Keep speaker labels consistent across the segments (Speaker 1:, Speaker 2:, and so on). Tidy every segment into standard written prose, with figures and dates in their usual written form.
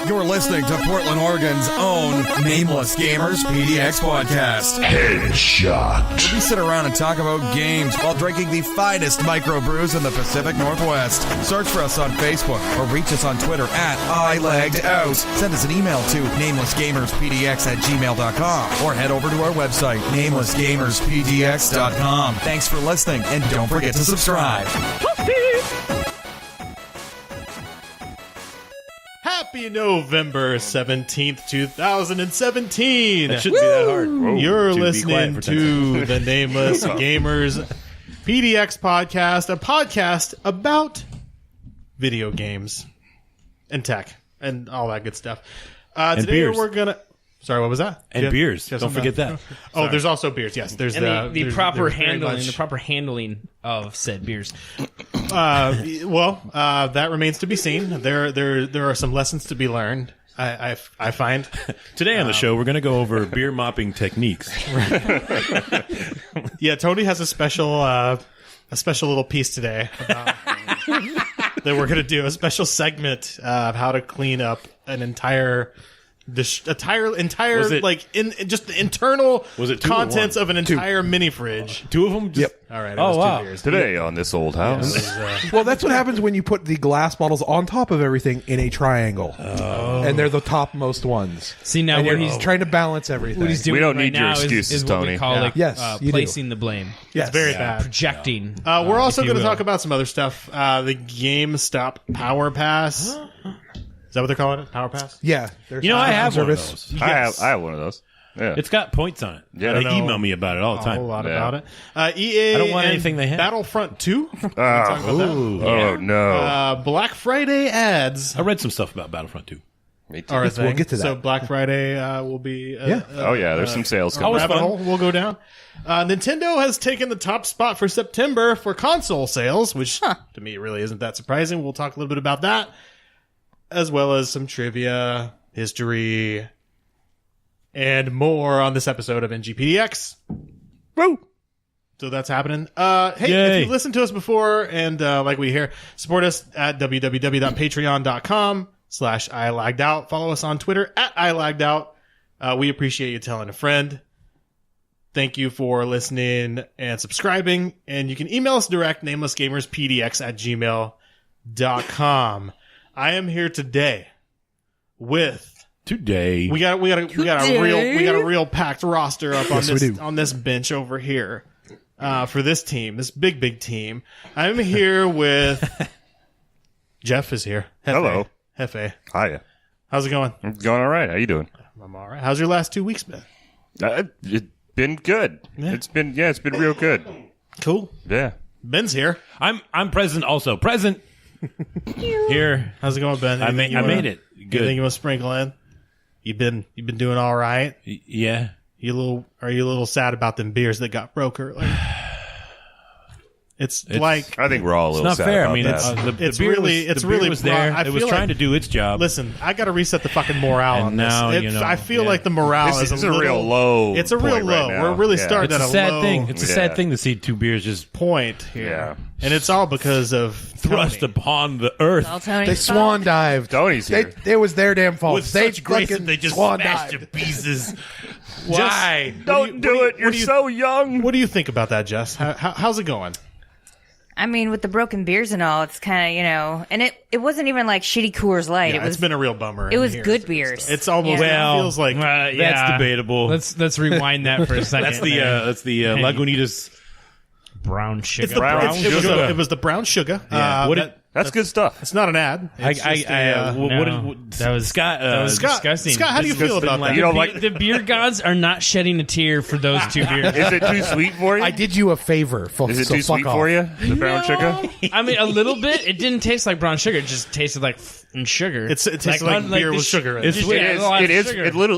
Speaker 1: You're listening to Portland, Oregon's own Nameless Gamers PDX podcast.
Speaker 2: Headshot.
Speaker 1: We sit around and talk about games while drinking the finest microbrews in the Pacific Northwest. Search for us on Facebook or reach us on Twitter at iLaggedOut. Send us an email to namelessgamerspdx@gmail.com or head over to our website, namelessgamerspdx.com. Thanks for listening, and don't forget to subscribe.
Speaker 3: Happy November 17th, 2017.
Speaker 4: That shouldn't be that hard. Whoa.
Speaker 3: You're
Speaker 4: To be quiet
Speaker 3: listening
Speaker 4: for 10
Speaker 3: to the Nameless Gamers PDX podcast, a podcast about video games and tech and all that good stuff. Today
Speaker 4: beers.
Speaker 3: we're going to... Sorry, what was that?
Speaker 4: And beers. Don't forget that.
Speaker 3: Oh, there's also beers. Yes, there's
Speaker 5: And the proper handling,
Speaker 3: much...
Speaker 5: the proper handling of said beers.
Speaker 3: That remains to be seen. There are some lessons to be learned. I find
Speaker 4: Today on the show, we're going to go over beer mopping techniques.
Speaker 3: Yeah, Tony has a special little piece today about, that we're going to do a special segment of how to clean up an entire just the internal
Speaker 4: Was it two or
Speaker 3: contents
Speaker 4: one?
Speaker 3: of an entire mini fridge.
Speaker 4: Two of them?
Speaker 6: Yep.
Speaker 3: All right.
Speaker 4: Oh, wow.
Speaker 3: 2 beers.
Speaker 2: Today on this old house.
Speaker 6: Well, that's what happens when you put the glass bottles on top of everything in a triangle. And they're the topmost ones.
Speaker 5: See, now
Speaker 6: And
Speaker 5: what
Speaker 6: he's
Speaker 5: he's
Speaker 6: trying to balance everything.
Speaker 5: what he's doing
Speaker 2: We don't
Speaker 5: right
Speaker 2: need your
Speaker 5: now
Speaker 2: excuses,
Speaker 5: is what we
Speaker 2: Tony.
Speaker 5: call like
Speaker 6: Yes, you do.
Speaker 5: placing the blame.
Speaker 6: Yes.
Speaker 3: Very bad.
Speaker 5: Projecting.
Speaker 3: We're also
Speaker 5: if you
Speaker 3: going to
Speaker 5: will.
Speaker 3: talk about some other stuff. The Gamestop Power Pass. Is that what they're calling it? Power Pass?
Speaker 6: Yeah. There's
Speaker 4: You know, I have one of
Speaker 6: service.
Speaker 4: those.
Speaker 2: I have one of those. Yeah.
Speaker 4: It's got points on it.
Speaker 2: Yeah.
Speaker 4: They
Speaker 3: I don't know
Speaker 4: email me about it all the
Speaker 3: A
Speaker 4: time.
Speaker 3: whole lot
Speaker 2: Yeah.
Speaker 3: about it. EA
Speaker 4: I don't want
Speaker 3: and
Speaker 4: anything they have.
Speaker 3: Battlefront 2.
Speaker 2: Oh, no.
Speaker 3: Black Friday ads
Speaker 4: I read some stuff about Battlefront 2.
Speaker 2: Me too.
Speaker 3: are a
Speaker 6: We'll
Speaker 3: thing.
Speaker 6: get to that.
Speaker 3: So Black Friday will be
Speaker 2: Oh, yeah. There's some sales coming.
Speaker 3: rabbit hole will go down. Nintendo has taken the top spot for September for console sales, which to me really isn't that surprising. We'll talk a little bit about that, as well as some trivia, history, and more on this episode of NGPDX.
Speaker 2: Woo!
Speaker 3: So that's happening. Hey,
Speaker 4: Yay.
Speaker 3: if you've listened to us before and like we hear, support us at www.patreon.com/ilaggedOut. Follow us on Twitter at ilaggedOut. We appreciate you telling a friend. Thank you for listening and subscribing. And you can email us direct, namelessgamerspdx@gmail.com. I am here today with...
Speaker 4: Today.
Speaker 3: We got a real packed roster up
Speaker 6: Yes, we do.
Speaker 3: on this bench over here for this team, this big team. I'm here with Jeff is here. Jefe.
Speaker 2: Hello.
Speaker 3: Jefe.
Speaker 2: Hiya.
Speaker 3: How's it going?
Speaker 2: I'm going all right. How you doing?
Speaker 3: I'm all right. How's your last 2 weeks been?
Speaker 2: It's been good.
Speaker 3: Yeah.
Speaker 2: It's been real good.
Speaker 3: Cool.
Speaker 2: Yeah.
Speaker 3: Ben's here.
Speaker 4: I'm present also. Present. Here.
Speaker 3: How's it going, Ben?
Speaker 4: I made it.
Speaker 3: Anything
Speaker 4: Good.
Speaker 3: you want to sprinkle in? You've been doing all right.
Speaker 4: Yeah.
Speaker 3: Are you a little sad about them beers that got broke earlier? It's like
Speaker 2: I think we're all a
Speaker 4: It's
Speaker 2: little
Speaker 4: not
Speaker 2: sad
Speaker 4: fair.
Speaker 2: about
Speaker 4: I mean,
Speaker 2: that.
Speaker 3: It's really
Speaker 4: was there.
Speaker 3: I
Speaker 4: It was
Speaker 3: feel
Speaker 4: trying
Speaker 3: like-
Speaker 4: to do its job.
Speaker 3: Listen, I got to reset the fucking morale
Speaker 4: And
Speaker 3: on
Speaker 4: now,
Speaker 3: this.
Speaker 4: you know,
Speaker 3: I feel
Speaker 4: yeah.
Speaker 3: like the morale
Speaker 2: This
Speaker 3: is
Speaker 2: is
Speaker 3: a
Speaker 2: a
Speaker 3: little,
Speaker 2: real low.
Speaker 3: It's a real
Speaker 2: point
Speaker 3: low.
Speaker 2: right now.
Speaker 3: We're really
Speaker 2: Yeah.
Speaker 3: starting
Speaker 4: It's
Speaker 3: at
Speaker 4: a sad
Speaker 3: low
Speaker 4: thing. It's a
Speaker 2: Yeah.
Speaker 4: sad thing to see two beers just
Speaker 3: point here,
Speaker 2: Yeah.
Speaker 3: and it's all because of
Speaker 4: thrust
Speaker 3: Tony.
Speaker 4: upon the earth
Speaker 7: All Tony's
Speaker 6: They
Speaker 7: fault.
Speaker 6: swan dived.
Speaker 2: Tony's here.
Speaker 6: It was their damn fault.
Speaker 4: with
Speaker 6: they
Speaker 4: such grace
Speaker 6: fucking
Speaker 4: that they just
Speaker 6: swan
Speaker 4: smashed to
Speaker 6: dived.
Speaker 4: pieces. Why?
Speaker 2: Don't do it. You're so young.
Speaker 3: What do you think about that, Jess? How's it going?
Speaker 7: I mean, with the broken beers and all, it's kind of, and it wasn't even like shitty Coors Light.
Speaker 3: Yeah,
Speaker 7: it was
Speaker 3: it's been a real bummer.
Speaker 7: it was
Speaker 3: in here.
Speaker 7: good beers.
Speaker 3: It's almost
Speaker 7: Yeah.
Speaker 3: it feels like
Speaker 4: That's debatable.
Speaker 5: Let's rewind that for a second.
Speaker 4: That's the Lagunitas.
Speaker 5: brown sugar.
Speaker 3: it's the
Speaker 2: brown sugar.
Speaker 3: It was the brown sugar.
Speaker 4: Yeah. What did-
Speaker 2: That's good stuff.
Speaker 3: It's not an ad. It's just
Speaker 5: That was
Speaker 4: Scott?
Speaker 3: Scott,
Speaker 5: disgusting.
Speaker 3: Scott, how do you
Speaker 4: This
Speaker 3: feel
Speaker 4: has been
Speaker 3: about
Speaker 4: like-
Speaker 3: that?
Speaker 2: You don't like?
Speaker 5: the beer gods are not shedding a tear for those two beers.
Speaker 2: Is it too sweet for you?
Speaker 6: I did you a favor.
Speaker 2: Is it
Speaker 6: so
Speaker 2: too
Speaker 6: fuck
Speaker 2: sweet
Speaker 6: off.
Speaker 2: for you? The brown sugar.
Speaker 5: I mean, a little bit. It didn't taste like brown sugar. It just tasted like sugar.
Speaker 3: It tastes like beer with sugar in it.
Speaker 4: It's
Speaker 5: Just,
Speaker 4: sweet.
Speaker 5: yeah,
Speaker 2: It is.
Speaker 5: a lot of
Speaker 2: It is.
Speaker 5: sugar.
Speaker 2: It's a
Speaker 3: that's
Speaker 2: little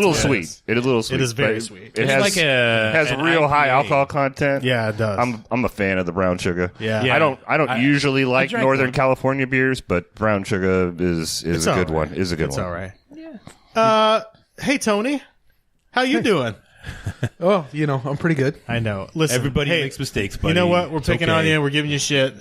Speaker 3: what it
Speaker 2: sweet.
Speaker 3: is.
Speaker 2: It is a little sweet.
Speaker 3: It is very
Speaker 2: but
Speaker 3: sweet.
Speaker 2: It
Speaker 4: It's
Speaker 2: has
Speaker 4: like
Speaker 2: has
Speaker 4: an
Speaker 2: real high
Speaker 4: IPA.
Speaker 2: alcohol content.
Speaker 3: Yeah, it does.
Speaker 2: I'm a fan of the brown sugar.
Speaker 3: Yeah.
Speaker 4: Yeah.
Speaker 2: I don't usually like
Speaker 4: drank
Speaker 2: Northern
Speaker 4: one.
Speaker 2: California beers, but brown sugar is
Speaker 3: It's
Speaker 2: a
Speaker 3: all
Speaker 2: good
Speaker 3: right.
Speaker 2: one. Is a good
Speaker 3: It's
Speaker 2: one.
Speaker 3: all right. Yeah. Hey Tony, how you doing?
Speaker 6: Oh, I'm pretty good.
Speaker 3: I know. Listen,
Speaker 4: Everybody
Speaker 3: hey,
Speaker 4: makes mistakes, buddy.
Speaker 3: You know what? We're
Speaker 4: It's
Speaker 3: picking on
Speaker 4: okay.
Speaker 3: you. We're giving you shit.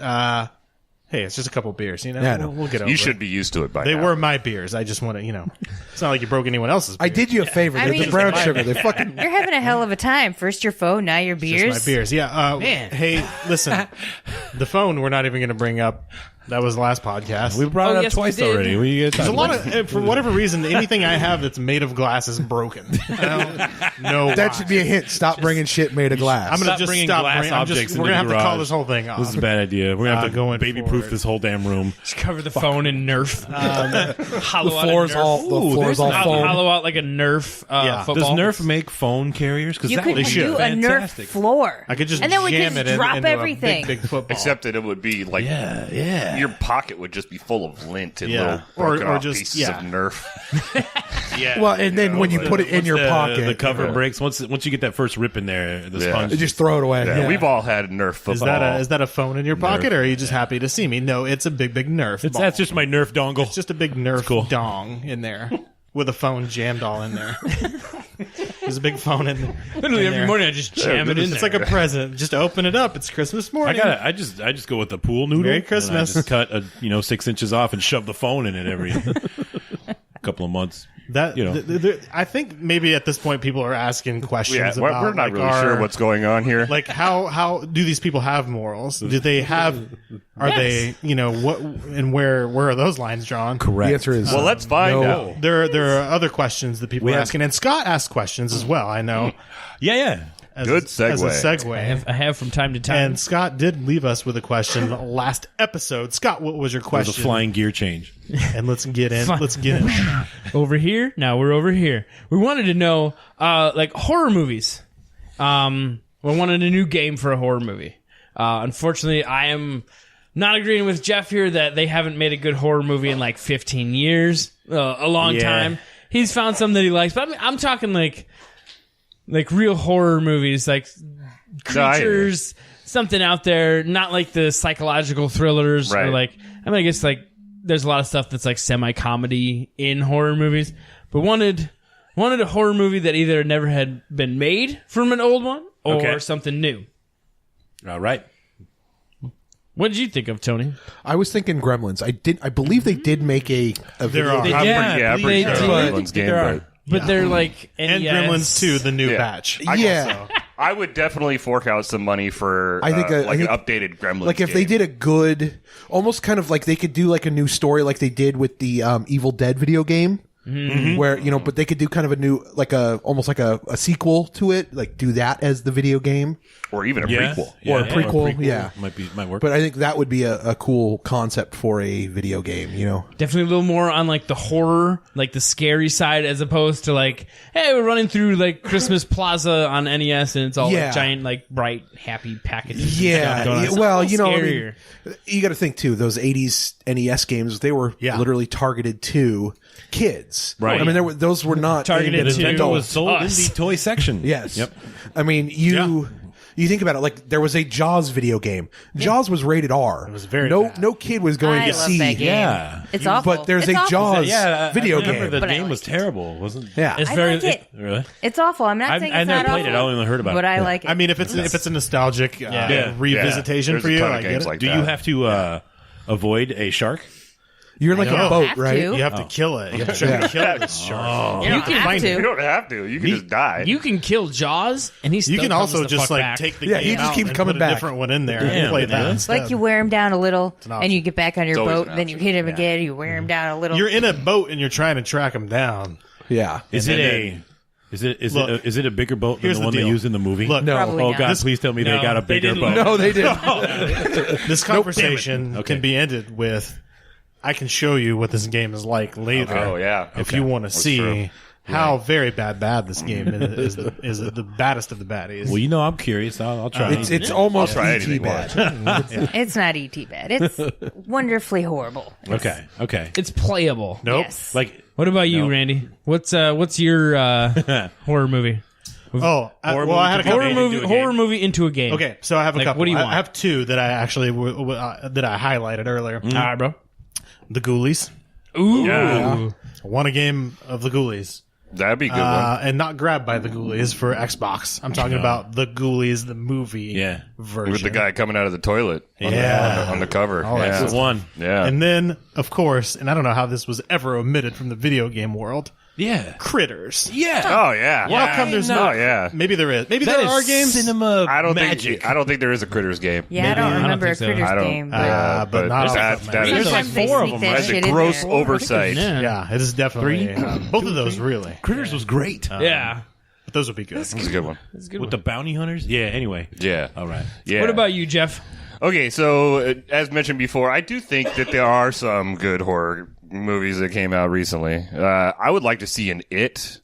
Speaker 3: Hey, it's just a couple beers. You know,
Speaker 6: Yeah, I know.
Speaker 3: we'll get over
Speaker 2: You
Speaker 3: it.
Speaker 2: should be used to it by
Speaker 3: They
Speaker 2: now.
Speaker 3: were my beers. I just want to, it's not like you broke anyone else's beer.
Speaker 6: I did you a favor.
Speaker 7: I
Speaker 6: They're
Speaker 7: mean-
Speaker 6: the brown sugar. They fucking.
Speaker 7: You're having a hell of a time. First your phone, now your
Speaker 3: Just
Speaker 7: beers.
Speaker 3: my beers. Yeah.
Speaker 5: Man.
Speaker 3: Hey, listen. The phone we're not even going to bring up. That was the last podcast.
Speaker 4: We brought
Speaker 5: Oh,
Speaker 4: it up
Speaker 5: yes, we
Speaker 4: twice
Speaker 5: did.
Speaker 4: already. What are you guys
Speaker 3: There's a
Speaker 4: talking
Speaker 3: lot
Speaker 4: about?
Speaker 3: of, for whatever reason, anything I have that's made of glass is broken. I don't know
Speaker 6: That
Speaker 3: why.
Speaker 6: should be a hint. Stop bringing shit made of glass.
Speaker 3: I'm going to
Speaker 4: Stop
Speaker 3: just
Speaker 4: bringing
Speaker 3: stop.
Speaker 4: glass objects
Speaker 3: We're
Speaker 4: into
Speaker 3: going to
Speaker 4: the
Speaker 3: have to call
Speaker 4: garage.
Speaker 3: this whole thing off.
Speaker 4: This is a bad idea. We're gonna have to
Speaker 3: going
Speaker 4: baby-proof
Speaker 3: forward.
Speaker 4: this whole damn room.
Speaker 5: Just cover the phone in Nerf. Hollow
Speaker 6: the
Speaker 5: out a
Speaker 6: floor's
Speaker 5: Nerf.
Speaker 6: all
Speaker 5: Hollow
Speaker 6: foam.
Speaker 5: out like a Nerf
Speaker 3: Yeah.
Speaker 5: football.
Speaker 4: Does Nerf make phone carriers? Because
Speaker 7: You
Speaker 4: that
Speaker 7: could
Speaker 4: would be
Speaker 7: do a
Speaker 4: fantastic.
Speaker 7: Nerf floor.
Speaker 3: I could just
Speaker 7: and then we
Speaker 3: jam
Speaker 7: could
Speaker 3: it
Speaker 7: drop
Speaker 3: into
Speaker 7: everything.
Speaker 3: a big football.
Speaker 2: Except that it would be like
Speaker 4: Yeah.
Speaker 2: your pocket would just be full of lint and
Speaker 3: Yeah.
Speaker 2: little
Speaker 3: Or
Speaker 2: broken off
Speaker 3: just-
Speaker 2: pieces
Speaker 3: yeah.
Speaker 2: of Nerf.
Speaker 3: Yeah.
Speaker 6: Well, and then when you put it in your pocket,
Speaker 4: the cover breaks. Once you get that first rip in there, the
Speaker 2: Yeah.
Speaker 4: sponge.
Speaker 6: just throw it away.
Speaker 2: Yeah,
Speaker 6: Yeah.
Speaker 2: we've all had Nerf football.
Speaker 3: is that a phone in your pocket, or are you just happy to see me? No, it's a big Nerf. ball.
Speaker 4: That's just my Nerf dongle.
Speaker 3: It's just a big Nerf
Speaker 4: cool.
Speaker 3: dong in there with a phone jammed all in there. There's a big phone in there.
Speaker 5: Literally every morning I just jam it in
Speaker 3: It's
Speaker 5: there.
Speaker 3: like a present. Just open it up. It's Christmas morning.
Speaker 4: I just go with the pool noodle.
Speaker 3: Merry
Speaker 4: and
Speaker 3: Christmas.
Speaker 4: I just cut 6 inches off and shove the phone in it every couple of months.
Speaker 3: That
Speaker 4: you know.
Speaker 3: I think maybe at this point people are asking questions
Speaker 2: Yeah,
Speaker 3: about.
Speaker 2: we're not
Speaker 3: like,
Speaker 2: really sure what's going on here.
Speaker 3: Like how do these people have morals? Do they have? Are they what and where are those lines drawn?
Speaker 6: The answer is
Speaker 2: well, let's find
Speaker 6: no.
Speaker 2: out.
Speaker 3: There are other questions that people are
Speaker 4: have-
Speaker 3: asking, and Scott asked questions as well. I know.
Speaker 4: Yeah.
Speaker 3: As
Speaker 2: Good
Speaker 3: As a
Speaker 2: segue.
Speaker 3: segue.
Speaker 5: I have from time to time.
Speaker 3: And Scott did leave us with a question last episode. Scott, what was your
Speaker 4: There's a
Speaker 3: question?
Speaker 4: flying gear change.
Speaker 3: And let's get in. Let's get in on that.
Speaker 5: Over here? Now we're over here. We wanted to know, like horror movies. We wanted a new game for a horror movie. Unfortunately, I am not agreeing with Jeff here that they haven't made a good horror movie in like 15 years. A long
Speaker 4: Yeah.
Speaker 5: time. He's found some that he likes, but I'm talking like real horror movies, like creatures, something out there, not like the psychological thrillers or
Speaker 2: Right.
Speaker 5: like, I guess like there's a lot of stuff that's like semi-comedy in horror movies, but wanted a horror movie that either never had been made from an old one or
Speaker 4: Okay.
Speaker 5: something new.
Speaker 4: All right.
Speaker 5: What did you think of, Tony?
Speaker 6: I was thinking Gremlins. I believe they did make a video
Speaker 3: are.
Speaker 6: game.
Speaker 2: I'm
Speaker 5: Yeah,
Speaker 2: pretty
Speaker 5: they
Speaker 2: sure
Speaker 5: did.
Speaker 2: Gremlins game,
Speaker 4: There are.
Speaker 2: but
Speaker 5: But they're like
Speaker 3: And
Speaker 5: NES.
Speaker 3: Gremlins 2, the new
Speaker 2: Yeah.
Speaker 3: batch.
Speaker 6: Yeah.
Speaker 2: I would definitely fork out some money for
Speaker 6: I think
Speaker 2: an
Speaker 6: I think-
Speaker 2: updated Gremlins
Speaker 6: Like if they
Speaker 2: game.
Speaker 6: did a good, almost kind of like they could do like a new story like they did with the Evil Dead video game. Where but they could do kind of a new almost like a sequel to it, like do that as the video game.
Speaker 2: or even a
Speaker 4: Yeah.
Speaker 2: prequel.
Speaker 6: Or a prequel, yeah.
Speaker 4: might work.
Speaker 6: But I think that would be a cool concept for a video game,
Speaker 5: Definitely a little more on like the horror, like the scary side, as opposed to like, hey, we're running through like Christmas Plaza on NES and it's all
Speaker 6: Yeah.
Speaker 5: like giant, like bright, happy packages. and
Speaker 6: Yeah,
Speaker 5: stuff going on.
Speaker 6: yeah,
Speaker 5: It's a
Speaker 6: well,
Speaker 5: little
Speaker 6: I mean,
Speaker 5: scarier.
Speaker 6: you got to think too. Those '80s NES games, they were literally targeted to kids.
Speaker 4: Right.
Speaker 6: I mean, those were not
Speaker 5: Targeted
Speaker 6: aimed at
Speaker 5: to
Speaker 4: Nintendo
Speaker 6: adults.
Speaker 4: was sold in
Speaker 5: us.
Speaker 4: the toy section.
Speaker 6: Yes.
Speaker 4: Yep.
Speaker 6: I mean, you think about it. Like there was a Jaws video game. Jaws was rated R. It
Speaker 3: was very
Speaker 6: no
Speaker 3: bad.
Speaker 6: no kid was going
Speaker 7: I
Speaker 6: to
Speaker 7: love
Speaker 6: see.
Speaker 7: that game.
Speaker 4: Yeah.
Speaker 7: It's awful.
Speaker 6: But there's
Speaker 7: It's
Speaker 6: a
Speaker 7: awful.
Speaker 6: Jaws video
Speaker 4: I remember
Speaker 6: game.
Speaker 4: the
Speaker 7: But I
Speaker 4: game was
Speaker 7: liked it.
Speaker 4: terrible, wasn't it?
Speaker 6: Yeah.
Speaker 5: It's
Speaker 7: I
Speaker 5: very
Speaker 7: like it.
Speaker 4: Really?
Speaker 7: It's awful. I'm not saying
Speaker 4: I
Speaker 7: it's
Speaker 4: never
Speaker 7: not
Speaker 4: played it.
Speaker 7: awful.
Speaker 4: I only heard about
Speaker 7: but
Speaker 4: it.
Speaker 7: I like it.
Speaker 3: I mean, if it's a nostalgic revisitation
Speaker 2: There's
Speaker 3: for
Speaker 2: a
Speaker 3: you,
Speaker 2: ton of
Speaker 3: I get
Speaker 2: games
Speaker 3: it.
Speaker 2: like
Speaker 4: Do
Speaker 2: that.
Speaker 4: you have to avoid a shark?
Speaker 6: You're like
Speaker 3: No.
Speaker 6: a boat,
Speaker 7: Have
Speaker 6: right?
Speaker 7: to.
Speaker 3: You have to kill it. You have to try to kill this shark.
Speaker 7: You don't have
Speaker 3: find it.
Speaker 2: You
Speaker 7: to.
Speaker 2: don't have to. You can just die.
Speaker 5: You can kill Jaws, and he's
Speaker 3: You can also just like take the
Speaker 6: Yeah,
Speaker 3: game
Speaker 6: he just
Speaker 3: out
Speaker 6: keeps
Speaker 3: and
Speaker 6: coming
Speaker 3: put
Speaker 6: back.
Speaker 3: a different one in there
Speaker 4: Damn,
Speaker 3: and play that
Speaker 4: man.
Speaker 7: It's
Speaker 3: instead.
Speaker 7: like you wear him down a little,
Speaker 3: an
Speaker 7: and you get back on your
Speaker 2: It's always
Speaker 7: boat,
Speaker 2: an
Speaker 7: then you
Speaker 2: option.
Speaker 7: hit him again, you wear him down a little.
Speaker 3: You're in a boat and you're trying to track him down.
Speaker 6: Yeah.
Speaker 4: Is
Speaker 3: And
Speaker 4: it
Speaker 3: Look,
Speaker 4: is it a bigger boat than
Speaker 3: here's
Speaker 4: the
Speaker 3: the
Speaker 4: one they
Speaker 3: deal.
Speaker 4: used in the movie?
Speaker 3: Look,
Speaker 6: No.
Speaker 7: Probably
Speaker 4: Oh
Speaker 7: not.
Speaker 4: God! Please tell me they
Speaker 5: No,
Speaker 4: got a
Speaker 5: they
Speaker 4: bigger
Speaker 5: didn't.
Speaker 4: boat.
Speaker 6: No, they didn't.
Speaker 3: this conversation
Speaker 4: Okay.
Speaker 3: can be ended with, I can show you what this game is like later.
Speaker 2: Oh, yeah.
Speaker 3: If you want to see
Speaker 2: true.
Speaker 3: how very bad this game is the baddest of the baddies.
Speaker 4: Well, I'm curious. I'll try.
Speaker 6: It's almost
Speaker 2: I'll try
Speaker 6: ET
Speaker 2: anything
Speaker 6: bad.
Speaker 7: It's not ET bad. It's wonderful horrible.
Speaker 4: okay.
Speaker 5: it's playable.
Speaker 3: Nope.
Speaker 7: Yes.
Speaker 4: Like
Speaker 5: What about you, Randy? What's your horror movie?
Speaker 3: Oh, I had a couple.
Speaker 5: Horror movie into a game.
Speaker 3: Okay, so I have a
Speaker 5: Like,
Speaker 3: couple.
Speaker 5: what do you
Speaker 3: I
Speaker 5: want?
Speaker 3: have two that I actually that I highlighted earlier.
Speaker 5: All right, bro.
Speaker 3: The Ghoulies.
Speaker 5: Ooh.
Speaker 3: I won a game of the Ghoulies.
Speaker 2: That'd be a good one.
Speaker 3: and not Grabbed by the Ghoulies for Xbox. I'm talking about the Ghoulies, the movie version.
Speaker 2: With the guy coming out of the toilet on the cover.
Speaker 4: That's the one.
Speaker 2: Yeah.
Speaker 3: And then, of course, and I don't know how this was ever omitted from the video game world,
Speaker 4: Yeah.
Speaker 3: Critters.
Speaker 4: Yeah.
Speaker 2: Oh, yeah.
Speaker 3: How come there's
Speaker 2: Oh,
Speaker 3: not?
Speaker 2: yeah.
Speaker 3: Maybe there is. Maybe
Speaker 4: That
Speaker 3: there
Speaker 4: is
Speaker 3: are games.
Speaker 4: cinema
Speaker 2: I don't
Speaker 4: magic.
Speaker 2: think there is a Critters game.
Speaker 7: Yeah, I don't remember
Speaker 5: think
Speaker 7: a
Speaker 5: so.
Speaker 7: Critters
Speaker 2: I don't.
Speaker 7: game.
Speaker 3: but not off
Speaker 2: that,
Speaker 3: the top of my
Speaker 2: that
Speaker 3: head.
Speaker 2: is
Speaker 4: There's like
Speaker 7: Sometimes they
Speaker 4: 4 of
Speaker 7: sneak
Speaker 4: them,
Speaker 7: that
Speaker 4: right?
Speaker 7: shit
Speaker 2: a
Speaker 7: in
Speaker 2: gross
Speaker 7: there.
Speaker 2: oversight.
Speaker 3: Yeah, it is definitely both of those really.
Speaker 4: Critters was great.
Speaker 5: Yeah.
Speaker 3: But those would be good.
Speaker 2: It's a good one.
Speaker 5: That's a good
Speaker 4: With
Speaker 5: one.
Speaker 4: the bounty hunters? Yeah, anyway.
Speaker 2: Yeah.
Speaker 4: All right.
Speaker 2: Yeah.
Speaker 5: What about you, Jeff?
Speaker 2: Okay, so as mentioned before, I do think that there are some good horror movies that came out recently. I would like to see an It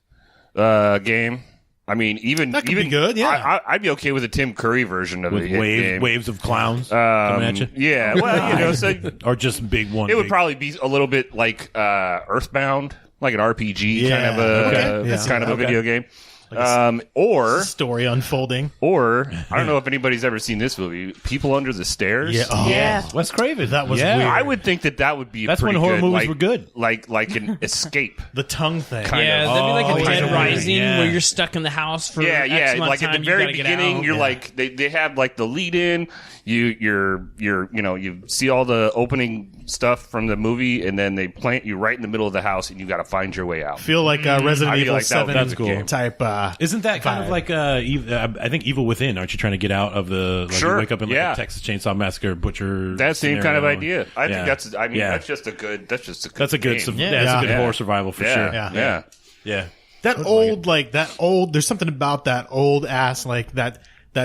Speaker 2: game. I mean, even
Speaker 3: That could be good, yeah.
Speaker 2: I'd be okay with a Tim Curry version of
Speaker 4: With
Speaker 2: the It game.
Speaker 4: waves of clowns coming at you?
Speaker 2: Yeah, well, so
Speaker 4: Or just big one.
Speaker 2: it would
Speaker 4: big-
Speaker 2: probably be a little bit like Earthbound, like an RPG kind of a video game. Or
Speaker 3: Story unfolding.
Speaker 2: I don't know if anybody's ever seen this movie, People Under the Stairs.
Speaker 3: Yeah. Oh,
Speaker 7: Yeah.
Speaker 4: Wes Craven.
Speaker 3: That was
Speaker 4: yeah.
Speaker 3: weird.
Speaker 2: I would think that would be
Speaker 4: That's when
Speaker 2: pretty
Speaker 4: horror
Speaker 2: good,
Speaker 4: movies were good.
Speaker 2: like an escape.
Speaker 3: The tongue thing.
Speaker 5: Yeah, that'd be like a
Speaker 4: Oh,
Speaker 5: Dead
Speaker 4: yeah.
Speaker 5: Rising
Speaker 4: Yeah.
Speaker 5: where you're stuck in the house for
Speaker 2: Yeah,
Speaker 5: X amount
Speaker 2: like
Speaker 5: of
Speaker 2: at
Speaker 5: time,
Speaker 2: the
Speaker 5: you
Speaker 2: very
Speaker 5: gotta get
Speaker 2: beginning,
Speaker 5: out.
Speaker 2: you're like they have like the lead in. You see all the opening stuff from the movie, and then they plant you right in the middle of the house, and you got to find your way out.
Speaker 3: Feel like Resident
Speaker 2: I feel
Speaker 3: Evil
Speaker 2: like that
Speaker 3: 7
Speaker 2: would be cool.
Speaker 3: type.
Speaker 4: Isn't that kind of like I think Evil Within? Aren't you trying to get out of the
Speaker 2: Sure,
Speaker 4: you wake up in like
Speaker 2: yeah.
Speaker 4: a Texas Chainsaw Massacre butcher?
Speaker 2: That same kind of
Speaker 4: scenario?
Speaker 2: idea. I think
Speaker 4: Yeah.
Speaker 2: that's. I mean,
Speaker 4: Yeah.
Speaker 2: that's just a good. That's just a good.
Speaker 4: That's a good.
Speaker 2: game.
Speaker 4: That's a good
Speaker 2: Yeah.
Speaker 4: horror survival for
Speaker 2: Yeah,
Speaker 4: sure.
Speaker 2: yeah.
Speaker 4: Yeah.
Speaker 3: That old, there's something about that old ass, like that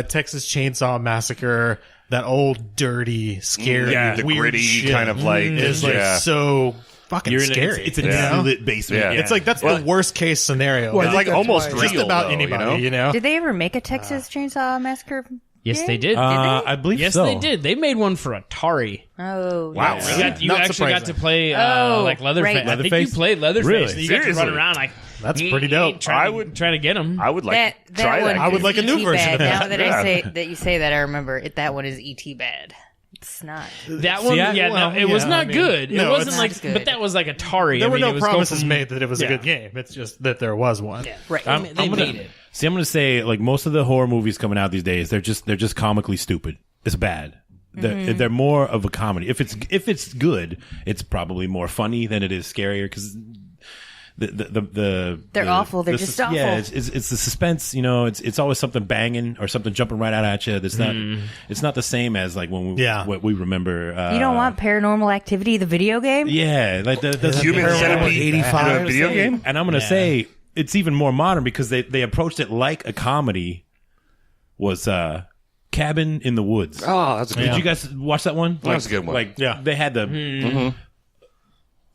Speaker 3: Texas Chainsaw Massacre, that old, dirty, scary,
Speaker 2: the
Speaker 3: weird
Speaker 2: gritty
Speaker 3: shit
Speaker 2: kind of like
Speaker 3: is like so fucking
Speaker 4: You're in
Speaker 3: scary.
Speaker 4: it's a
Speaker 2: Yeah.
Speaker 4: lit basement.
Speaker 2: Yeah.
Speaker 4: Yeah.
Speaker 3: It's like, that's the worst case scenario.
Speaker 6: Well, I
Speaker 2: It's
Speaker 6: think
Speaker 2: like
Speaker 6: that's
Speaker 2: almost
Speaker 6: why-
Speaker 2: real,
Speaker 3: just about
Speaker 2: though,
Speaker 3: anybody, you know?
Speaker 7: Did they ever make a Texas Chainsaw Massacre?
Speaker 5: Yes,
Speaker 7: game?
Speaker 5: they did.
Speaker 4: I believe
Speaker 5: yes,
Speaker 4: so.
Speaker 5: they did. They made one for Atari.
Speaker 7: Oh,
Speaker 2: Wow.
Speaker 7: yes.
Speaker 5: You
Speaker 3: Not
Speaker 5: actually got
Speaker 3: surprising.
Speaker 5: to play
Speaker 7: Oh,
Speaker 5: like Leatherface.
Speaker 7: right.
Speaker 5: I think
Speaker 4: Leatherface?
Speaker 5: you played Leatherface.
Speaker 4: Really?
Speaker 5: And you got to
Speaker 2: Seriously?
Speaker 5: run around like
Speaker 3: That's pretty dope.
Speaker 5: Trying to get him.
Speaker 2: I would like to
Speaker 7: That
Speaker 2: try
Speaker 7: one
Speaker 2: that.
Speaker 3: I would
Speaker 7: is
Speaker 3: like a new
Speaker 7: E.T.
Speaker 3: version
Speaker 7: bad.
Speaker 3: of that.
Speaker 7: Now that
Speaker 2: Yeah.
Speaker 7: I say that you say that, I remember it. That one is E.T. bad. It's not.
Speaker 5: That one,
Speaker 4: I-
Speaker 5: no, it was
Speaker 3: yeah,
Speaker 5: not
Speaker 3: I mean,
Speaker 5: good.
Speaker 3: no,
Speaker 5: it wasn't
Speaker 3: it's
Speaker 5: like,
Speaker 7: not good.
Speaker 5: but that was like Atari.
Speaker 3: There
Speaker 5: I
Speaker 3: were
Speaker 5: mean, it
Speaker 3: no
Speaker 5: was go
Speaker 3: promises
Speaker 5: from-
Speaker 3: made that it was a
Speaker 5: Yeah.
Speaker 3: good game. It's just that there was one.
Speaker 7: Right.
Speaker 5: They
Speaker 4: I'm
Speaker 5: made it.
Speaker 4: See, I'm going to say like most of the horror movies coming out these days, they're just comically stupid. It's bad. They're more of a comedy. If it's good, it's probably more funny than it is scarier because
Speaker 7: They're awful. They're just awful.
Speaker 4: Yeah, it's the suspense. You know, it's always something banging or something jumping right out at you. That's not. It's not the same as like when we what we remember.
Speaker 7: You don't want Paranormal Activity, the video game?
Speaker 4: Yeah, like the
Speaker 2: Human Centipede
Speaker 6: 85
Speaker 2: video game.
Speaker 4: And I'm going to say it's even more modern because they approached it like a comedy. Was Cabin in the Woods.
Speaker 2: Oh, that's a good
Speaker 4: Did you guys watch that one?
Speaker 2: That's a good one.
Speaker 4: Like, they had the.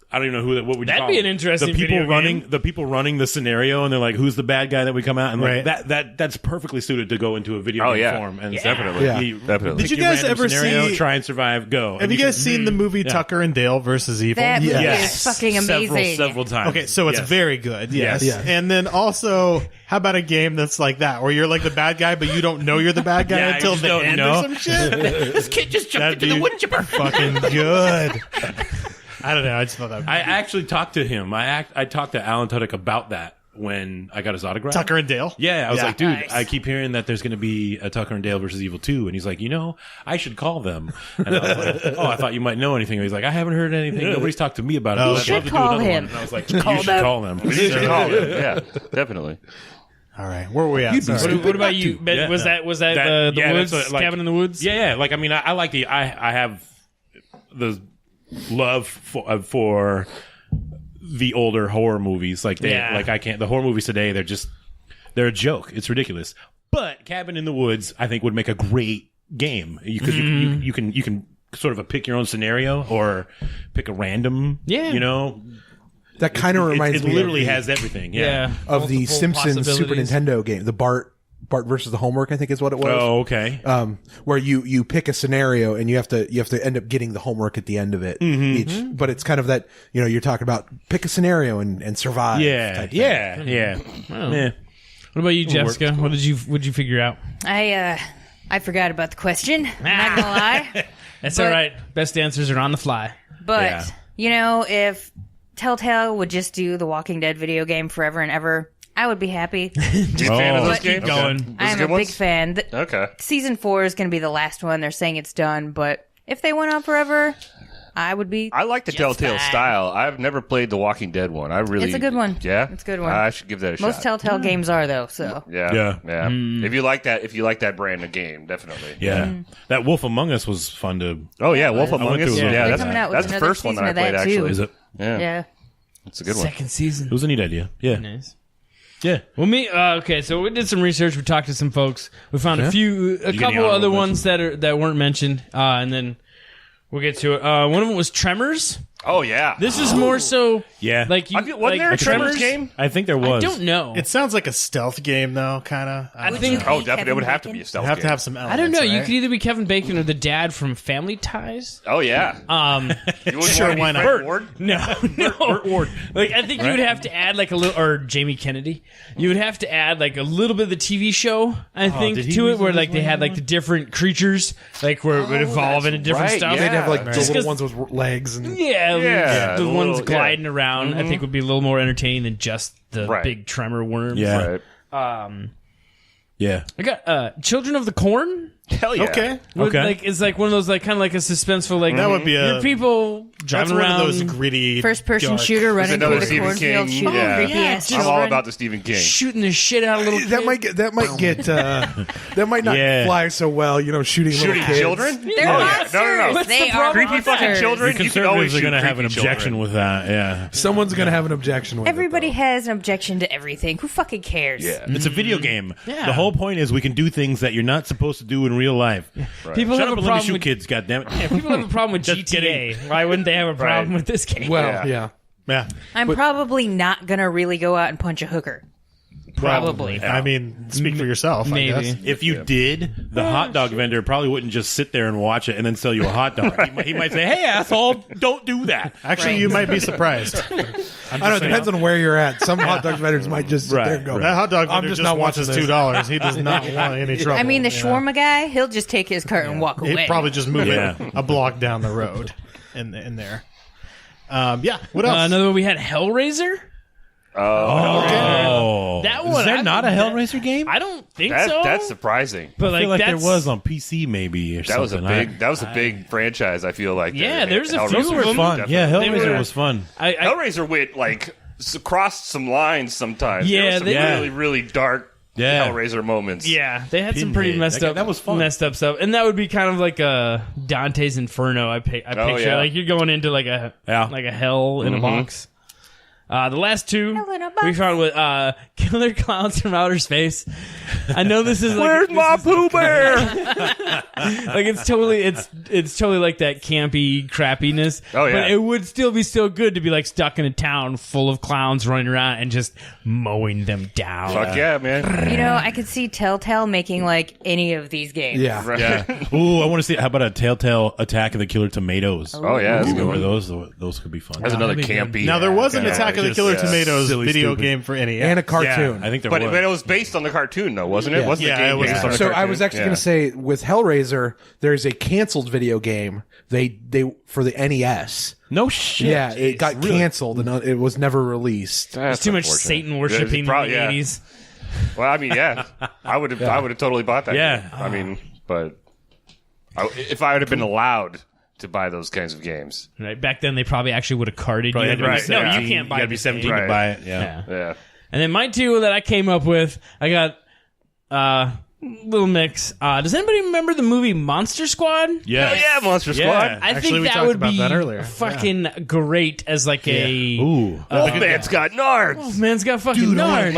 Speaker 4: I don't even know who that. What would you
Speaker 5: That'd
Speaker 4: call
Speaker 5: be
Speaker 4: them?
Speaker 5: an interesting
Speaker 4: the people
Speaker 5: video
Speaker 4: running
Speaker 5: game.
Speaker 4: the people running the scenario, and they're like, "Who's the bad guy that we come out?" And like
Speaker 3: Right.
Speaker 4: that's perfectly suited to go into a video
Speaker 2: Oh,
Speaker 4: game
Speaker 2: yeah.
Speaker 4: form. And
Speaker 2: Definitely.
Speaker 6: Yeah.
Speaker 2: Definitely.
Speaker 3: Did you
Speaker 4: pick your
Speaker 3: guys
Speaker 4: random
Speaker 3: ever
Speaker 4: scenario,
Speaker 3: see-
Speaker 4: try and survive? Go.
Speaker 3: Have you guys seen the movie Tucker and Dale versus Evil?
Speaker 7: That movie
Speaker 4: Yes.
Speaker 7: is fucking amazing.
Speaker 4: Several times.
Speaker 3: Okay, so it's
Speaker 4: Yes.
Speaker 3: very good. Yes.
Speaker 4: Yes.
Speaker 3: And then also, how about a game that's like that, where you're like the bad guy, but you don't know you're the bad guy
Speaker 4: Yeah,
Speaker 3: until
Speaker 4: you
Speaker 3: the
Speaker 4: don't
Speaker 3: end
Speaker 4: know.
Speaker 3: or some shit?
Speaker 4: This kid just jumped into the wood chipper.
Speaker 3: Fucking good. I don't know. I just thought that.
Speaker 4: I actually talked to him. I talked to Alan Tudyk about that when I got his autograph.
Speaker 3: Tucker and Dale.
Speaker 4: Yeah, I was like, dude,
Speaker 7: Nice.
Speaker 4: I keep hearing that there's going to be a Tucker and Dale versus Evil 2. And he's like, I should call them. And I was like, I thought you might know anything. And he's like, I haven't heard anything. Nobody's talked to me about it.
Speaker 3: Oh,
Speaker 4: But I'd
Speaker 3: you
Speaker 4: love
Speaker 7: should
Speaker 4: to do
Speaker 7: call
Speaker 4: another
Speaker 7: him.
Speaker 4: one. And I was like, you
Speaker 7: Call
Speaker 4: should
Speaker 7: them.
Speaker 4: call them.
Speaker 2: You should call it. Yeah, definitely.
Speaker 3: All right, where were we at? Sorry.
Speaker 5: What about you? Ben?
Speaker 4: Yeah.
Speaker 5: Was that
Speaker 4: That-
Speaker 5: the
Speaker 4: yeah,
Speaker 5: woods?
Speaker 4: that's what, like-
Speaker 5: Cabin in the Woods?
Speaker 4: Yeah. Like, I mean, I like I have the love for the older horror movies. Like, the horror movies today, they're a joke. It's ridiculous. But Cabin in the Woods, I think, would make a great game because you can sort of pick your own scenario or pick a random.
Speaker 5: Yeah.
Speaker 4: You know,
Speaker 6: That kind of reminds
Speaker 4: it
Speaker 6: me
Speaker 4: literally
Speaker 6: of the,
Speaker 4: has everything.
Speaker 5: Yeah.
Speaker 6: of the
Speaker 5: Multiple
Speaker 6: Simpsons Super
Speaker 5: possibilities.
Speaker 6: Nintendo game, the Bart versus the Homework, I think is what it was.
Speaker 4: Oh, okay.
Speaker 6: Where you pick a scenario and you have to end up getting the homework at the end of it each. But it's kind of that, you're talking about pick a scenario and survive. type thing.
Speaker 4: Yeah.
Speaker 5: What about you, Jessica? What did you figure out?
Speaker 7: I forgot about the question. I'm not gonna lie.
Speaker 5: That's
Speaker 7: But-
Speaker 5: all right. Best answers are on the fly.
Speaker 7: But
Speaker 4: Yeah.
Speaker 7: if Telltale would just do the Walking Dead video game forever and ever, I would be happy.
Speaker 2: You a fan of those
Speaker 7: But-
Speaker 2: games?
Speaker 5: Keep going.
Speaker 2: Okay. Those
Speaker 7: I'm
Speaker 2: good
Speaker 7: a big
Speaker 2: ones?
Speaker 7: fan.
Speaker 2: Okay.
Speaker 7: Season 4 is going to be the last one. They're saying it's done, but if they went on forever, I would be.
Speaker 2: I like the
Speaker 7: just
Speaker 2: Telltale
Speaker 7: fine.
Speaker 2: style. I've never played the Walking Dead one. I really.
Speaker 7: It's a good one.
Speaker 2: Yeah,
Speaker 7: It's a good one.
Speaker 2: I should give that a
Speaker 7: Most
Speaker 2: shot.
Speaker 7: Telltale games are though. So
Speaker 2: Yeah.
Speaker 4: Yeah.
Speaker 2: If you like that brand of game, definitely.
Speaker 4: Yeah. That Wolf Among Us was fun to.
Speaker 2: Oh yeah, Wolf
Speaker 4: I
Speaker 2: Among
Speaker 4: went
Speaker 2: Us.
Speaker 4: through a
Speaker 2: Yeah,
Speaker 4: little
Speaker 2: that's,
Speaker 4: bit of
Speaker 7: coming out with
Speaker 2: that's the
Speaker 7: another
Speaker 2: first one that
Speaker 7: season
Speaker 2: I
Speaker 7: of that,
Speaker 2: played.
Speaker 7: too.
Speaker 2: Actually,
Speaker 4: Is it?
Speaker 2: Yeah,
Speaker 7: yeah.
Speaker 2: it's a good one.
Speaker 5: Second season.
Speaker 4: It was a neat idea. Yeah.
Speaker 5: Nice.
Speaker 4: Yeah.
Speaker 5: Well, okay, so we did some research. We talked to some folks. We found a
Speaker 4: get any
Speaker 5: couple
Speaker 4: honorable
Speaker 5: other ones that weren't mentioned, and then we'll get to it. One of them was Tremors.
Speaker 2: Oh yeah,
Speaker 5: This is more so,
Speaker 4: Yeah.
Speaker 5: like you.
Speaker 2: wasn't
Speaker 5: like
Speaker 2: there a Tremors game?
Speaker 4: I think there was.
Speaker 5: I don't know.
Speaker 3: It sounds like a stealth game, though, kind of.
Speaker 5: I think.
Speaker 2: Oh, definitely. It would have to be a stealth
Speaker 3: You have
Speaker 2: game.
Speaker 3: to have some elements.
Speaker 5: I don't know. You
Speaker 3: right?
Speaker 5: could either be Kevin Bacon or the dad from Family Ties.
Speaker 2: Oh yeah. You wouldn't
Speaker 3: Sure,
Speaker 2: want to be
Speaker 3: why not?
Speaker 2: Fred Ward?
Speaker 5: No.
Speaker 4: Ward.
Speaker 5: Like I think you would have to add like a little, or Jamie Kennedy. You would have to add like a little bit of the TV show, I think,
Speaker 4: did he
Speaker 5: to it,
Speaker 4: lose
Speaker 5: where
Speaker 4: his
Speaker 5: like they had like the different creatures, like where it would evolve into different
Speaker 2: right,
Speaker 5: stuff.
Speaker 2: yeah.
Speaker 6: They'd have like the
Speaker 5: Just
Speaker 6: little
Speaker 5: 'cause-
Speaker 6: ones with legs and
Speaker 5: Yeah,
Speaker 2: Yeah,
Speaker 5: the
Speaker 2: the
Speaker 5: ones
Speaker 2: little-
Speaker 5: gliding
Speaker 2: yeah.
Speaker 5: around, I think would be a little more entertaining than just the
Speaker 2: Right.
Speaker 5: big tremor worms.
Speaker 4: Yeah.
Speaker 2: Right.
Speaker 4: Yeah.
Speaker 5: I got Children of the Corn.
Speaker 2: Hell yeah.
Speaker 3: Okay.
Speaker 5: Would,
Speaker 4: Okay.
Speaker 5: like it's like one of those like kind of like a suspenseful like
Speaker 3: That would be
Speaker 5: your
Speaker 3: a.
Speaker 5: people
Speaker 3: That's
Speaker 5: driving
Speaker 3: one
Speaker 5: around.
Speaker 3: of those gritty.
Speaker 7: First-person
Speaker 3: dark-
Speaker 7: shooter running
Speaker 2: another
Speaker 7: through the
Speaker 2: Stephen
Speaker 7: cornfield,
Speaker 2: King,
Speaker 7: shooting
Speaker 2: yeah.
Speaker 7: creepy
Speaker 5: Yeah,
Speaker 7: ass
Speaker 2: I'm all
Speaker 7: children.
Speaker 2: about the Stephen King.
Speaker 5: shooting the shit out of little
Speaker 6: that
Speaker 5: kids.
Speaker 6: might get that might not
Speaker 4: Yeah.
Speaker 6: fly so well. Shooting little
Speaker 2: Shooting
Speaker 6: kids.
Speaker 2: children?
Speaker 7: They're
Speaker 2: Oh, yeah.
Speaker 7: monsters.
Speaker 2: No.
Speaker 5: What's
Speaker 7: They
Speaker 5: the
Speaker 7: are
Speaker 5: problem?
Speaker 2: Creepy fucking
Speaker 7: monsters.
Speaker 2: children?
Speaker 4: The
Speaker 2: You can always
Speaker 4: conservatives are
Speaker 2: shoot
Speaker 4: going to have an
Speaker 2: creepy
Speaker 4: objection
Speaker 2: children.
Speaker 4: with that. Yeah.
Speaker 6: Someone's gonna have an objection with
Speaker 7: Everybody
Speaker 6: it, though.
Speaker 7: has an objection to everything. Who fucking cares?
Speaker 2: Yeah.
Speaker 4: It's a video game.
Speaker 5: Yeah.
Speaker 4: The whole point is we can do things that you're not supposed to do in real life.
Speaker 5: People
Speaker 4: Shut
Speaker 5: have
Speaker 4: up
Speaker 5: a
Speaker 4: and let me
Speaker 5: problem
Speaker 4: shoot
Speaker 5: with
Speaker 4: kids, goddammit.
Speaker 5: people have a problem with
Speaker 4: Just
Speaker 5: GTA. Why wouldn't they have a problem with this game?
Speaker 6: Well,
Speaker 2: Yeah.
Speaker 6: yeah.
Speaker 7: I'm probably not gonna really go out and punch a hooker.
Speaker 5: Probably.
Speaker 3: I mean, speak for yourself.
Speaker 5: Maybe.
Speaker 3: I guess.
Speaker 4: If you did, the hot dog vendor probably wouldn't just sit there and watch it and then sell you a hot dog. He might say, "Hey, asshole, don't do that."
Speaker 3: Actually, you might be surprised.
Speaker 6: I don't know. It depends on where you're at. Some hot dog vendors might just sit
Speaker 4: Right,
Speaker 6: there and go.
Speaker 3: That hot dog
Speaker 6: I'm
Speaker 3: vendor
Speaker 6: just
Speaker 3: just
Speaker 6: not
Speaker 3: wants
Speaker 6: watching
Speaker 3: his
Speaker 6: this.
Speaker 3: $2. He does not want any trouble.
Speaker 7: I mean, the
Speaker 3: you know?
Speaker 7: shawarma guy, he'll just take his cart and walk away.
Speaker 3: He'd probably just move
Speaker 4: Yeah.
Speaker 3: it a block down the road in there. Yeah. What else?
Speaker 5: Another one we had Hellraiser.
Speaker 4: Oh,
Speaker 5: That
Speaker 4: is
Speaker 5: one,
Speaker 4: there
Speaker 5: I
Speaker 4: not a
Speaker 5: think
Speaker 4: Hellraiser game?
Speaker 5: I don't think
Speaker 2: That,
Speaker 5: so.
Speaker 2: that's surprising.
Speaker 5: but
Speaker 4: I feel like there
Speaker 5: that's,
Speaker 4: was on PC maybe or
Speaker 2: That was a
Speaker 4: something.
Speaker 2: big. That was a big franchise. I feel like.
Speaker 5: Yeah,
Speaker 2: that
Speaker 5: there's a
Speaker 2: Hellraiser
Speaker 5: few
Speaker 4: Those
Speaker 5: of
Speaker 4: were
Speaker 5: them.
Speaker 4: fun.
Speaker 2: definitely.
Speaker 4: Yeah,
Speaker 5: They
Speaker 4: Hellraiser
Speaker 5: were-
Speaker 4: was fun.
Speaker 2: Hellraiser went like crossed some lines sometimes.
Speaker 5: Yeah,
Speaker 2: there were some
Speaker 5: they-
Speaker 2: really really dark
Speaker 4: Yeah.
Speaker 2: Hellraiser moments.
Speaker 5: Yeah, they had some pretty
Speaker 4: Pinhead.
Speaker 5: messed
Speaker 4: That-
Speaker 5: up.
Speaker 4: that was fun.
Speaker 5: Messed up stuff, and that would be kind of like a Dante's Inferno. I picture
Speaker 2: yeah.
Speaker 5: like you're going into like a hell in a box. The last two
Speaker 7: Hell in a box.
Speaker 5: we found with Killer Clowns from Outer Space. I know this is like
Speaker 2: Where's my Pooh Bear?
Speaker 5: like it's totally like that campy crappiness.
Speaker 2: Oh, yeah.
Speaker 5: But it would still be good to be like stuck in a town full of clowns running around and just mowing them down.
Speaker 2: Fuck yeah, man.
Speaker 7: You know, I could see Telltale making like any of these games.
Speaker 6: Yeah.
Speaker 2: Right.
Speaker 4: Yeah. Ooh, I want to see. How about a Telltale Attack of the Killer Tomatoes?
Speaker 2: Oh yeah, that's a good
Speaker 4: Remember
Speaker 2: one.
Speaker 4: those could be fun.
Speaker 2: That's another
Speaker 5: that'd be good.
Speaker 2: campy.
Speaker 3: now, there was an
Speaker 2: Yeah,
Speaker 3: Attack of the
Speaker 2: just,
Speaker 3: Killer
Speaker 2: yeah.
Speaker 3: Tomatoes
Speaker 4: silly,
Speaker 3: video
Speaker 4: stupid.
Speaker 3: game for NES.
Speaker 6: And a
Speaker 4: Yeah,
Speaker 6: cartoon.
Speaker 4: I think there
Speaker 2: but
Speaker 4: was.
Speaker 2: it was based on the cartoon, though, wasn't it?
Speaker 6: Yeah.
Speaker 2: Wasn't
Speaker 3: Yeah,
Speaker 2: the game
Speaker 3: it was
Speaker 2: based on the
Speaker 6: So
Speaker 2: cartoon?
Speaker 6: I was actually
Speaker 2: Yeah.
Speaker 6: going to say with Hellraiser, there's a canceled video game. They for the NES.
Speaker 4: no shit.
Speaker 6: Yeah, it got
Speaker 4: Really?
Speaker 6: canceled and it was never released.
Speaker 2: That's
Speaker 5: There's too much
Speaker 2: unfortunate.
Speaker 5: Satan worshiping
Speaker 2: Yeah,
Speaker 5: in the
Speaker 2: yeah.
Speaker 5: 80s.
Speaker 2: Well, I mean, yeah, I would have totally bought that.
Speaker 4: Yeah.
Speaker 2: game. I mean, but if I would have been allowed to buy those kinds of games,
Speaker 5: Right back then, they probably actually would have carded
Speaker 4: Probably
Speaker 5: you.
Speaker 4: had to be
Speaker 2: Right,
Speaker 5: No,
Speaker 4: 17.
Speaker 5: you can't buy.
Speaker 4: You got to be
Speaker 5: this
Speaker 4: 17
Speaker 5: game.
Speaker 4: to
Speaker 2: Right.
Speaker 4: buy it.
Speaker 5: Yeah.
Speaker 2: yeah.
Speaker 5: And then my two that I came up with, I got little mix. Does anybody remember the movie Monster Squad?
Speaker 4: Yeah.
Speaker 2: Oh yeah, Monster Squad.
Speaker 4: Yeah.
Speaker 5: I
Speaker 3: Actually,
Speaker 5: think
Speaker 3: we
Speaker 5: that
Speaker 3: talked
Speaker 5: would
Speaker 3: about
Speaker 5: be
Speaker 3: that earlier.
Speaker 5: fucking great as like a
Speaker 4: Ooh.
Speaker 2: Wolfman's got nards.
Speaker 5: man's got fucking
Speaker 4: Dude,
Speaker 5: nards.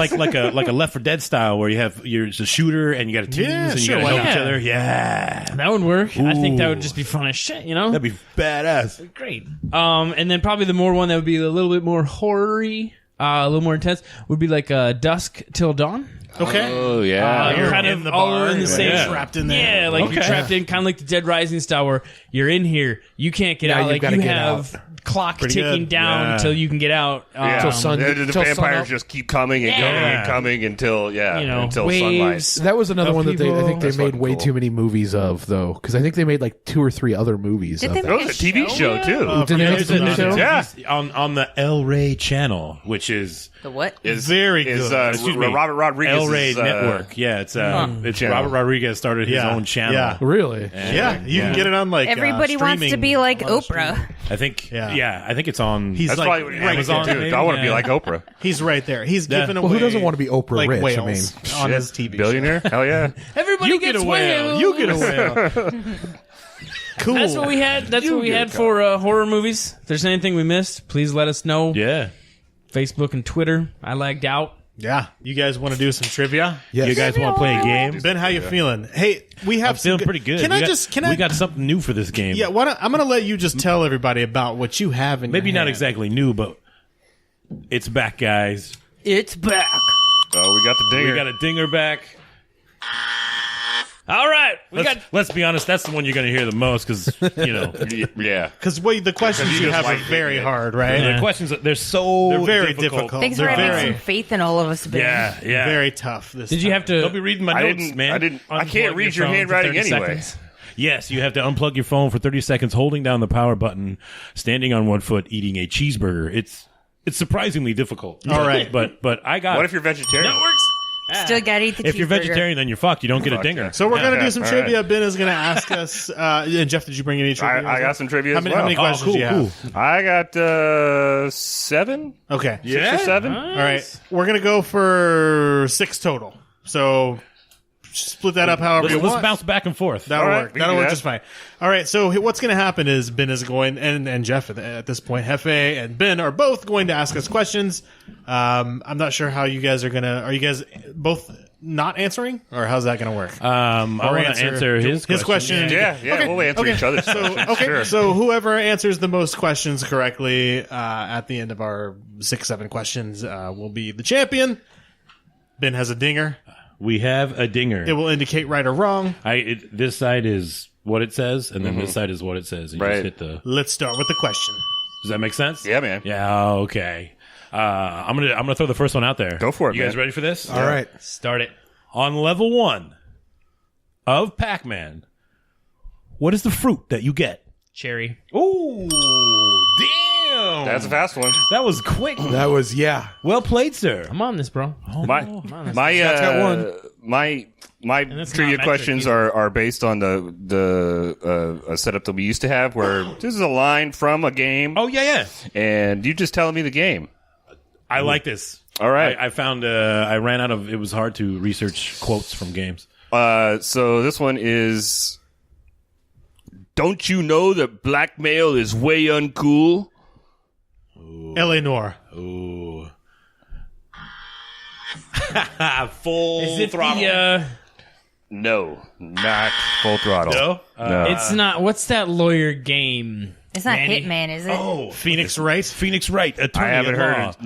Speaker 4: like a Left 4 Dead style where you're a shooter and you got to teams
Speaker 3: Yeah,
Speaker 4: and you
Speaker 3: sure,
Speaker 4: got to
Speaker 3: why
Speaker 4: help
Speaker 5: not?
Speaker 4: each other. Yeah.
Speaker 5: that would work. I think that
Speaker 4: Ooh.
Speaker 5: would just be fun as shit. You know,
Speaker 4: That'd be badass.
Speaker 5: great. And then probably the more one that would be a little bit more horror-y, a little more intense would be like Dusk Till Dawn.
Speaker 3: Okay.
Speaker 2: Oh yeah.
Speaker 3: You're
Speaker 5: kind
Speaker 3: in
Speaker 5: of
Speaker 3: the
Speaker 5: all
Speaker 3: bar,
Speaker 5: in the
Speaker 3: you're
Speaker 5: same
Speaker 3: trapped in there.
Speaker 5: Yeah, like you're
Speaker 4: Okay.
Speaker 5: trapped in, kind of like the Dead Rising style, where you're in here, you can't get
Speaker 6: Now
Speaker 5: out.
Speaker 6: you've
Speaker 5: Like
Speaker 6: gotta
Speaker 5: you
Speaker 6: get
Speaker 5: have clock
Speaker 3: Pretty
Speaker 5: ticking
Speaker 3: good.
Speaker 5: down until you can get out.
Speaker 2: Yeah.
Speaker 6: sun-
Speaker 2: the
Speaker 6: till sun
Speaker 2: vampires
Speaker 6: up.
Speaker 2: just keep coming and coming and coming until until
Speaker 5: waves.
Speaker 2: sunlight.
Speaker 6: That was another
Speaker 5: Of
Speaker 6: one that I think they
Speaker 2: That's
Speaker 6: made
Speaker 2: fucking
Speaker 6: way
Speaker 2: cool.
Speaker 6: too many movies of, though, because I think they made like 2 or 3 other movies
Speaker 7: Did
Speaker 6: of
Speaker 7: they
Speaker 6: that.
Speaker 2: There was a TV show too.
Speaker 6: Did they make a
Speaker 3: There's
Speaker 6: TV show?
Speaker 2: Yeah.
Speaker 4: on the El Rey channel, which is
Speaker 7: The what?
Speaker 3: Very good.
Speaker 4: excuse me,
Speaker 2: Robert Rodriguez.
Speaker 4: El Rey Network. Yeah, it's
Speaker 2: channel.
Speaker 4: Robert Rodriguez started his
Speaker 3: Yeah.
Speaker 4: own channel.
Speaker 3: Yeah.
Speaker 6: Really?
Speaker 3: Yeah, you can get it on like
Speaker 7: Everybody wants to
Speaker 3: streaming.
Speaker 7: be like
Speaker 3: A lot of
Speaker 7: Oprah.
Speaker 4: I think.
Speaker 3: Yeah.
Speaker 4: Yeah, I think it's on.
Speaker 3: He's
Speaker 2: That's
Speaker 3: like
Speaker 2: probably what he
Speaker 3: right
Speaker 2: Amazon
Speaker 3: there.
Speaker 2: too. I want to be like Oprah.
Speaker 3: He's right there. He's giving away.
Speaker 6: Well, who doesn't want to be Oprah
Speaker 3: like
Speaker 6: rich? I
Speaker 3: whales
Speaker 6: mean,
Speaker 3: on his TV show.
Speaker 2: Billionaire? Hell yeah.
Speaker 5: Everybody
Speaker 3: You get
Speaker 5: gets
Speaker 3: a whale.
Speaker 5: whales.
Speaker 3: You get a whale. Cool.
Speaker 5: That's what we had. That's what we had for horror movies. If there's anything we missed, please let us know.
Speaker 4: Yeah.
Speaker 5: Facebook and Twitter. I lagged out.
Speaker 3: Yeah, you guys want to do some trivia?
Speaker 6: yes.
Speaker 4: You guys want to play a game?
Speaker 3: Ben, how you feeling? Hey, we have
Speaker 4: I'm feeling
Speaker 3: some
Speaker 4: pretty good.
Speaker 3: Can
Speaker 4: We
Speaker 3: I
Speaker 4: got-
Speaker 3: just? Can
Speaker 4: We
Speaker 3: I?
Speaker 4: got something new for this game.
Speaker 3: Yeah. I'm going to let you just tell everybody about what you have in.
Speaker 4: Maybe
Speaker 3: your
Speaker 4: not
Speaker 3: hand.
Speaker 4: exactly new, but it's back, guys.
Speaker 7: It's back.
Speaker 2: Oh, we got the dinger.
Speaker 4: We got a dinger back.
Speaker 5: All right,
Speaker 4: Let's be honest. That's the one you're going to hear the most because
Speaker 2: yeah.
Speaker 3: Because the questions
Speaker 2: you
Speaker 3: you
Speaker 2: just
Speaker 3: have
Speaker 2: like
Speaker 3: are very
Speaker 2: it.
Speaker 3: hard, right?
Speaker 4: the questions they're so
Speaker 3: They're very difficult.
Speaker 7: Thanks for
Speaker 3: They're
Speaker 7: having
Speaker 3: very,
Speaker 7: some faith in all of us, Ben.
Speaker 4: Yeah.
Speaker 3: very tough. This
Speaker 5: Did you have to?
Speaker 4: Don't be reading my
Speaker 2: I
Speaker 4: notes,
Speaker 2: didn't.
Speaker 4: man.
Speaker 2: I can't
Speaker 5: unplug
Speaker 2: read your
Speaker 5: phone for
Speaker 2: handwriting
Speaker 5: 30
Speaker 2: anyway.
Speaker 5: seconds?
Speaker 4: Yes, you have to unplug your phone for 30 seconds, holding down the power button, standing on one foot, eating a cheeseburger. It's surprisingly difficult.
Speaker 3: All right.
Speaker 4: but I got.
Speaker 2: What
Speaker 4: it.
Speaker 2: if you're vegetarian?
Speaker 5: That works.
Speaker 7: Still gotta eat the
Speaker 4: If you're
Speaker 7: cheeseburger.
Speaker 4: vegetarian, then you're fucked. You don't get a
Speaker 2: Fuck,
Speaker 4: dinger.
Speaker 2: yeah.
Speaker 3: So we're going to do some
Speaker 2: all
Speaker 3: trivia.
Speaker 2: right.
Speaker 3: Ben is going to ask us. And Jeff, did you bring any trivia?
Speaker 2: I got some trivia
Speaker 3: How
Speaker 2: as
Speaker 3: many,
Speaker 2: well.
Speaker 3: how many questions
Speaker 4: cool,
Speaker 3: do you have?
Speaker 4: cool.
Speaker 2: I got 7,
Speaker 3: Okay.
Speaker 2: 6 or 7.
Speaker 3: All right. We're going to go for 6 total. So split that up however you
Speaker 4: Let's
Speaker 3: want.
Speaker 4: bounce back and forth.
Speaker 3: That'll
Speaker 2: All right,
Speaker 3: work.
Speaker 2: we can
Speaker 3: That'll
Speaker 2: do
Speaker 3: work
Speaker 2: that.
Speaker 3: just fine. All right. So what's going to happen is Ben is going, and Jeff at this point, Jefe and Ben are both going to ask us questions. I'm not sure how you guys are going to. Are you guys both not answering, or how's that going to work?
Speaker 4: I want to answer his
Speaker 3: question.
Speaker 2: Yeah, we'll answer each other's questions.
Speaker 3: Okay,
Speaker 2: Sure.
Speaker 3: so whoever answers the most questions correctly at the end of our 6-7 questions will be the champion. Ben has a dinger.
Speaker 4: We have a dinger.
Speaker 3: It will indicate right or wrong.
Speaker 4: This side is what it says, and then this side is what it says. You
Speaker 2: Right.
Speaker 4: just hit the.
Speaker 3: Let's start with the question.
Speaker 4: Does that make sense?
Speaker 2: Yeah, man.
Speaker 4: Yeah. Okay. I'm gonna throw the first one out there.
Speaker 2: Go for it,
Speaker 4: You guys
Speaker 2: man.
Speaker 4: ready for this?
Speaker 6: All right.
Speaker 5: Start it.
Speaker 4: On level 1 of Pac-Man, what is the fruit that you get?
Speaker 5: Cherry.
Speaker 4: Ooh, damn!
Speaker 2: That's a fast one.
Speaker 4: That was quick.
Speaker 6: That was, yeah.
Speaker 4: Well played, sir.
Speaker 5: I'm on this, bro.
Speaker 2: My
Speaker 6: got one.
Speaker 2: my
Speaker 5: that's
Speaker 2: trivia
Speaker 5: not
Speaker 2: questions
Speaker 5: metric
Speaker 2: are based on the setup that we used to have, where this is a line from a game,
Speaker 4: Oh yeah.
Speaker 2: and you just telling me the game.
Speaker 4: I like this.
Speaker 2: All right.
Speaker 4: I found I ran out of. It was hard to research quotes from games.
Speaker 2: So this one is. Don't you know that blackmail is way uncool?
Speaker 3: L.A. Noir.
Speaker 4: Ooh. Full
Speaker 5: Is it
Speaker 4: throttle.
Speaker 5: the?
Speaker 2: No, not full throttle.
Speaker 4: No?
Speaker 2: No.
Speaker 5: It's not. What's that lawyer game?
Speaker 7: It's not
Speaker 5: Manny.
Speaker 7: Hitman, is it?
Speaker 4: Oh,
Speaker 3: Phoenix Wright.
Speaker 4: Phoenix Wright, attorney
Speaker 2: I haven't
Speaker 4: at
Speaker 2: heard
Speaker 4: law.
Speaker 2: it.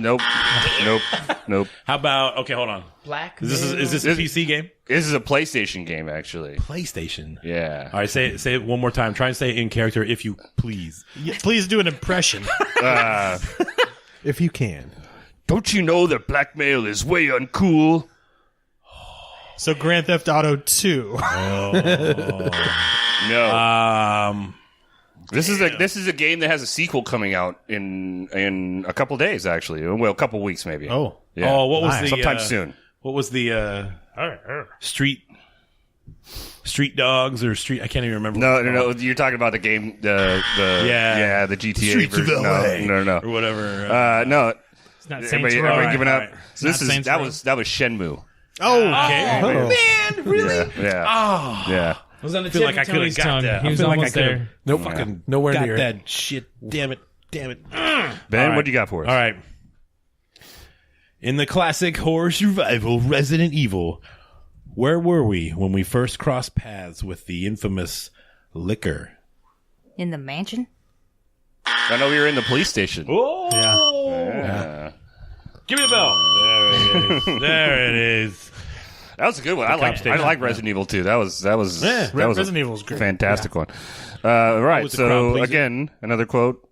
Speaker 2: Nope.
Speaker 4: How about? Okay, hold on.
Speaker 5: Black.
Speaker 4: Is this a PC game?
Speaker 2: This is a PlayStation game, actually.
Speaker 4: PlayStation.
Speaker 2: Yeah.
Speaker 4: All right, say it one more time. Try and say it in character, if you please.
Speaker 3: Yeah, please do an impression.
Speaker 6: If you can.
Speaker 2: Don't you know that blackmail is way uncool?
Speaker 3: So Grand Theft Auto 2.
Speaker 2: No. This is a game that has a sequel coming out in a couple days, actually. Well, a couple weeks maybe.
Speaker 3: Oh.
Speaker 2: Yeah.
Speaker 4: Oh, what was
Speaker 3: Nice.
Speaker 4: the
Speaker 2: Sometime soon.
Speaker 4: What was the street dogs or street? I can't even remember.
Speaker 2: No. You're talking about the game, the GTA
Speaker 4: Streets of
Speaker 2: version.
Speaker 4: LA.
Speaker 2: No.
Speaker 4: or whatever.
Speaker 2: No.
Speaker 5: It's not Saints
Speaker 2: Everybody
Speaker 5: Row.
Speaker 2: giving up.
Speaker 4: all right.
Speaker 2: So this
Speaker 5: not
Speaker 2: is
Speaker 5: Saints
Speaker 2: that
Speaker 5: Row.
Speaker 2: was Shenmue.
Speaker 3: Oh, okay.
Speaker 6: Oh.
Speaker 4: Man, really?
Speaker 2: Yeah. Yeah.
Speaker 5: It was on the
Speaker 4: I feel
Speaker 5: tip
Speaker 4: like I
Speaker 5: of
Speaker 4: could have
Speaker 5: Tony's
Speaker 4: got
Speaker 5: tongue.
Speaker 4: that.
Speaker 5: He
Speaker 4: I
Speaker 5: was
Speaker 4: feel like I
Speaker 5: almost
Speaker 4: could have
Speaker 5: there.
Speaker 6: Nope.
Speaker 2: Fucking
Speaker 6: Nowhere
Speaker 4: got
Speaker 6: near.
Speaker 4: that shit. Damn it.
Speaker 2: Ben,
Speaker 4: All right.
Speaker 2: what do you got for us?
Speaker 4: All right. In the classic horror survival Resident Evil, where were we when we first crossed paths with the infamous Liquor?
Speaker 7: In the mansion?
Speaker 2: I know we were in the police station.
Speaker 4: Oh,
Speaker 2: Yeah.
Speaker 4: give me the bell. There it is. There it is.
Speaker 2: That was a good one. I
Speaker 4: station.
Speaker 2: like Resident Evil 2. That was
Speaker 3: Resident Evil's great.
Speaker 2: fantastic one. Right.
Speaker 4: was the crowd
Speaker 2: So
Speaker 4: pleaser.
Speaker 2: again, another quote.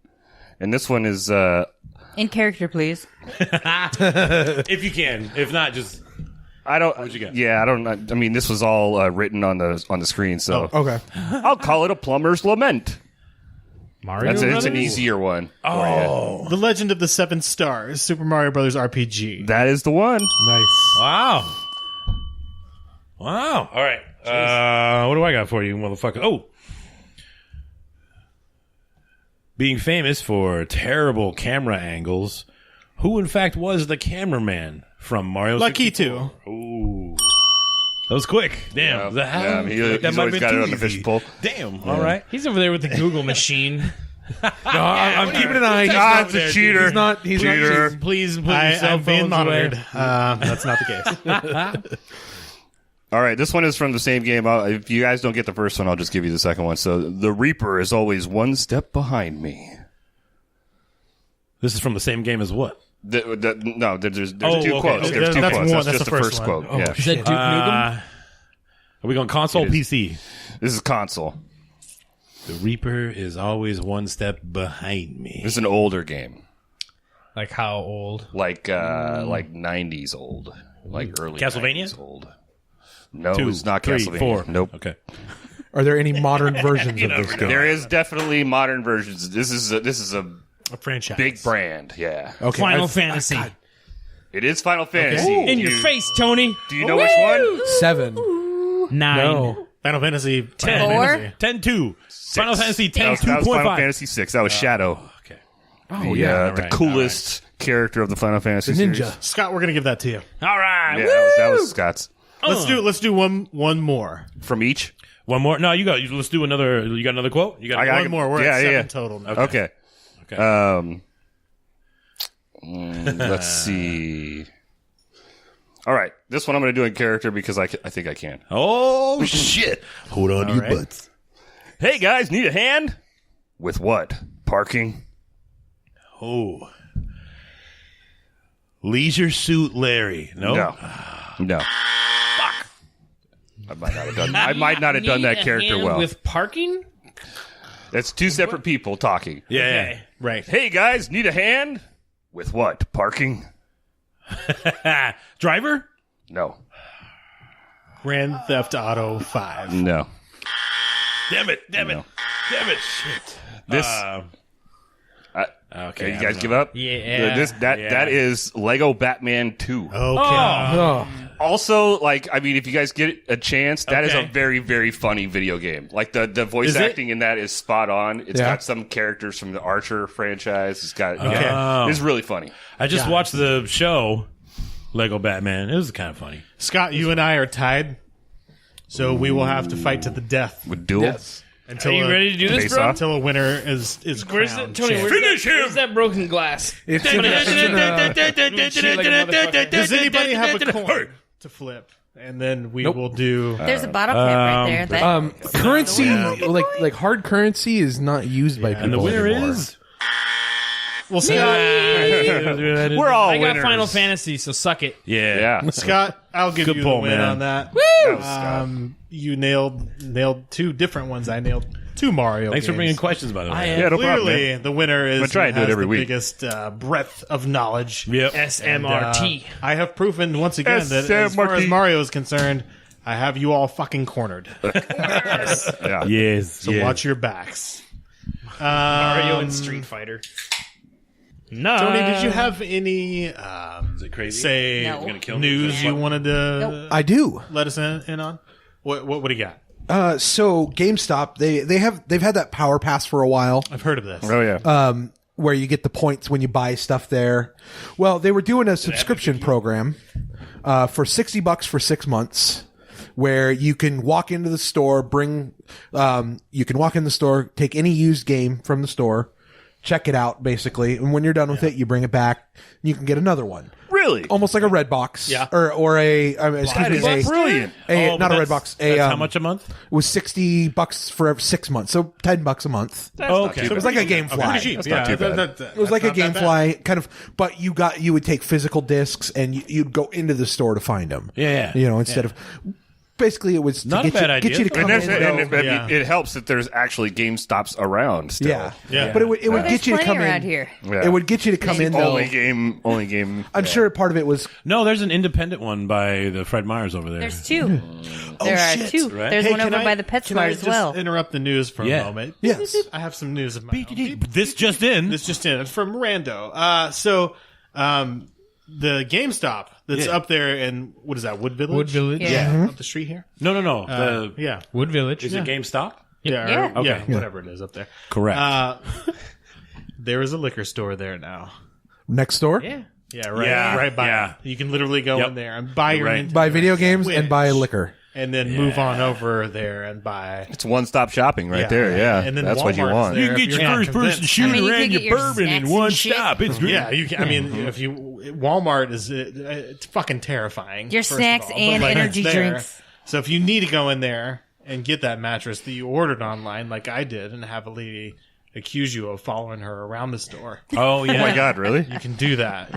Speaker 2: And this one is
Speaker 7: In character, please.
Speaker 4: If you can. If not, just
Speaker 2: I don't.
Speaker 4: What'd you get?
Speaker 2: Yeah, I don't. I mean, this was all written on the screen, so
Speaker 6: Okay.
Speaker 2: I'll call it a plumber's lament.
Speaker 5: Mario
Speaker 2: It's
Speaker 5: Brothers?
Speaker 2: an easier one.
Speaker 4: oh,
Speaker 3: The Legend of the Seven Stars, Super Mario Brothers RPG.
Speaker 2: That is the one.
Speaker 6: Nice.
Speaker 4: wow. All right. What do I got for you, motherfucker? Oh. Being famous for terrible camera angles, who in fact was the cameraman from Mario
Speaker 3: Lucky
Speaker 4: 64? Ooh. That was quick. Damn.
Speaker 2: Yeah, he's
Speaker 4: That might
Speaker 2: always
Speaker 4: have
Speaker 2: got
Speaker 4: been
Speaker 2: it
Speaker 4: too
Speaker 2: on the
Speaker 4: easy.
Speaker 2: fishbowl.
Speaker 4: Damn. All right.
Speaker 5: He's over there with the Google machine.
Speaker 6: I'm keeping an eye.
Speaker 2: Ah, it's a cheater.
Speaker 6: He's not. He's
Speaker 2: Cheater.
Speaker 6: not.
Speaker 5: Please put your cell
Speaker 3: I'm being
Speaker 5: phones away.
Speaker 3: monitored. That's not the case.
Speaker 2: All right, this one is from the same game. If you guys don't get the first one, I'll just give you the second one. So, the Reaper is always one step behind me.
Speaker 4: This is from the same game as what?
Speaker 2: No, there's
Speaker 4: Oh,
Speaker 2: two
Speaker 4: okay.
Speaker 2: quotes. There's two
Speaker 3: That's
Speaker 2: quotes.
Speaker 3: one.
Speaker 2: That's just the first
Speaker 3: one.
Speaker 2: quote.
Speaker 3: Oh,
Speaker 2: yeah.
Speaker 5: Is that Duke Nukem?
Speaker 4: Are we going console,
Speaker 2: It is.
Speaker 4: PC?
Speaker 2: This is console.
Speaker 4: The Reaper is always one step behind me.
Speaker 2: This is an older game.
Speaker 5: Like how old?
Speaker 2: Like 90s old. Like early
Speaker 4: Castlevania?
Speaker 2: 90s old. No,
Speaker 4: 2,
Speaker 2: it's not
Speaker 4: 3,
Speaker 2: Castlevania.
Speaker 4: 4.
Speaker 2: Nope.
Speaker 4: Okay.
Speaker 6: Are there any modern versions of this game?
Speaker 2: There is definitely modern versions. This is a
Speaker 3: A franchise.
Speaker 2: big brand. Yeah.
Speaker 6: Okay.
Speaker 5: Final
Speaker 6: I've-
Speaker 5: Fantasy.
Speaker 2: It is Final Fantasy.
Speaker 5: In your face, Tony.
Speaker 2: Do you know which one?
Speaker 6: 7.
Speaker 5: 9.
Speaker 6: No.
Speaker 3: Final Fantasy 10.
Speaker 7: Four?
Speaker 4: 10-2. Final Fantasy 10
Speaker 2: That was Final
Speaker 4: 2.5.
Speaker 2: Fantasy 6. That was Shadow.
Speaker 4: Okay.
Speaker 6: Oh
Speaker 2: The,
Speaker 6: yeah.
Speaker 2: the
Speaker 4: right,
Speaker 2: coolest character of the Final Fantasy
Speaker 6: The ninja.
Speaker 2: series.
Speaker 3: Scott, we're gonna give that to you.
Speaker 5: All right.
Speaker 2: Yeah, that was Scott's.
Speaker 3: Let's do one more.
Speaker 2: From each?
Speaker 4: One more. No, you got. Let's do another. You got another quote? You got
Speaker 2: I got-
Speaker 3: One more. We're
Speaker 2: yeah,
Speaker 3: at 7
Speaker 2: yeah.
Speaker 3: total now.
Speaker 2: Okay.
Speaker 4: Okay.
Speaker 2: Let's see. All right. This one I'm going to do in character because I think I can.
Speaker 4: Oh shit! Hold on to your
Speaker 3: right.
Speaker 4: butts.
Speaker 2: Hey, guys, need a hand? With what? Parking?
Speaker 4: Oh. Leisure Suit Larry. No.
Speaker 2: No. Fuck. I might not have done that
Speaker 5: Need a
Speaker 2: character
Speaker 5: hand
Speaker 2: well.
Speaker 5: With parking?
Speaker 2: That's two separate people talking.
Speaker 4: Yeah.
Speaker 5: Okay.
Speaker 3: Right.
Speaker 2: Hey, guys, need a hand? With what? Parking?
Speaker 4: Driver.
Speaker 2: No.
Speaker 3: Grand Theft Auto 5.
Speaker 2: No.
Speaker 4: Damn it! Damn it! Damn it! Shit.
Speaker 2: This.
Speaker 4: Okay.
Speaker 2: You guys give up?
Speaker 5: Yeah.
Speaker 2: That is Lego Batman 2.
Speaker 3: Okay.
Speaker 6: Oh.
Speaker 2: Also, if you guys get a chance, that is
Speaker 4: Okay.
Speaker 2: a very, very funny video game. Like the voice
Speaker 4: Is it?
Speaker 2: acting in that is spot on. It's
Speaker 6: Yeah.
Speaker 2: got some characters from the Archer franchise. It's got
Speaker 4: Oh.
Speaker 2: it's really funny.
Speaker 4: I just watched the show Lego Batman. It was kind of funny.
Speaker 3: Scott, you and I are tied, so we will have to fight to the death
Speaker 2: With Duel.
Speaker 6: Yes.
Speaker 3: until
Speaker 5: Are you ready to do this,
Speaker 2: Face
Speaker 5: bro?
Speaker 2: off?
Speaker 3: until a winner is
Speaker 5: Where's
Speaker 3: crowned
Speaker 5: that, Tony?
Speaker 3: champ.
Speaker 5: Where's that broken glass?
Speaker 6: It's in a,
Speaker 3: Does anybody have a coin to flip? And then we will do.
Speaker 7: There's a bottle cap right there. That,
Speaker 6: currency, like hard currency, is not used by people.
Speaker 4: And the winner
Speaker 6: anymore.
Speaker 4: is.
Speaker 3: Well, Scott,
Speaker 2: We're all
Speaker 5: I got
Speaker 2: winners.
Speaker 5: Final Fantasy, so suck it.
Speaker 2: Yeah.
Speaker 3: Scott, I'll give
Speaker 4: Good
Speaker 3: you
Speaker 4: pull,
Speaker 3: the win
Speaker 4: man.
Speaker 3: on that.
Speaker 2: That was Scott.
Speaker 3: You nailed two different ones. I nailed two Mario.
Speaker 4: Thanks for
Speaker 3: games.
Speaker 4: bringing questions, by the way.
Speaker 2: Yeah, no problem,
Speaker 3: Clearly,
Speaker 2: man.
Speaker 3: the winner is
Speaker 2: I'm gonna try and do
Speaker 3: who
Speaker 2: it
Speaker 3: has
Speaker 2: every
Speaker 3: the
Speaker 2: week.
Speaker 3: biggest breadth of knowledge.
Speaker 4: Yep.
Speaker 5: SMRT.
Speaker 3: I have proven once again that as far as Mario is concerned, I have you all fucking cornered.
Speaker 2: Yeah.
Speaker 4: Yes.
Speaker 3: So watch your backs.
Speaker 5: Mario and Street Fighter. No.
Speaker 3: Tony, did you have any
Speaker 4: Is it crazy?
Speaker 3: say
Speaker 7: No. You're gonna
Speaker 4: kill me?
Speaker 3: news you wanted to
Speaker 6: I do.
Speaker 3: let us in on? What do you got?
Speaker 6: So GameStop, they've had that Power Pass for a while,
Speaker 3: I've heard of this.
Speaker 2: Oh yeah.
Speaker 6: where you get the points when you buy stuff there. Well, they were doing a subscription program for $60 for 6 months, where you can walk into the store, take any used game from the store, check it out, basically, and when you're done with it, you bring it back, and you can get another one.
Speaker 2: Really?
Speaker 6: Almost like a Red Box,
Speaker 3: Yeah.
Speaker 6: or a
Speaker 2: That is brilliant.
Speaker 6: not a Red Box.
Speaker 4: How much a month?
Speaker 6: It was $60 for 6 months, so $10 a month.
Speaker 4: Okay.
Speaker 6: It was like a game
Speaker 3: Pretty
Speaker 6: fly.
Speaker 3: cheap.
Speaker 2: not too bad.
Speaker 6: It was like a game fly kind of, but you would take physical discs and you'd go into the store to find them.
Speaker 4: Yeah.
Speaker 6: You know, instead of basically it was to
Speaker 4: Not a bad
Speaker 6: get you to
Speaker 4: idea.
Speaker 6: come
Speaker 2: And,
Speaker 6: in.
Speaker 2: it helps that there's actually GameStops around still.
Speaker 3: Yeah.
Speaker 6: But it would
Speaker 7: There's
Speaker 6: get you to
Speaker 7: plenty
Speaker 6: come
Speaker 7: around
Speaker 6: in.
Speaker 7: here.
Speaker 2: Yeah.
Speaker 6: It would get you to come in though.
Speaker 2: Only game.
Speaker 6: I'm sure part of it was
Speaker 4: No, there's an independent one by the Fred Meyers over there.
Speaker 7: There's two. There are
Speaker 6: shit.
Speaker 7: two.
Speaker 4: Right.
Speaker 7: There's
Speaker 3: Hey,
Speaker 7: one over
Speaker 3: can I-
Speaker 7: by the PetSmart
Speaker 3: Can I
Speaker 7: as
Speaker 3: just
Speaker 7: well.
Speaker 3: interrupt the news for
Speaker 4: Yeah.
Speaker 3: a moment?
Speaker 6: yes.
Speaker 3: I have some news of my own.
Speaker 4: This just in.
Speaker 3: This just in from Rando. So the GameStop that's up there in what is that, Wood Village?
Speaker 5: Wood Village.
Speaker 7: Yeah.
Speaker 3: Up the street here.
Speaker 4: No. The
Speaker 3: Yeah.
Speaker 5: Wood Village.
Speaker 4: is it GameStop?
Speaker 3: Yeah.
Speaker 7: Yeah.
Speaker 3: Okay. Whatever it is up there.
Speaker 4: Correct.
Speaker 3: There is a liquor store there now.
Speaker 6: Next door.
Speaker 5: Yeah.
Speaker 3: Yeah, right.
Speaker 4: Yeah,
Speaker 3: Right by.
Speaker 4: yeah.
Speaker 3: it. You can literally go
Speaker 4: Yep.
Speaker 3: in there and buy your
Speaker 4: Right.
Speaker 3: Nintendo
Speaker 6: Buy video games and
Speaker 3: Switch,
Speaker 6: buy liquor.
Speaker 3: and then move on over there and buy.
Speaker 2: It's one-stop shopping right
Speaker 3: Yeah.
Speaker 2: there. Yeah,
Speaker 3: And then
Speaker 2: that's what you
Speaker 3: Walmart's
Speaker 2: want.
Speaker 3: there.
Speaker 4: You can
Speaker 3: if
Speaker 4: get your
Speaker 3: you're not
Speaker 4: first person
Speaker 3: convinced.
Speaker 4: shooter
Speaker 7: I mean, you
Speaker 4: and
Speaker 7: could
Speaker 4: your
Speaker 7: get your
Speaker 4: bourbon in
Speaker 7: snacks
Speaker 4: one
Speaker 7: and shit.
Speaker 4: stop. It's great.
Speaker 3: Yeah, you can. I mean, if you Walmart is it's fucking terrifying.
Speaker 7: Your
Speaker 3: first of
Speaker 7: snacks
Speaker 3: all,
Speaker 7: and
Speaker 3: but, like,
Speaker 7: energy
Speaker 3: it's there.
Speaker 7: drinks.
Speaker 3: So if you need to go in there and get that mattress that you ordered online, like I did, and have a lady accuse you of following her around the store,
Speaker 4: Oh yeah.
Speaker 2: Oh my God, really?
Speaker 3: you can do that.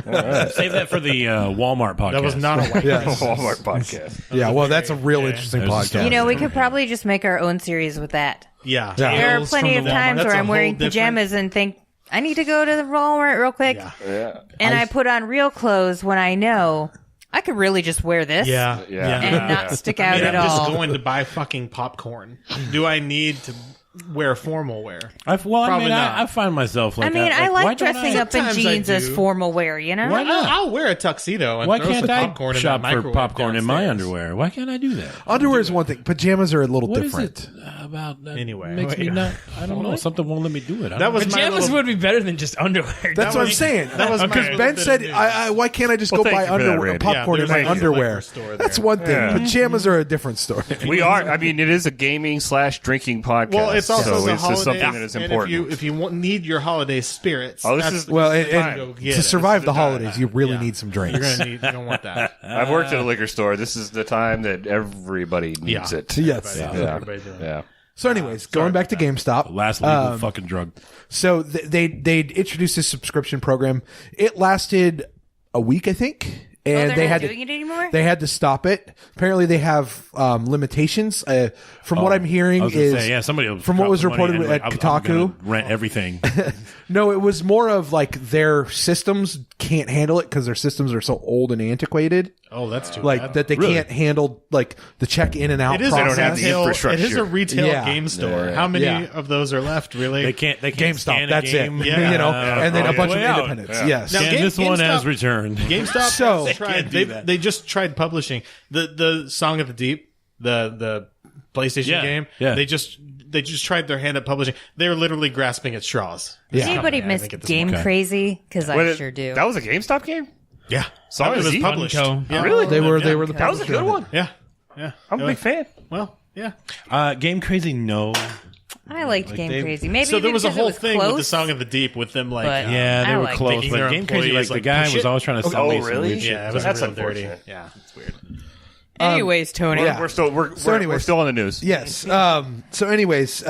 Speaker 4: Save that for the Walmart podcast.
Speaker 3: That was not a white
Speaker 2: Walmart podcast.
Speaker 6: Yeah, well, that's a real interesting
Speaker 4: There's a
Speaker 6: podcast.
Speaker 4: story.
Speaker 7: You know, we could probably just make our own series with that.
Speaker 3: Yeah.
Speaker 6: Yeah.
Speaker 7: There are
Speaker 3: Tales
Speaker 7: plenty
Speaker 3: from
Speaker 7: of
Speaker 3: the Walmart.
Speaker 7: times
Speaker 3: That's
Speaker 7: where
Speaker 3: a
Speaker 7: I'm
Speaker 3: whole
Speaker 7: wearing
Speaker 3: different-
Speaker 7: pajamas and think, I need to go to the Walmart real quick.
Speaker 3: Yeah.
Speaker 2: Yeah.
Speaker 7: And I put on real clothes when I know I could really just wear this
Speaker 3: Yeah.
Speaker 2: Yeah.
Speaker 7: and not stick out
Speaker 3: And
Speaker 7: at
Speaker 3: I'm just
Speaker 7: all.
Speaker 3: going to buy fucking popcorn. Do I need to wear formal wear?
Speaker 4: Probably
Speaker 3: not.
Speaker 4: I find myself like
Speaker 7: I mean, I
Speaker 4: why
Speaker 7: like
Speaker 4: don't
Speaker 7: dressing up in
Speaker 3: Sometimes I
Speaker 7: jeans as
Speaker 3: do.
Speaker 7: formal wear, you know?
Speaker 4: Why not?
Speaker 3: I'll wear a tuxedo and
Speaker 4: Why
Speaker 3: throw
Speaker 4: can't
Speaker 3: some
Speaker 4: I
Speaker 3: popcorn in
Speaker 4: shop
Speaker 3: that
Speaker 4: for
Speaker 3: microwave
Speaker 4: popcorn in my
Speaker 3: downstairs.
Speaker 4: underwear? Why can't I do that?
Speaker 6: Underwear is one thing. Pajamas are a little
Speaker 4: What is
Speaker 6: different.
Speaker 4: it about that
Speaker 3: Anyway.
Speaker 4: makes me not? I don't know. Something won't let me do it. I
Speaker 3: That
Speaker 4: don't
Speaker 3: was
Speaker 4: know.
Speaker 3: my
Speaker 5: Pajamas
Speaker 3: little-
Speaker 5: would be better than just underwear.
Speaker 6: That's what I'm saying.
Speaker 3: that was my
Speaker 6: because
Speaker 3: little
Speaker 6: Ben
Speaker 3: bit
Speaker 6: said,
Speaker 3: of news.
Speaker 6: "Why can't I just go
Speaker 2: thank
Speaker 6: buy
Speaker 2: you for that,
Speaker 6: underwear,
Speaker 2: Randy.
Speaker 6: popcorn
Speaker 3: Yeah,
Speaker 6: in my
Speaker 3: there's a liquor
Speaker 6: underwear?"
Speaker 3: store
Speaker 6: That's
Speaker 3: there.
Speaker 6: one thing.
Speaker 2: Yeah.
Speaker 6: Pajamas are a different story.
Speaker 2: We are. I mean, it is a gaming/drinking podcast.
Speaker 3: Well, it's also
Speaker 2: so
Speaker 3: the
Speaker 2: it's
Speaker 3: holidays,
Speaker 2: just something that is
Speaker 3: and
Speaker 2: important.
Speaker 3: if you need your holiday spirits,
Speaker 2: Oh, this
Speaker 3: that's
Speaker 2: is-
Speaker 3: the
Speaker 6: Well,
Speaker 3: time
Speaker 6: and
Speaker 3: to go get
Speaker 6: to
Speaker 3: it.
Speaker 6: survive
Speaker 3: This
Speaker 6: the
Speaker 3: is time.
Speaker 6: holidays, you really
Speaker 3: Yeah.
Speaker 6: need some
Speaker 3: You're
Speaker 6: drinks.
Speaker 3: gonna need. You don't want that.
Speaker 2: I've worked at a liquor store. This is the time that everybody needs
Speaker 3: Yeah.
Speaker 2: it.
Speaker 6: Yes.
Speaker 2: Yeah.
Speaker 3: Everybody doing it.
Speaker 2: Yeah.
Speaker 6: So, anyways, going back to GameStop.
Speaker 4: Last legal fucking drug.
Speaker 6: So they introduced this subscription program. It lasted a week, I think, and
Speaker 7: they're
Speaker 6: they
Speaker 7: not
Speaker 6: had
Speaker 7: doing it anymore?
Speaker 6: They had to stop it. Apparently, they have limitations. From what I'm hearing,
Speaker 4: I was gonna
Speaker 6: is
Speaker 4: say, yeah, somebody will
Speaker 6: from what
Speaker 4: drop
Speaker 6: was
Speaker 4: the money
Speaker 6: reported
Speaker 4: and, like,
Speaker 6: at
Speaker 4: I'm
Speaker 6: Kotaku.
Speaker 4: gonna rent everything.
Speaker 6: No, it was more of like their systems can't handle it because their systems are so old and antiquated.
Speaker 3: Oh, that's too
Speaker 6: Like
Speaker 3: bad.
Speaker 6: that they can't handle like the check in and out
Speaker 3: It is a
Speaker 6: process.
Speaker 2: don't have the
Speaker 3: retail. It
Speaker 2: infrastructure.
Speaker 3: is a retail
Speaker 6: Yeah.
Speaker 3: game store.
Speaker 2: Yeah.
Speaker 3: How many
Speaker 6: Yeah.
Speaker 3: of those are left? Really?
Speaker 4: They can't
Speaker 6: GameStop,
Speaker 4: scan a
Speaker 6: that's
Speaker 4: game.
Speaker 6: it.
Speaker 3: Yeah.
Speaker 6: You know,
Speaker 3: Yeah.
Speaker 6: and then
Speaker 3: Oh,
Speaker 6: a bunch of
Speaker 4: way out.
Speaker 6: independents.
Speaker 2: Yeah.
Speaker 6: Yes.
Speaker 3: Now,
Speaker 4: Scan this one
Speaker 3: GameStop-
Speaker 4: as returned.
Speaker 3: GameStop
Speaker 6: So-
Speaker 3: has tried.
Speaker 4: Can't do that.
Speaker 3: They just tried publishing the Song of the Deep, the PlayStation
Speaker 4: Yeah,
Speaker 3: game.
Speaker 4: yeah.
Speaker 3: They just tried their hand at publishing. They're literally grasping at straws.
Speaker 6: Yeah.
Speaker 7: Anybody
Speaker 3: I
Speaker 7: miss
Speaker 3: think at this
Speaker 7: Game
Speaker 3: point.
Speaker 7: Crazy? Because I
Speaker 2: What,
Speaker 7: sure do.
Speaker 2: That was a GameStop game?
Speaker 3: Yeah,
Speaker 2: Song
Speaker 3: it
Speaker 2: of
Speaker 3: was
Speaker 2: the Deep?
Speaker 3: published.
Speaker 5: Funko.
Speaker 3: Yeah.
Speaker 2: Really?
Speaker 6: They were
Speaker 3: Yeah.
Speaker 6: the
Speaker 2: That was a
Speaker 6: publisher
Speaker 2: good
Speaker 6: of it.
Speaker 2: one.
Speaker 3: Yeah.
Speaker 2: I'm a big fan.
Speaker 3: Well, yeah.
Speaker 4: Game Crazy, no.
Speaker 7: I liked Game
Speaker 4: they-
Speaker 7: Crazy. Maybe
Speaker 3: So there was a
Speaker 7: because it
Speaker 3: whole thing
Speaker 7: close,
Speaker 3: with the Song of the Deep with them like.
Speaker 7: but-
Speaker 4: Yeah, they
Speaker 7: I
Speaker 4: were
Speaker 7: like
Speaker 4: close,
Speaker 3: making
Speaker 4: but
Speaker 3: their
Speaker 4: Game Crazy,
Speaker 3: employees,
Speaker 4: like the
Speaker 3: like,
Speaker 4: guy
Speaker 3: push
Speaker 4: was
Speaker 3: it.
Speaker 4: always trying to sell me some
Speaker 2: really?
Speaker 4: weird shit.
Speaker 3: Yeah, it was
Speaker 2: That's
Speaker 3: real dirty.
Speaker 2: unfortunate.
Speaker 3: Yeah, it's weird.
Speaker 7: Anyways, Tony.
Speaker 6: Yeah.
Speaker 2: We're still we're
Speaker 6: anyways-
Speaker 2: still on the news.
Speaker 6: Yes. So, anyways,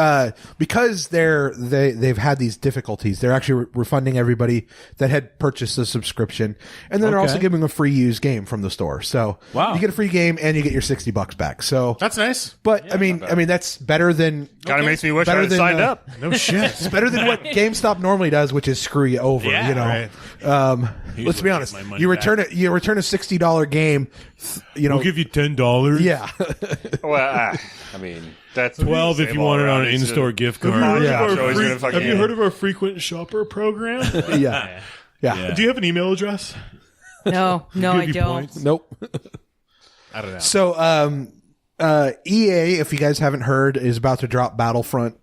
Speaker 6: because they've had these difficulties, they're actually refunding everybody that had purchased the subscription, and then they're also
Speaker 4: Okay.
Speaker 6: giving a free used game from the store. So,
Speaker 4: Wow.
Speaker 6: you get a free game and you get your $60 back. So,
Speaker 3: That's nice.
Speaker 6: but I mean, that's better than
Speaker 2: Kind of makes me wish I
Speaker 6: better
Speaker 2: had
Speaker 6: than,
Speaker 2: signed up.
Speaker 3: No shit.
Speaker 6: It's better than what GameStop normally does, which is screw you over.
Speaker 4: Yeah,
Speaker 6: you know,
Speaker 3: right.
Speaker 6: let's be
Speaker 4: get
Speaker 6: honest.
Speaker 4: my money
Speaker 6: You return it. You return a $60 game. You know,
Speaker 4: We'll give you $10.
Speaker 6: yeah,
Speaker 2: Well, I mean, that's
Speaker 4: 12 if
Speaker 2: same
Speaker 4: you want it
Speaker 2: all
Speaker 4: on
Speaker 2: around.
Speaker 4: an
Speaker 2: It's
Speaker 4: in-store
Speaker 2: just-
Speaker 4: gift card.
Speaker 6: Yeah.
Speaker 2: So he's gonna fucking-
Speaker 3: Have you heard of our frequent shopper program?
Speaker 6: yeah, yeah.
Speaker 3: Do you have an email address?
Speaker 7: No, I
Speaker 4: Give you
Speaker 7: don't.
Speaker 4: points.
Speaker 6: Nope.
Speaker 3: I don't know.
Speaker 6: So, EA, if you guys haven't heard, is about to drop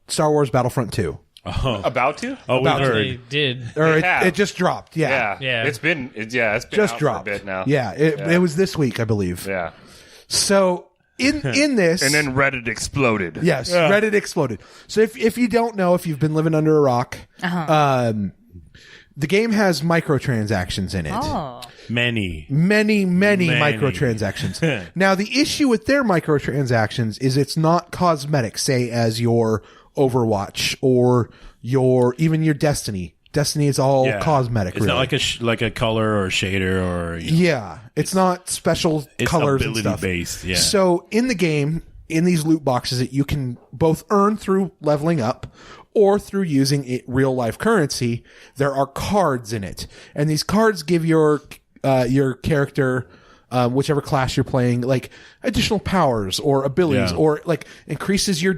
Speaker 6: Star Wars Battlefront 2.
Speaker 2: About to?
Speaker 4: Oh, we
Speaker 6: About
Speaker 5: They
Speaker 4: heard.
Speaker 5: did.
Speaker 6: Or
Speaker 2: They have.
Speaker 6: it just dropped. Yeah.
Speaker 2: Yeah.
Speaker 5: Yeah.
Speaker 2: It's been
Speaker 6: Just
Speaker 2: out
Speaker 6: dropped.
Speaker 2: for a bit now.
Speaker 6: Yeah. It was this week, I believe.
Speaker 2: Yeah.
Speaker 6: So, in this.
Speaker 2: And then Reddit exploded.
Speaker 6: Yes, Reddit exploded. So if you don't know, if you've been living under a rock, the game has microtransactions in it.
Speaker 7: Oh.
Speaker 6: Many
Speaker 4: Many.
Speaker 6: microtransactions. Now, the issue with their microtransactions is it's not cosmetic, say as your Overwatch or even your Destiny Destiny is all cosmetic.
Speaker 4: It's
Speaker 6: really.
Speaker 4: not like a color or shader or
Speaker 6: Yeah, it's not special
Speaker 4: it's
Speaker 6: colors and
Speaker 4: ability
Speaker 6: stuff.
Speaker 4: based. Yeah.
Speaker 6: So in the game, in these loot boxes that you can both earn through leveling up or through using real life currency, there are cards in it, and these cards give your character, whichever class you're playing, like additional powers or abilities, or like increases your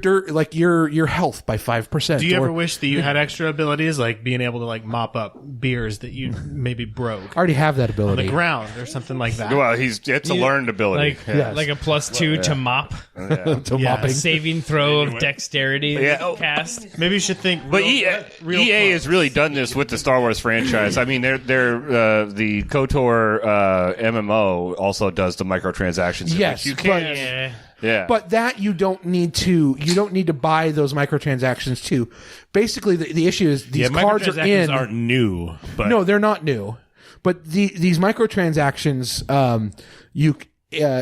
Speaker 6: your health by 5%.
Speaker 3: Do you ever wish that you had extra abilities, like being able to like mop up beers that you maybe broke
Speaker 6: I already have that
Speaker 3: on
Speaker 6: ability.
Speaker 3: the ground or something like that?
Speaker 2: Well, it's a learned ability.
Speaker 5: Like a +2 to mop,
Speaker 6: to mopping.
Speaker 5: saving throw of dexterity cast.
Speaker 3: Maybe you should think.
Speaker 2: But
Speaker 3: real
Speaker 2: EA
Speaker 3: close.
Speaker 2: has really done this with the Star Wars franchise. I mean, they're the KOTOR MMO also does the microtransactions.
Speaker 6: Yes,
Speaker 2: which you can. Yeah.
Speaker 6: But that you don't need to buy those microtransactions too. Basically, the issue is these cards are in.
Speaker 4: Aren't new, but
Speaker 6: No, they're not new. But these microtransactions,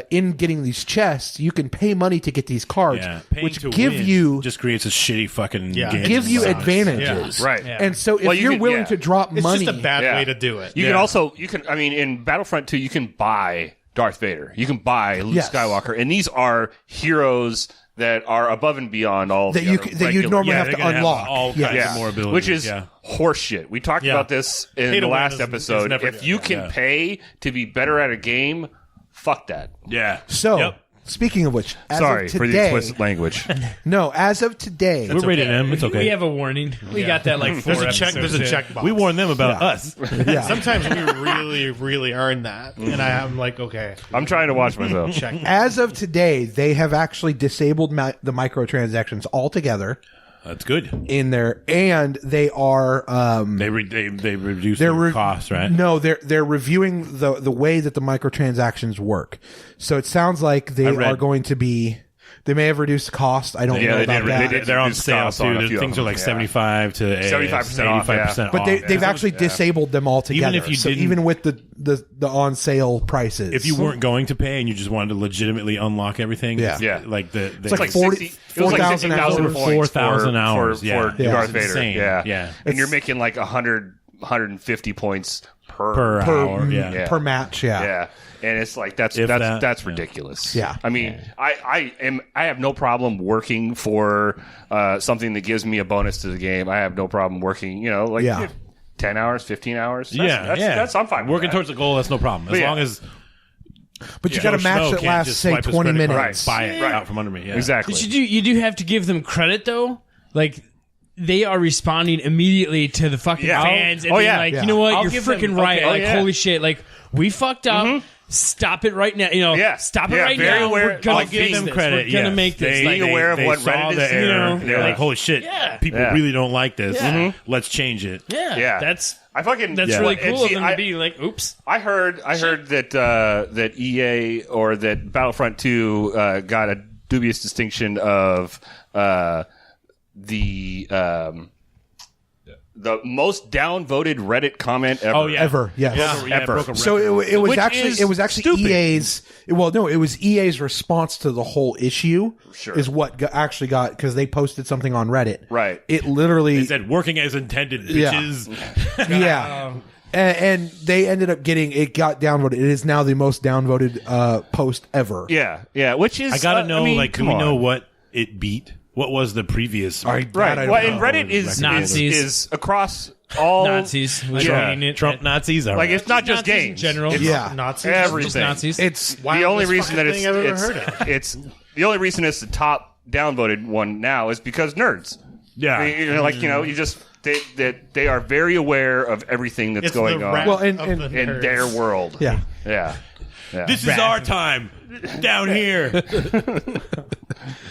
Speaker 6: in getting these chests, you can pay money to get these cards,
Speaker 4: paying
Speaker 6: which
Speaker 4: to
Speaker 6: give
Speaker 4: win
Speaker 6: you
Speaker 4: just creates a shitty fucking game.
Speaker 6: give you
Speaker 4: Sucks.
Speaker 6: advantages.
Speaker 2: Right.
Speaker 6: And so if
Speaker 2: Well, you
Speaker 6: you're
Speaker 2: can-
Speaker 6: willing to drop
Speaker 3: It's
Speaker 6: money,
Speaker 3: just a bad way to do it.
Speaker 2: You can I mean, in Battlefront 2, you can buy Darth Vader. You can buy Luke
Speaker 6: Yes.
Speaker 2: Skywalker. And these are heroes that are above and beyond all
Speaker 6: that
Speaker 2: the
Speaker 6: you
Speaker 2: other
Speaker 6: that you
Speaker 2: regular-
Speaker 6: normally have
Speaker 4: they're
Speaker 6: to
Speaker 4: gonna have
Speaker 6: unlock.
Speaker 4: all
Speaker 6: Yes.
Speaker 4: kinds of more abilities.
Speaker 2: Which is
Speaker 4: Yeah.
Speaker 2: horseshit. We talked about this in
Speaker 3: Pay to
Speaker 2: the
Speaker 3: win
Speaker 2: last
Speaker 3: is
Speaker 2: episode.
Speaker 3: never
Speaker 2: If
Speaker 3: good.
Speaker 2: you can pay to be better at a game, fuck that.
Speaker 4: Yeah.
Speaker 6: So,
Speaker 4: Yep.
Speaker 6: speaking of which, as
Speaker 2: Sorry
Speaker 6: of
Speaker 2: for the
Speaker 6: today,
Speaker 2: explicit language.
Speaker 6: no, as of today,
Speaker 4: We're rated M. It's okay.
Speaker 5: We have a warning. We got that like 4
Speaker 3: There's a check.
Speaker 5: episodes
Speaker 3: There's a
Speaker 5: in.
Speaker 3: check box.
Speaker 4: we warned them about us.
Speaker 6: yeah.
Speaker 3: Sometimes we really, really earn that, and I'm like, okay,
Speaker 2: I'm trying to watch myself.
Speaker 3: check.
Speaker 6: As of today, they have actually disabled the microtransactions altogether
Speaker 4: That's good.
Speaker 6: in there, and they are
Speaker 4: They reduce
Speaker 6: they're
Speaker 4: their costs, right?
Speaker 6: No, they're reviewing the way that the microtransactions work. So it sounds like they
Speaker 4: read-
Speaker 6: are going to be. They may have reduced cost. I don't
Speaker 2: Yeah,
Speaker 6: know
Speaker 2: they
Speaker 6: about
Speaker 2: did-
Speaker 6: that.
Speaker 2: they did.
Speaker 4: They're on
Speaker 2: reduce
Speaker 4: sale
Speaker 2: costs on a
Speaker 4: too.
Speaker 2: few
Speaker 4: Things
Speaker 2: of
Speaker 4: are like
Speaker 2: them,
Speaker 4: 75 to
Speaker 2: 75% off,
Speaker 4: 85%
Speaker 6: But
Speaker 4: off.
Speaker 6: they've actually disabled them all together.
Speaker 4: Even if you
Speaker 6: so
Speaker 4: didn't-
Speaker 6: even with the on sale prices,
Speaker 4: If you weren't going to pay and you just wanted to legitimately unlock everything,
Speaker 6: Yeah.
Speaker 2: Yeah.
Speaker 4: like the
Speaker 6: It's like 40
Speaker 2: it was like
Speaker 6: 4,000
Speaker 2: 60,000
Speaker 6: hours.
Speaker 2: points
Speaker 4: 4,000 hours,
Speaker 2: for
Speaker 4: yeah.
Speaker 6: Yeah.
Speaker 2: Darth
Speaker 6: It's
Speaker 2: Vader.
Speaker 4: insane.
Speaker 2: Yeah,
Speaker 4: Yeah.
Speaker 2: and you're making like 150 points
Speaker 4: per hour. Yeah.
Speaker 6: per match. Yeah.
Speaker 2: Yeah, and it's like that's
Speaker 4: If that,
Speaker 2: that's
Speaker 4: yeah.
Speaker 2: ridiculous.
Speaker 6: Yeah.
Speaker 2: I mean, I have no problem working for something that gives me a bonus to the game. I have no problem working. 10 hours, 15 hours. That's I'm fine.
Speaker 4: Working
Speaker 2: with
Speaker 4: towards the goal, that's no problem. As
Speaker 2: Yeah.
Speaker 4: long as
Speaker 6: But you got a
Speaker 4: Joe
Speaker 6: match
Speaker 4: Schmo
Speaker 6: that
Speaker 4: can't
Speaker 6: lasts,
Speaker 4: just
Speaker 6: say,
Speaker 4: swipe his
Speaker 6: 20
Speaker 4: credit card
Speaker 6: minutes.
Speaker 4: and buy it
Speaker 2: Right.
Speaker 4: out from under me. Yeah.
Speaker 2: exactly.
Speaker 5: But you do have to give them credit though. Like they are responding immediately to the fucking
Speaker 2: Yeah.
Speaker 5: fans and
Speaker 2: Oh,
Speaker 5: being
Speaker 2: yeah.
Speaker 5: like,
Speaker 6: Yeah.
Speaker 5: you know what,
Speaker 4: I'll
Speaker 5: you're
Speaker 4: give them-
Speaker 5: freaking right.
Speaker 4: okay.
Speaker 5: Like,
Speaker 2: Oh, yeah.
Speaker 5: holy shit, like we fucked up. Stop it right now.
Speaker 2: Yeah.
Speaker 5: Stop it
Speaker 2: Yeah,
Speaker 5: right
Speaker 2: very
Speaker 5: now.
Speaker 2: aware-
Speaker 5: We're gonna
Speaker 2: I'll give
Speaker 5: fix
Speaker 4: them
Speaker 5: this.
Speaker 4: credit.
Speaker 5: We're gonna
Speaker 4: yes.
Speaker 5: make this.
Speaker 4: They,
Speaker 5: Like,
Speaker 2: Being aware of
Speaker 4: they
Speaker 2: what
Speaker 4: saw
Speaker 2: Reddit
Speaker 4: the
Speaker 2: is
Speaker 4: error.
Speaker 2: doing.
Speaker 4: They're
Speaker 2: Yeah.
Speaker 4: like, holy shit,
Speaker 5: Yeah.
Speaker 4: people
Speaker 2: Yeah.
Speaker 4: really don't like this.
Speaker 5: Yeah.
Speaker 4: Let's change it.
Speaker 5: yeah,
Speaker 2: Yeah.
Speaker 5: that's
Speaker 2: That's
Speaker 5: really
Speaker 2: and
Speaker 5: cool
Speaker 2: see,
Speaker 5: of them to be like, oops.
Speaker 2: I heard that EA or that Battlefront 2 got a dubious distinction of the most downvoted Reddit comment ever.
Speaker 4: Oh, yeah.
Speaker 6: Ever, yes.
Speaker 4: Yeah,
Speaker 2: Ever.
Speaker 4: broke a
Speaker 6: So
Speaker 4: record.
Speaker 6: it was
Speaker 2: Which
Speaker 6: actually
Speaker 2: is stupid.
Speaker 6: EA's. Well, no, it was EA's response to the whole issue.
Speaker 2: Sure.
Speaker 6: Is what actually got, because they posted something on Reddit.
Speaker 2: Right.
Speaker 6: It literally.
Speaker 4: They said working as intended,
Speaker 6: Yeah.
Speaker 4: bitches.
Speaker 6: Yeah. And they ended up it got downvoted. It is now the most downvoted post ever.
Speaker 2: Yeah, which is
Speaker 4: I gotta know, do
Speaker 2: come
Speaker 4: we know
Speaker 2: on.
Speaker 4: what it beat? What was the previous?
Speaker 6: Right.
Speaker 2: Right. Well, and Reddit is
Speaker 5: Nazis.
Speaker 2: is across all
Speaker 5: Nazis was
Speaker 2: Yeah.
Speaker 5: reading it.
Speaker 4: Trump Nazis are
Speaker 2: Like it's not just
Speaker 5: Nazis in
Speaker 2: games.
Speaker 5: general.
Speaker 2: It's
Speaker 6: Yeah.
Speaker 3: Nazis.
Speaker 2: everything.
Speaker 5: Just Nazis.
Speaker 6: It's
Speaker 2: The only reason that
Speaker 3: thing I've ever
Speaker 2: it's
Speaker 3: heard of.
Speaker 2: it's the only reason it's the top downvoted one now is because nerds.
Speaker 4: Yeah.
Speaker 2: You just they are very aware of everything that's
Speaker 3: It's
Speaker 2: going
Speaker 3: the
Speaker 2: on
Speaker 3: rap
Speaker 6: Well, and-
Speaker 3: of
Speaker 6: and-
Speaker 3: the
Speaker 2: in
Speaker 3: nerds.
Speaker 2: their world.
Speaker 6: yeah.
Speaker 2: Yeah.
Speaker 4: This is our time down here.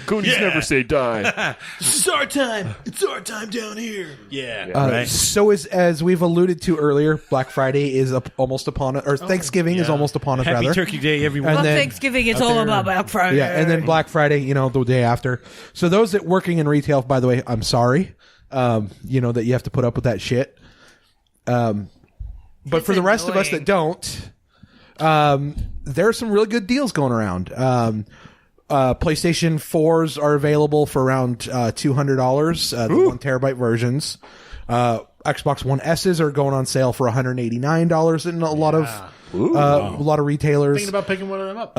Speaker 2: Goonies never say die.
Speaker 4: This is our time. It's our time down here. Yeah. right.
Speaker 6: So as we've alluded to earlier, Black Friday is almost upon us, or Thanksgiving is almost upon us.
Speaker 4: Happy
Speaker 6: rather.
Speaker 4: Turkey Day, everyone.
Speaker 6: And then-
Speaker 7: Thanksgiving, it's all about Black Friday.
Speaker 6: Yeah, and then Black Friday, the day after. So those that working in retail, by the way, I'm sorry, that you have to put up with that shit. But for the rest of us that don't, there's some really good deals going around. PlayStation 4s are available for around $200, the 1 terabyte versions. Xbox One S's are going on sale for $189 in a lot of retailers.
Speaker 3: Thinking about picking one of them up.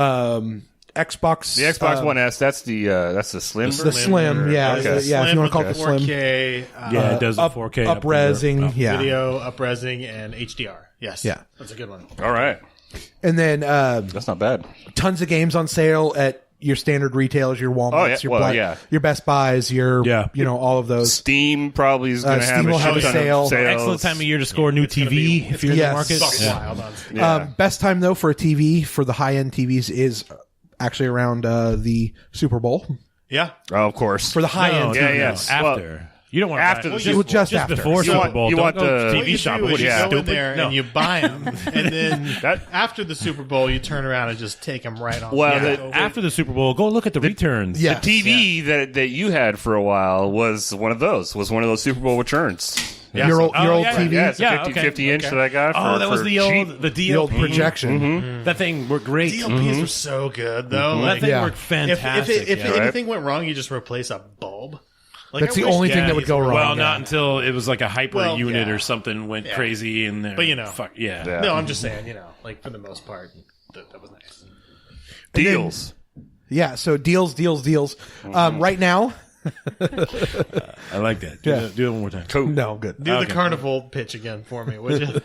Speaker 6: Xbox,
Speaker 2: The Xbox One S, that's the slim.
Speaker 6: the Slim, yeah,
Speaker 2: Okay.
Speaker 6: yeah. If you want to call it the Slim,
Speaker 3: 4K,
Speaker 4: Yeah, it does the 4K
Speaker 6: up-resing, yeah.
Speaker 3: video, up-resing, and HDR. Yes.
Speaker 6: Yeah.
Speaker 3: That's a good one.
Speaker 2: All right,
Speaker 6: And then
Speaker 2: that's not bad.
Speaker 6: tons of games on sale at your standard retailers, your Walmarts, your Best Buys, your all of those.
Speaker 2: Steam probably is going to have
Speaker 6: Steam
Speaker 2: a
Speaker 6: will have
Speaker 2: shit
Speaker 6: a
Speaker 2: ton
Speaker 6: sale.
Speaker 2: of sales.
Speaker 4: Excellent time of year to score a new TV if you're in the market.
Speaker 3: Wild on Steam.
Speaker 2: Yeah.
Speaker 6: Best time though for a TV for the high end TVs is actually around the Super Bowl
Speaker 3: Yeah.
Speaker 2: Oh, of course.
Speaker 6: for the high end.
Speaker 2: yeah,
Speaker 6: TVs.
Speaker 2: yes.
Speaker 4: After. You don't want to
Speaker 2: after
Speaker 4: buy
Speaker 2: the
Speaker 4: it.
Speaker 6: just after.
Speaker 4: before
Speaker 2: You
Speaker 4: Super
Speaker 2: want-
Speaker 4: Bowl.
Speaker 2: you
Speaker 4: Don't
Speaker 2: want
Speaker 4: go
Speaker 2: the-
Speaker 4: to
Speaker 3: What
Speaker 4: TV
Speaker 3: you
Speaker 4: shop.
Speaker 3: do
Speaker 4: What
Speaker 3: is
Speaker 4: are
Speaker 3: you
Speaker 4: you,
Speaker 3: go in
Speaker 4: stupid?
Speaker 3: there
Speaker 4: No.
Speaker 3: and you buy them, and then
Speaker 2: That-
Speaker 3: after the Super Bowl, you turn around and just take them right off.
Speaker 2: Well,
Speaker 3: Yeah.
Speaker 2: the-
Speaker 4: After the Super Bowl, go look at the returns.
Speaker 6: Yeah.
Speaker 2: TV that you had for a while was one of those Super Bowl returns.
Speaker 3: Yeah.
Speaker 6: Your old
Speaker 4: yeah.
Speaker 6: TV,
Speaker 2: Yeah, it's a
Speaker 4: Yeah,
Speaker 2: 50 inch that I got.
Speaker 4: Oh, that was
Speaker 2: for
Speaker 4: the
Speaker 2: cheap.
Speaker 4: old the
Speaker 6: the old
Speaker 4: DLP.
Speaker 6: projection.
Speaker 4: That thing worked great.
Speaker 3: DLPs were so good, though.
Speaker 4: That
Speaker 3: Like,
Speaker 4: thing
Speaker 6: Yeah.
Speaker 4: worked
Speaker 3: if
Speaker 4: fantastic.
Speaker 3: if
Speaker 4: yeah.
Speaker 3: anything went wrong, you just replace a bulb. Like,
Speaker 6: That's
Speaker 3: I
Speaker 6: the
Speaker 3: wish
Speaker 6: only thing
Speaker 3: DLPs
Speaker 6: that would go
Speaker 3: were-
Speaker 6: wrong.
Speaker 4: Well, not until it was like a hyper
Speaker 3: Well,
Speaker 4: unit
Speaker 3: yeah.
Speaker 4: or something went
Speaker 3: Yeah.
Speaker 4: crazy in there.
Speaker 3: But, you know.
Speaker 4: Fuck, yeah.
Speaker 2: Yeah.
Speaker 3: No, I'm just saying, like for the most part, that was nice.
Speaker 2: Deals.
Speaker 6: Yeah, so deals. Right now,
Speaker 4: I like that.
Speaker 6: Yeah.
Speaker 4: Do it one more time.
Speaker 2: Cool.
Speaker 6: no, good.
Speaker 3: Do the carnival pitch again for me, would you?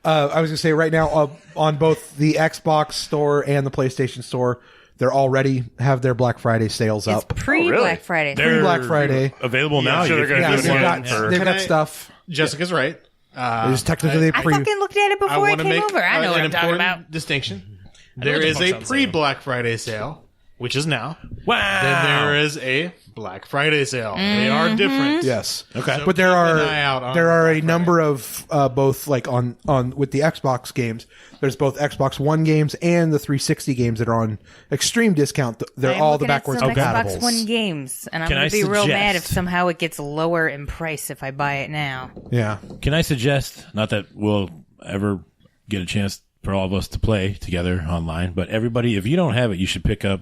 Speaker 6: I was going to say right now on both the Xbox store and the PlayStation store, they're already have their Black Friday sales
Speaker 7: It's
Speaker 6: up.
Speaker 7: pre-Black Friday.
Speaker 4: They're
Speaker 6: Black Friday.
Speaker 4: available now.
Speaker 2: sure
Speaker 4: You
Speaker 2: they're
Speaker 4: can
Speaker 2: gonna
Speaker 6: Yeah,
Speaker 2: do
Speaker 4: get
Speaker 2: it
Speaker 6: they've
Speaker 2: again
Speaker 6: got,
Speaker 2: for-
Speaker 6: they've
Speaker 3: Can
Speaker 6: got
Speaker 3: I-
Speaker 6: stuff.
Speaker 3: Jessica's right.
Speaker 6: It is technically
Speaker 7: I fucking looked at it before I
Speaker 3: want to
Speaker 7: came
Speaker 3: make
Speaker 7: over. I know what
Speaker 3: an
Speaker 7: I'm talking
Speaker 3: important
Speaker 7: about.
Speaker 3: distinction.
Speaker 5: know
Speaker 3: There
Speaker 5: what the
Speaker 3: is
Speaker 5: fuck's
Speaker 3: a
Speaker 5: on sale.
Speaker 3: pre-Black Friday sale, which is now.
Speaker 4: Wow.
Speaker 3: Then there is a Black Friday sale. They are different.
Speaker 6: Yes.
Speaker 4: Okay.
Speaker 3: So
Speaker 6: But there
Speaker 3: keep
Speaker 6: are
Speaker 3: an eye out on
Speaker 6: there are a
Speaker 3: Black
Speaker 6: number of both like on with the Xbox games. There's both Xbox One games and the 360 games that are on extreme discount. They're
Speaker 7: I'm
Speaker 6: all the
Speaker 7: looking at
Speaker 6: backwards
Speaker 7: some
Speaker 6: compatibles.
Speaker 7: Xbox One games, and I'm
Speaker 4: Can
Speaker 7: going
Speaker 4: I
Speaker 7: to be real mad if
Speaker 4: suggest-
Speaker 7: somehow it gets lower in price if I buy it now.
Speaker 6: Yeah.
Speaker 4: Can I suggest, not that we'll ever get a chance for all of us to play together online, but everybody, if you don't have it, you should pick up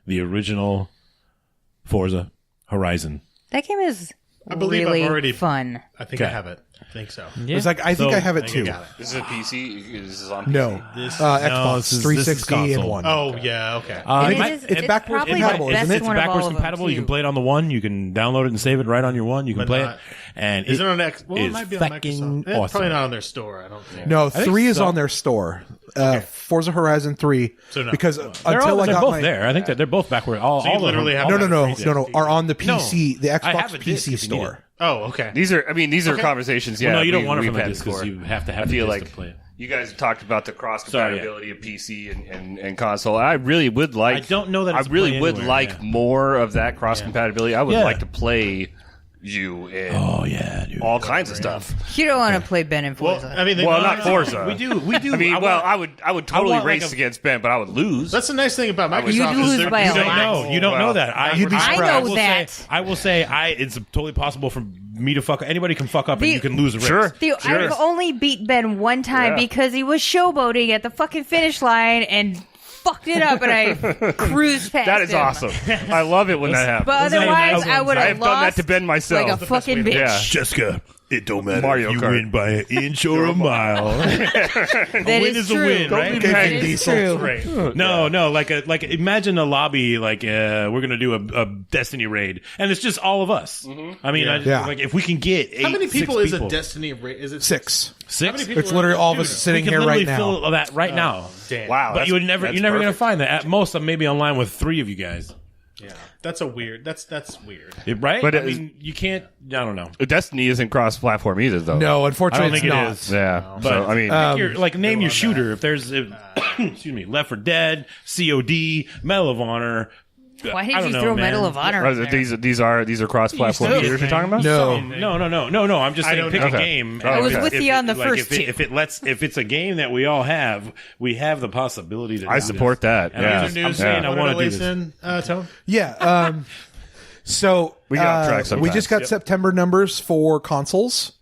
Speaker 4: the original Forza Horizon.
Speaker 7: That game is
Speaker 3: I believe
Speaker 7: really
Speaker 3: I've already-
Speaker 7: fun.
Speaker 3: I think I
Speaker 4: Okay.
Speaker 3: have it. I think so.
Speaker 6: It's like I think
Speaker 4: So-
Speaker 6: I have it
Speaker 3: I think
Speaker 6: too.
Speaker 3: I got it.
Speaker 2: This is a PC. This is on PC.
Speaker 6: No. Xbox
Speaker 4: this is
Speaker 6: 360 and
Speaker 4: console.
Speaker 6: 1.
Speaker 3: Oh yeah, okay.
Speaker 7: And
Speaker 4: might-
Speaker 7: it's
Speaker 6: backward
Speaker 7: probably
Speaker 6: compatible,
Speaker 7: the best
Speaker 6: isn't it?
Speaker 4: It's
Speaker 7: one of all
Speaker 4: backwards
Speaker 7: of them,
Speaker 4: compatible. You
Speaker 7: too.
Speaker 4: can play it on the one. You can download it and save it right on your one. You can
Speaker 3: But
Speaker 4: play
Speaker 3: not-
Speaker 4: it. And
Speaker 3: Is it on X? Well, it
Speaker 4: is
Speaker 3: might be on
Speaker 4: fucking
Speaker 3: Microsoft.
Speaker 4: awesome.
Speaker 3: Probably not on their store. I don't think.
Speaker 6: No,
Speaker 4: think
Speaker 6: 3 is
Speaker 4: so.
Speaker 6: on their store. Forza Horizon 3
Speaker 3: So no.
Speaker 6: because
Speaker 4: they're
Speaker 6: until I
Speaker 4: they're
Speaker 6: got
Speaker 4: both
Speaker 6: my
Speaker 4: there. I think that they're both backward. All,
Speaker 3: So you
Speaker 4: all of
Speaker 3: literally
Speaker 4: them.
Speaker 3: have
Speaker 6: No,
Speaker 3: like
Speaker 6: are on the PC, the
Speaker 4: I
Speaker 6: Xbox
Speaker 4: have a disc
Speaker 6: PC
Speaker 4: if you need
Speaker 6: store.
Speaker 3: Oh, okay.
Speaker 2: These are conversations. Yeah,
Speaker 4: Well, no, you don't
Speaker 2: we-
Speaker 4: want it
Speaker 2: we've
Speaker 4: from a
Speaker 2: had
Speaker 4: disc because
Speaker 2: before.
Speaker 4: you have to have
Speaker 2: I
Speaker 4: the
Speaker 2: feel
Speaker 4: disc
Speaker 2: like
Speaker 4: to play it.
Speaker 2: you guys have talked about the cross
Speaker 4: Sorry,
Speaker 2: compatibility of PC and console. I really would like.
Speaker 4: I don't know that
Speaker 2: I
Speaker 4: it's
Speaker 2: really
Speaker 4: play
Speaker 2: would
Speaker 4: anywhere,
Speaker 2: like
Speaker 4: yeah.
Speaker 2: more of that cross compatibility. I would
Speaker 4: Yeah.
Speaker 2: like to play you in
Speaker 4: Oh yeah, dude.
Speaker 2: all kinds of stuff.
Speaker 7: You don't want to play Ben and
Speaker 3: Well,
Speaker 7: Forza.
Speaker 3: I mean, they
Speaker 2: Well, not Forza.
Speaker 4: We do.
Speaker 2: I mean, I would totally
Speaker 4: want, like,
Speaker 2: race
Speaker 4: a-
Speaker 2: against Ben, but I would lose.
Speaker 3: That's the nice thing about Microsoft.
Speaker 7: You'd
Speaker 3: is
Speaker 7: lose
Speaker 3: they're-
Speaker 7: by a
Speaker 3: you
Speaker 4: You
Speaker 3: don't
Speaker 4: don't
Speaker 7: lot.
Speaker 3: know.
Speaker 4: know. You don't know that.
Speaker 6: You'd be
Speaker 7: I
Speaker 6: surprised.
Speaker 7: know
Speaker 4: will
Speaker 7: that.
Speaker 4: Say, I will say, it's totally possible for me to fuck. Anybody can fuck up, and
Speaker 7: The-
Speaker 4: you can lose a race.
Speaker 2: Sure.
Speaker 7: I've only beat Ben one time
Speaker 2: Yeah.
Speaker 7: because he was showboating at the fucking finish line and fucked it up, and I cruised past
Speaker 2: That is
Speaker 7: him.
Speaker 2: awesome. I love it when that happens.
Speaker 7: But otherwise, I would
Speaker 2: I
Speaker 7: have
Speaker 2: have done that
Speaker 7: lost
Speaker 2: to Ben myself.
Speaker 7: like a fucking bitch.
Speaker 2: Yeah.
Speaker 4: Jessica, it don't matter
Speaker 2: Mario
Speaker 4: if you
Speaker 2: Kart.
Speaker 4: win by an inch or a mile.
Speaker 7: That
Speaker 4: win
Speaker 7: is
Speaker 4: is a
Speaker 7: true.
Speaker 4: win, right?
Speaker 7: That is true.
Speaker 4: No, like imagine a lobby like we're gonna do a Destiny raid, and it's just all of us. I mean,
Speaker 6: Yeah.
Speaker 4: like if we can get
Speaker 3: How many
Speaker 4: 6
Speaker 3: people is a
Speaker 4: people.
Speaker 3: Destiny? Is it
Speaker 6: 6.
Speaker 3: How many people
Speaker 6: It's
Speaker 3: are
Speaker 6: literally
Speaker 3: on
Speaker 6: all of
Speaker 3: the
Speaker 6: us
Speaker 3: computer?
Speaker 6: sitting
Speaker 4: We
Speaker 6: here
Speaker 4: can
Speaker 6: right
Speaker 4: literally
Speaker 6: now.
Speaker 4: fill that right now.
Speaker 3: Damn.
Speaker 2: Wow.
Speaker 4: But you would never,
Speaker 2: that's
Speaker 4: you're never gonna
Speaker 2: perfect.
Speaker 4: find that. At most, I'm maybe online with 3 of you guys,
Speaker 3: Yeah, that's a weird. That's weird.
Speaker 4: right?
Speaker 2: But
Speaker 4: I
Speaker 2: it is-
Speaker 4: mean, you can't. I don't know.
Speaker 2: Destiny isn't cross-platform either, though.
Speaker 6: No,
Speaker 4: I
Speaker 6: unfortunately,
Speaker 4: don't think
Speaker 6: it's
Speaker 4: it
Speaker 6: not.
Speaker 4: is.
Speaker 2: Yeah.
Speaker 4: But
Speaker 2: So I mean,
Speaker 4: pick your, like name your shooter. If there's, excuse me, Left 4 Dead, COD, Medal of Honor.
Speaker 7: Why
Speaker 4: I
Speaker 7: did
Speaker 4: don't
Speaker 7: you
Speaker 4: know,
Speaker 7: throw
Speaker 4: man.
Speaker 7: Medal of Honor? in there?
Speaker 2: these are cross-platform
Speaker 4: still-
Speaker 2: shooters you're talking about?
Speaker 6: No.
Speaker 4: No. I'm just saying,
Speaker 3: don't
Speaker 4: pick
Speaker 3: know.
Speaker 4: a
Speaker 2: Okay.
Speaker 4: game.
Speaker 2: I was
Speaker 7: with you on the first two.
Speaker 4: If it's a game that we all have, we have the possibility to.
Speaker 2: I
Speaker 4: do
Speaker 2: support
Speaker 4: this.
Speaker 2: that.
Speaker 4: And
Speaker 2: Yeah.
Speaker 4: I'm just saying, I
Speaker 3: What
Speaker 4: want
Speaker 3: did
Speaker 4: to do
Speaker 3: Elyson,
Speaker 4: this.
Speaker 3: Tone?
Speaker 6: Yeah. So
Speaker 2: We get off track
Speaker 6: we
Speaker 2: sometimes.
Speaker 6: just got September numbers for consoles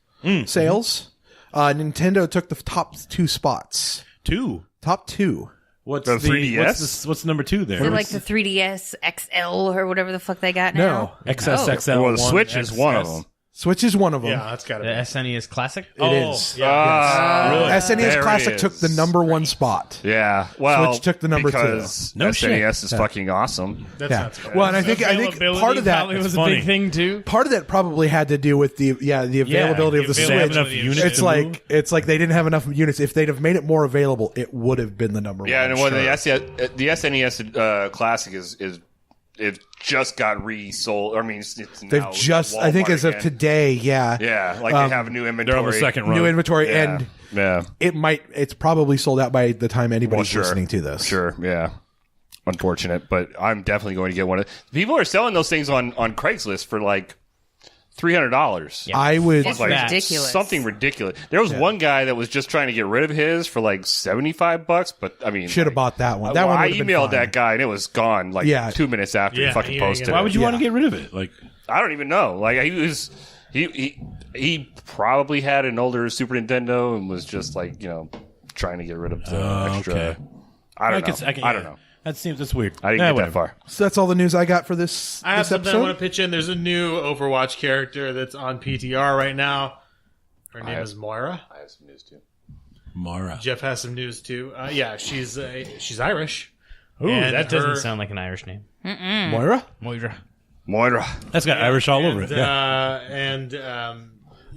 Speaker 6: sales. Nintendo took the top 2 spots.
Speaker 4: 2.
Speaker 6: Top 2.
Speaker 4: What's
Speaker 2: The 3DS?
Speaker 4: What's number 2 there?
Speaker 7: Is it like the 3DS XL or whatever the fuck they got
Speaker 6: No.
Speaker 7: now?
Speaker 4: XSXL.
Speaker 2: Well, the Switch is one of them.
Speaker 6: Switch is one of them.
Speaker 3: Yeah, that's got to
Speaker 5: The
Speaker 3: be.
Speaker 5: SNES Classic.
Speaker 6: It is.
Speaker 3: Yeah.
Speaker 2: Really?
Speaker 6: SNES
Speaker 2: There it
Speaker 6: Classic
Speaker 2: is.
Speaker 6: took the number 1 spot.
Speaker 2: Yeah, well,
Speaker 6: Switch took the number 2.
Speaker 2: because
Speaker 4: No
Speaker 2: SNES is fucking awesome.
Speaker 3: That's
Speaker 6: Yeah.
Speaker 3: not surprising.
Speaker 6: Well, and I think
Speaker 5: Availability
Speaker 6: part of that
Speaker 5: probably was a
Speaker 4: funny.
Speaker 5: big thing too.
Speaker 6: part of that probably had to do with the availability of the
Speaker 4: They have
Speaker 6: Switch.
Speaker 4: enough units
Speaker 6: It's
Speaker 4: to move?
Speaker 6: like they didn't have enough units. If they'd have made it more available, it would have been the number 1.
Speaker 2: Yeah, and when
Speaker 6: sure.
Speaker 2: the SNES Classic is it just got resold. I mean, it's
Speaker 6: They've
Speaker 2: now
Speaker 6: just,
Speaker 2: Walmart
Speaker 6: I think, as of
Speaker 2: again.
Speaker 6: today, yeah,
Speaker 2: Yeah, they have a new inventory.
Speaker 4: They're on the second run.
Speaker 6: new inventory,
Speaker 2: Yeah,
Speaker 6: and
Speaker 2: yeah,
Speaker 6: it's probably sold out by the time anybody's
Speaker 2: well, sure.
Speaker 6: listening to this.
Speaker 2: Sure, yeah. Unfortunate, but I'm definitely going to get one. People are selling those things on Craigslist for like $300.
Speaker 6: I would.
Speaker 7: It's
Speaker 2: Like
Speaker 7: ridiculous.
Speaker 2: something ridiculous. There was one guy that was just trying to get rid of his for like $75, but I mean,
Speaker 6: Should have
Speaker 2: like,
Speaker 6: bought that one. That one
Speaker 2: I
Speaker 6: would have been
Speaker 2: emailed
Speaker 6: fine.
Speaker 2: that guy and it was gone like
Speaker 6: Yeah.
Speaker 2: 2 minutes after
Speaker 3: Yeah,
Speaker 2: he fucking
Speaker 3: yeah,
Speaker 2: posted
Speaker 3: yeah.
Speaker 2: it.
Speaker 4: Why would you want
Speaker 6: Yeah.
Speaker 4: to get rid of it? Like,
Speaker 2: I don't even know. Like he probably had an older Super Nintendo and was just like trying to get rid of the extra.
Speaker 4: okay.
Speaker 2: I don't know. I don't know.
Speaker 4: That's weird.
Speaker 2: I didn't get that far.
Speaker 6: So that's all the news I got for this.
Speaker 3: I have
Speaker 6: this
Speaker 3: something I
Speaker 6: episode.
Speaker 3: want to pitch in. There's a new Overwatch character that's on PTR right now. Her name is Moira.
Speaker 2: I have some news too.
Speaker 4: Mara.
Speaker 3: Jeff has some news too. Yeah, she's Irish.
Speaker 5: Ooh,
Speaker 3: And
Speaker 5: that doesn't
Speaker 3: her-
Speaker 5: sound like an Irish name.
Speaker 6: Moira.
Speaker 5: Moira.
Speaker 4: That's got Irish all over it. Yeah.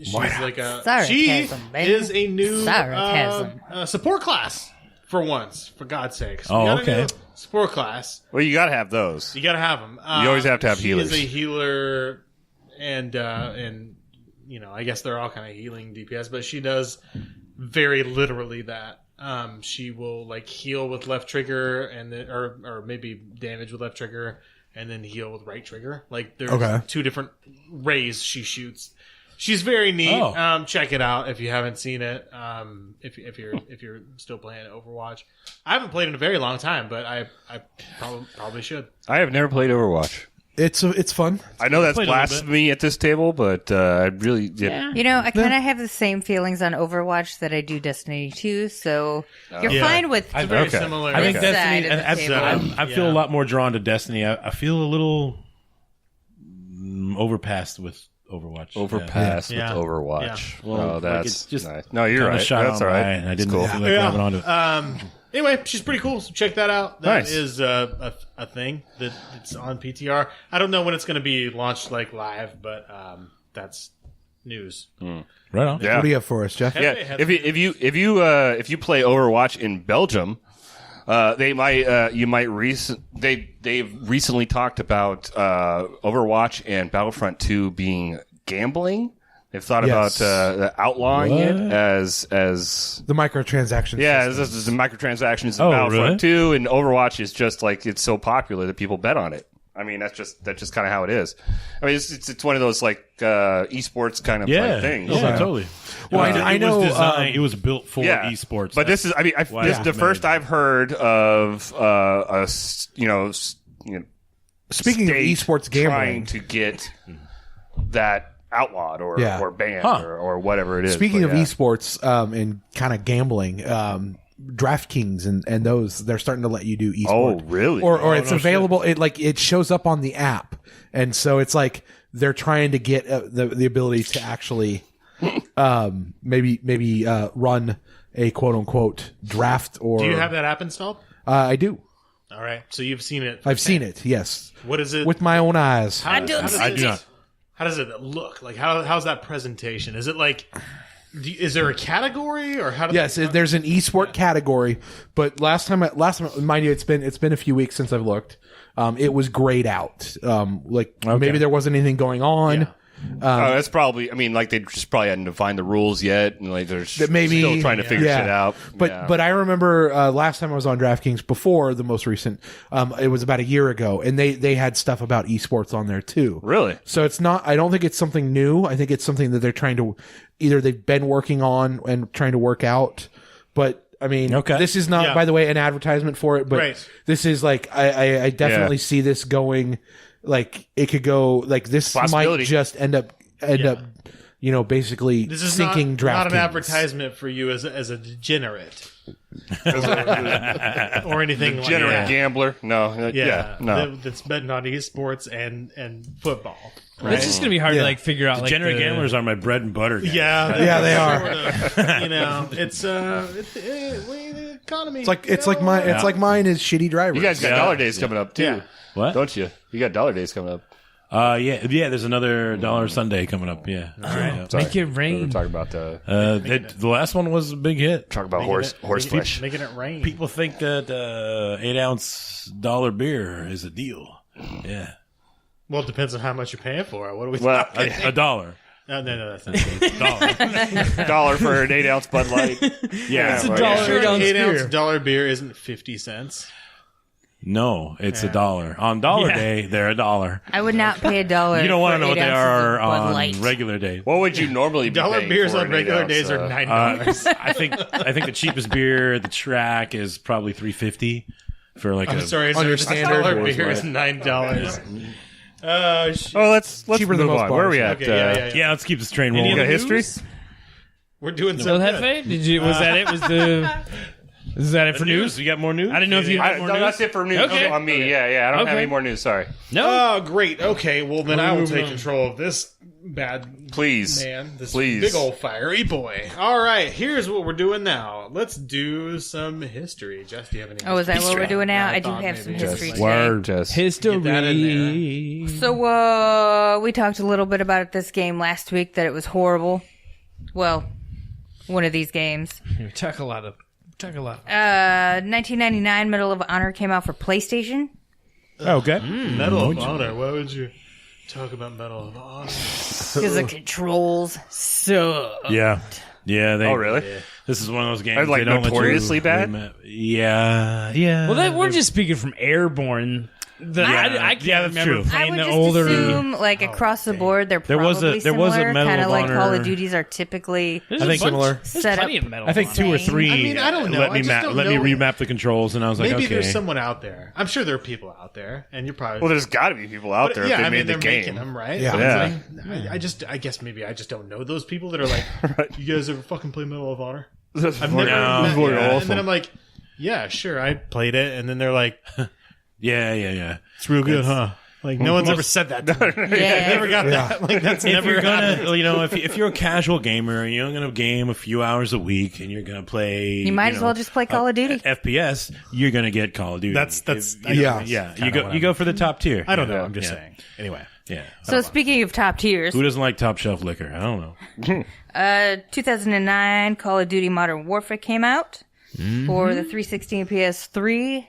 Speaker 3: She's like a
Speaker 7: Sarcasm,
Speaker 3: she
Speaker 7: baby.
Speaker 3: is a new
Speaker 7: Sarcasm.
Speaker 3: support class for once. For God's sakes,
Speaker 4: Oh,
Speaker 3: we got a
Speaker 4: okay.
Speaker 3: new support class.
Speaker 2: Well, you got to have those.
Speaker 3: You got to have them.
Speaker 2: You always have to have
Speaker 3: she
Speaker 2: healers.
Speaker 3: Is a healer, and I guess they're all kind of healing DPS, but she does very literally that. She will like heal with left trigger, and then or maybe damage with left trigger, and then heal with right trigger. Like there's
Speaker 6: Okay.
Speaker 3: 2 different rays she shoots. She's very neat.
Speaker 4: Oh.
Speaker 3: Check it out if you haven't seen it. If you're still playing Overwatch, I haven't played in a very long time, but I probably should.
Speaker 2: I have never played Overwatch.
Speaker 6: It's fun.
Speaker 2: I know that's
Speaker 4: Played a little
Speaker 2: blasphemy at this table, but I really did.
Speaker 7: I kind of have the same feelings on Overwatch that I do Destiny 2, so you're
Speaker 3: Yeah.
Speaker 7: fine with
Speaker 3: It's very
Speaker 2: Okay.
Speaker 3: similar.
Speaker 4: I think
Speaker 7: This
Speaker 4: Destiny,
Speaker 7: side of the
Speaker 4: and
Speaker 7: table.
Speaker 4: I feel
Speaker 3: Yeah.
Speaker 4: a lot more drawn to Destiny. I feel a little overpassed with Overwatch.
Speaker 2: Overpass
Speaker 3: Yeah.
Speaker 2: with Overwatch.
Speaker 4: Well,
Speaker 2: oh,
Speaker 4: like,
Speaker 2: that's
Speaker 4: it's just
Speaker 2: nice. No, you're
Speaker 4: Kinda
Speaker 2: right.
Speaker 4: shot
Speaker 2: That's
Speaker 4: on
Speaker 2: all
Speaker 4: my
Speaker 2: right.
Speaker 4: eye, and I didn't
Speaker 2: It's cool.
Speaker 4: feel like grabbing onto it.
Speaker 3: Anyway, she's pretty cool, so check that out. That
Speaker 2: Nice.
Speaker 3: is a thing that's on PTR. I don't know when it's going to be launched like live, but that's news.
Speaker 4: Right on.
Speaker 2: Yeah.
Speaker 6: What do you have for us, Jeff?
Speaker 2: Yeah, if you play Overwatch in Belgium, they've recently talked about Overwatch and Battlefront II being gambling. They've thought
Speaker 6: Yes.
Speaker 2: about outlawing it as
Speaker 6: The microtransactions.
Speaker 2: yeah,
Speaker 6: system.
Speaker 2: as the microtransactions in
Speaker 4: Oh,
Speaker 2: Battlefront 2 and Overwatch is just like it's so popular that people bet on it. I mean, that's just kind of how it is. I mean, it's one of those like esports kind of
Speaker 4: Yeah,
Speaker 2: like things.
Speaker 4: yeah, totally.
Speaker 6: Well, I
Speaker 4: it
Speaker 6: know,
Speaker 4: was designed, it was built for
Speaker 2: Yeah,
Speaker 4: esports.
Speaker 2: But this is, I mean, this is the first I've heard of
Speaker 6: Speaking of
Speaker 2: state
Speaker 6: esports
Speaker 2: trying
Speaker 6: gambling,
Speaker 2: to get that outlawed or
Speaker 6: Yeah.
Speaker 2: or banned
Speaker 4: Huh.
Speaker 2: or whatever it is.
Speaker 6: speaking
Speaker 2: But
Speaker 6: of
Speaker 2: yeah.
Speaker 6: esports and kind of gambling, DraftKings and those they're starting to let you do
Speaker 2: Oh,
Speaker 6: esports.
Speaker 2: really?
Speaker 6: Or it's
Speaker 4: no
Speaker 6: available. It shows up on the app, and so it's like they're trying to get the ability to actually maybe run a quote unquote draft. Or
Speaker 3: Do you have that app installed?
Speaker 6: I do.
Speaker 3: All right, so you've seen it.
Speaker 6: I've seen it. Yes,
Speaker 3: What is it?
Speaker 6: with my own eyes.
Speaker 7: I don't see
Speaker 4: I do not.
Speaker 3: How does it look? Like how's that presentation? Is it like? Is there a category or how?
Speaker 6: Yes, there's an esport category, but last time, mind you, it's been a few weeks since I've looked. It was grayed out. Maybe there wasn't anything going on.
Speaker 2: that's probably. I mean, like they just probably hadn't defined the rules yet, and like they're
Speaker 6: Maybe
Speaker 2: still trying to figure shit out.
Speaker 6: But I remember last time I was on DraftKings before the most recent. It was about a year ago, and they had stuff about esports on there too.
Speaker 2: Really?
Speaker 6: So it's not. I don't think it's something new. I think it's something that they're trying to either they've been working on and trying to work out. But I mean,
Speaker 4: Okay.
Speaker 6: this is not,
Speaker 3: Yeah.
Speaker 6: by the way, an advertisement for it. But
Speaker 3: Right.
Speaker 6: this is like I definitely see this going. Like it could go like this might
Speaker 2: Possibility.
Speaker 6: just end up basically
Speaker 3: This is
Speaker 6: sinking
Speaker 3: not an
Speaker 6: DraftKings.
Speaker 3: advertisement for you as a degenerate. or anything like
Speaker 2: Degenerate
Speaker 3: that.
Speaker 2: gambler. No. No.
Speaker 3: That's betting on esports and football.
Speaker 5: It's just gonna be hard to like figure out.
Speaker 4: Degenerate gamblers are my bread and butter. Guys.
Speaker 3: Yeah,
Speaker 6: they are.
Speaker 3: It's the economy.
Speaker 6: It's like mine is shitty drivers.
Speaker 2: You guys got dollar days coming up, too.
Speaker 3: Yeah.
Speaker 4: What?
Speaker 2: Don't you? You got dollar days coming up.
Speaker 4: Yeah. There's another $1 Sunday coming up. Yeah. All right.
Speaker 2: Sorry.
Speaker 5: Make it rain.
Speaker 2: We're talking about the
Speaker 4: The last one was a big hit.
Speaker 2: talk about horse flesh.
Speaker 3: making it rain.
Speaker 4: People think that 8-ounce dollar beer is a deal. Yeah.
Speaker 3: Well, it depends on how much you're paying for it. What are we
Speaker 2: Well,
Speaker 3: talking?
Speaker 4: $1.
Speaker 3: No, that's not $1.
Speaker 2: dollar for an 8-ounce Bud Light.
Speaker 4: Yeah.
Speaker 5: It's a
Speaker 2: right.
Speaker 5: dollar
Speaker 3: Sure, an 8-ounce
Speaker 5: beer.
Speaker 3: dollar beer isn't 50 cents.
Speaker 4: No, it's $1. On dollar day, they're $1.
Speaker 7: I would not pay $1.
Speaker 4: You don't want to know what they are
Speaker 7: Bud
Speaker 4: on
Speaker 7: Light.
Speaker 4: regular days.
Speaker 2: What would you normally be
Speaker 3: Dollar
Speaker 2: paying
Speaker 3: beers
Speaker 2: for
Speaker 3: on
Speaker 2: an
Speaker 3: regular
Speaker 2: 8-ounce,
Speaker 3: days are $9.
Speaker 4: I think the cheapest beer at the track is probably $3.50 for like
Speaker 3: I'm
Speaker 4: a
Speaker 3: sorry,
Speaker 6: on your
Speaker 3: sir.
Speaker 6: standard
Speaker 3: Dollar
Speaker 6: Coors
Speaker 3: beer is $9. Oh, shit.
Speaker 2: Oh, let's
Speaker 6: Cheaper than
Speaker 2: move
Speaker 6: most
Speaker 2: on. Where are we
Speaker 6: bars.
Speaker 2: at?
Speaker 3: Okay, yeah.
Speaker 4: Yeah, let's keep this train
Speaker 2: You
Speaker 4: rolling.
Speaker 2: got history?
Speaker 3: We're doing
Speaker 5: So
Speaker 3: so good.
Speaker 5: Jefe, was that it? Is that it for news?
Speaker 4: You got more news?
Speaker 5: I didn't know if you had more news.
Speaker 2: That's it for news
Speaker 5: Okay.
Speaker 2: on me. Yeah. I don't have
Speaker 5: Okay.
Speaker 2: any more news. Sorry.
Speaker 5: No.
Speaker 3: Oh, great. Okay, well, then I will
Speaker 5: moving
Speaker 3: take
Speaker 5: on.
Speaker 3: control of this bad
Speaker 2: Please.
Speaker 3: man. This
Speaker 2: Please.
Speaker 3: big old fiery boy. All right, here's what we're doing now. Let's do some history. Jess, do you have any
Speaker 7: Oh, is that what we're doing now?
Speaker 3: Yeah,
Speaker 7: I do
Speaker 3: thought
Speaker 7: have some
Speaker 3: maybe.
Speaker 7: history
Speaker 3: Just
Speaker 7: today.
Speaker 4: Word.
Speaker 2: Jess.
Speaker 5: History.
Speaker 3: Get that in
Speaker 7: So, we talked a little bit about this game last week, that it was horrible. Well, one of these games.
Speaker 5: Talk a lot.
Speaker 7: 1999 Medal of Honor came out for PlayStation.
Speaker 4: Okay.
Speaker 3: Medal of Honor. Why would you talk about Medal of Honor?
Speaker 7: Because the controls suck.
Speaker 4: Yeah. Yeah.
Speaker 2: Oh, really?
Speaker 4: This is one of those games.
Speaker 2: Are, like,
Speaker 4: they don't let you
Speaker 2: notoriously bad?
Speaker 4: Yeah.
Speaker 5: Well, we're just speaking from Airborne. I can't
Speaker 4: that's
Speaker 5: remember
Speaker 4: true.
Speaker 7: I
Speaker 5: playing
Speaker 7: would
Speaker 5: the
Speaker 7: just
Speaker 5: older.
Speaker 7: assume, like, across the board, they're
Speaker 4: There
Speaker 7: probably
Speaker 4: was a
Speaker 7: similar,
Speaker 4: Medal
Speaker 7: kind
Speaker 4: of
Speaker 7: of like
Speaker 4: Honor-
Speaker 7: Call of Duties are typically
Speaker 5: There's
Speaker 4: I
Speaker 5: a
Speaker 4: think
Speaker 5: bunch-
Speaker 6: similar.
Speaker 5: There's
Speaker 7: Set
Speaker 5: plenty
Speaker 7: up-
Speaker 5: of metal.
Speaker 4: I think 2 or 3.
Speaker 3: I mean, I don't know.
Speaker 4: Let me
Speaker 3: I just don't
Speaker 4: let me
Speaker 3: know.
Speaker 4: remap the controls, and I was like,
Speaker 3: Maybe
Speaker 4: okay.
Speaker 3: there's someone out there. I'm sure there are people out there, and you're probably.
Speaker 2: Well, there's got to be people out there
Speaker 3: yeah,
Speaker 2: if they
Speaker 3: I mean,
Speaker 2: made
Speaker 3: they're
Speaker 2: the
Speaker 3: making
Speaker 2: game.
Speaker 3: them, right?
Speaker 6: Yeah.
Speaker 3: But it's like, I guess maybe I just don't know those people that are like, you guys ever fucking play Medal of Honor? I've never met
Speaker 4: No.
Speaker 3: and then I'm like, yeah, sure, I played it, and then they're like,
Speaker 4: Yeah.
Speaker 3: it's real good, huh? Like, no one's ever said that to me.
Speaker 7: Yeah.
Speaker 3: Never got that. Like, that's
Speaker 4: If
Speaker 3: never
Speaker 4: you're
Speaker 3: happened.
Speaker 4: gonna, if you're a casual gamer and you're gonna game a few hours a week and you're gonna play,
Speaker 7: You might as well just play Call of Duty.
Speaker 4: FPS. You're gonna get Call of Duty.
Speaker 3: That's
Speaker 6: Yeah.
Speaker 4: You go for the top tier.
Speaker 3: I don't know. I'm just
Speaker 4: Yeah.
Speaker 3: saying. Anyway.
Speaker 4: Yeah.
Speaker 7: So speaking of top tiers,
Speaker 4: Who doesn't like top shelf liquor? I don't know.
Speaker 7: 2009 Call of Duty Modern Warfare came out for the 360 and PS3.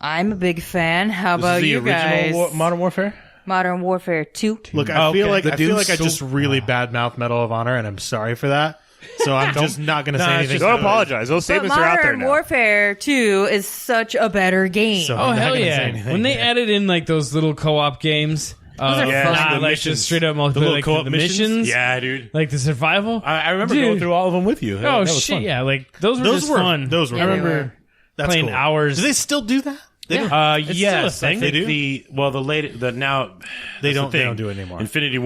Speaker 7: I'm a big fan. How
Speaker 4: This
Speaker 7: about
Speaker 4: is the
Speaker 7: you guys?
Speaker 4: original Modern Warfare.
Speaker 7: Modern Warfare 2.
Speaker 3: Look, I feel like
Speaker 6: The
Speaker 3: I feel like I
Speaker 6: dude's
Speaker 3: just really badmouth Medal of Honor, and I'm sorry for that. So I'm just not going to say
Speaker 4: it's
Speaker 3: anything.
Speaker 4: just-
Speaker 2: Don't apologize. Those
Speaker 7: But
Speaker 2: statements are out there
Speaker 7: Modern
Speaker 2: now.
Speaker 7: Warfare 2 is such a better game.
Speaker 3: So
Speaker 5: Oh
Speaker 3: I'm not
Speaker 5: hell
Speaker 3: gonna say
Speaker 5: yeah!
Speaker 3: anything.
Speaker 5: When they added in like those little co-op games,
Speaker 7: are
Speaker 4: Yeah,
Speaker 7: fun.
Speaker 5: not
Speaker 4: the
Speaker 5: like
Speaker 4: missions.
Speaker 5: just straight up multiplayer,
Speaker 4: The little
Speaker 5: like
Speaker 4: co-op
Speaker 5: the missions,
Speaker 4: Yeah, dude.
Speaker 5: like the survival.
Speaker 4: I remember
Speaker 5: Dude.
Speaker 4: going through all of them with you. That
Speaker 5: Oh
Speaker 4: was
Speaker 5: shit!
Speaker 4: fun.
Speaker 5: Yeah, like those were
Speaker 3: Those
Speaker 5: just
Speaker 3: were
Speaker 5: fun.
Speaker 3: those were.
Speaker 7: Yeah,
Speaker 5: I
Speaker 7: they
Speaker 5: remember
Speaker 7: were.
Speaker 3: That's
Speaker 5: playing
Speaker 3: cool.
Speaker 5: hours.
Speaker 3: Do they still do that? They don't.
Speaker 5: still a
Speaker 4: Yes,
Speaker 5: thing.
Speaker 4: I
Speaker 3: They
Speaker 4: think
Speaker 3: do?
Speaker 4: the now
Speaker 3: They
Speaker 4: that's
Speaker 3: don't.
Speaker 4: the
Speaker 3: They
Speaker 4: thing.
Speaker 3: don't do it anymore.
Speaker 4: Infinity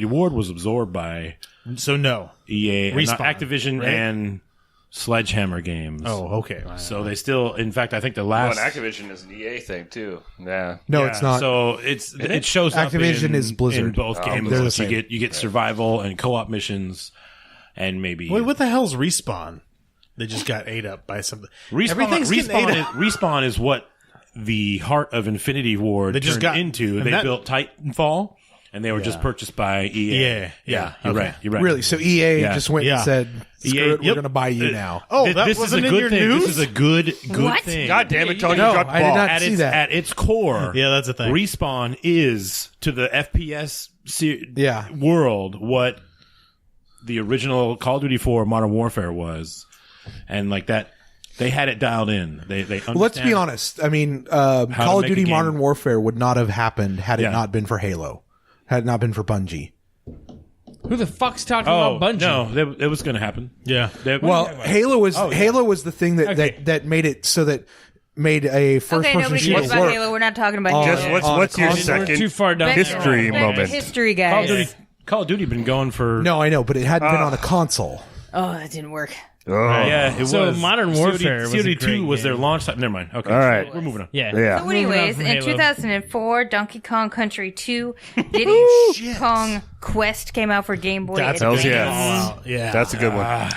Speaker 4: Ward was absorbed by
Speaker 3: So no.
Speaker 4: EA, not
Speaker 3: Respawn,
Speaker 4: Activision,
Speaker 3: right?
Speaker 4: and Sledgehammer Games.
Speaker 3: Oh, okay.
Speaker 4: So they still, in fact, I think the
Speaker 2: Well,
Speaker 4: last.
Speaker 2: and Activision is an EA thing too. Yeah.
Speaker 6: No,
Speaker 4: Yeah,
Speaker 6: it's not.
Speaker 4: So it shows up
Speaker 6: Activision
Speaker 4: in,
Speaker 6: is Blizzard.
Speaker 4: in both games.
Speaker 6: they're the
Speaker 4: You
Speaker 6: same.
Speaker 4: get survival and co-op missions, and maybe
Speaker 3: Wait, what the hell's Respawn? They just got ate up by something.
Speaker 4: Respawn.
Speaker 3: Everything's getting ate up.
Speaker 4: Respawn is what the heart of Infinity Ward
Speaker 3: They just
Speaker 4: turned
Speaker 3: got-
Speaker 4: into.
Speaker 3: and
Speaker 4: They
Speaker 3: that-
Speaker 4: built Titanfall, and they were just purchased by EA.
Speaker 3: Yeah.
Speaker 4: You're
Speaker 3: Okay.
Speaker 4: right. You're right.
Speaker 6: Really? So EA
Speaker 4: Yeah.
Speaker 6: just went
Speaker 3: Yeah.
Speaker 6: and said, "Screw
Speaker 4: EA
Speaker 6: it, we're
Speaker 4: yep.
Speaker 6: going to buy you now."
Speaker 3: Oh, that
Speaker 4: this is a
Speaker 3: wasn't in
Speaker 4: good
Speaker 3: your
Speaker 4: thing.
Speaker 3: news?
Speaker 4: This is a good
Speaker 7: What?
Speaker 4: thing.
Speaker 2: God damn it, Tony!
Speaker 6: No,
Speaker 2: you dropped the
Speaker 6: I did
Speaker 2: ball.
Speaker 6: not
Speaker 4: at
Speaker 6: see
Speaker 4: its,
Speaker 6: that.
Speaker 4: at its core,
Speaker 3: Yeah, that's a thing.
Speaker 4: Respawn is to the FPS
Speaker 6: Yeah.
Speaker 4: world what the original Call of Duty 4 Modern Warfare was, and like that, they had it dialed in. They
Speaker 6: Well, let's be
Speaker 4: understand-
Speaker 6: honest. I mean, Call of
Speaker 4: make a
Speaker 6: Duty
Speaker 4: game.
Speaker 6: Modern Warfare would not have happened had it
Speaker 4: Yeah.
Speaker 6: not been for Halo, had it not been for Bungie.
Speaker 5: Who the fuck's talking
Speaker 4: Oh
Speaker 5: about Bungie?
Speaker 4: no, it was going to happen.
Speaker 3: Yeah.
Speaker 6: Well, Halo was the thing that,
Speaker 5: Okay.
Speaker 6: that made it so that made a first
Speaker 7: Okay,
Speaker 6: person
Speaker 7: nobody
Speaker 6: shooter
Speaker 7: cares about
Speaker 6: work.
Speaker 7: Halo. We're not talking about
Speaker 2: Just
Speaker 7: Halo.
Speaker 2: what's your
Speaker 6: console.
Speaker 5: We're too
Speaker 2: second
Speaker 5: far down.
Speaker 2: history
Speaker 7: Back to
Speaker 2: moment?
Speaker 7: history,
Speaker 4: Call
Speaker 7: guys.
Speaker 4: of Duty been going for
Speaker 6: No, I know, but it hadn't been on a console.
Speaker 7: Oh, that didn't work.
Speaker 2: Oh.
Speaker 4: Yeah, it
Speaker 5: So
Speaker 4: was.
Speaker 5: Modern Warfare was a
Speaker 4: COD2
Speaker 5: great
Speaker 4: was their
Speaker 5: game.
Speaker 4: launch time. Never mind. Okay.
Speaker 2: All right.
Speaker 4: We're moving on.
Speaker 5: Yeah.
Speaker 2: Yeah.
Speaker 7: So anyways,
Speaker 5: Moving on
Speaker 7: in
Speaker 5: from Halo.
Speaker 7: 2004, Donkey Kong Country 2, Diddy Kong Quest came out for Game Boy
Speaker 3: That's
Speaker 7: Advance.
Speaker 2: yeah.
Speaker 3: Yeah.
Speaker 2: That's a good one.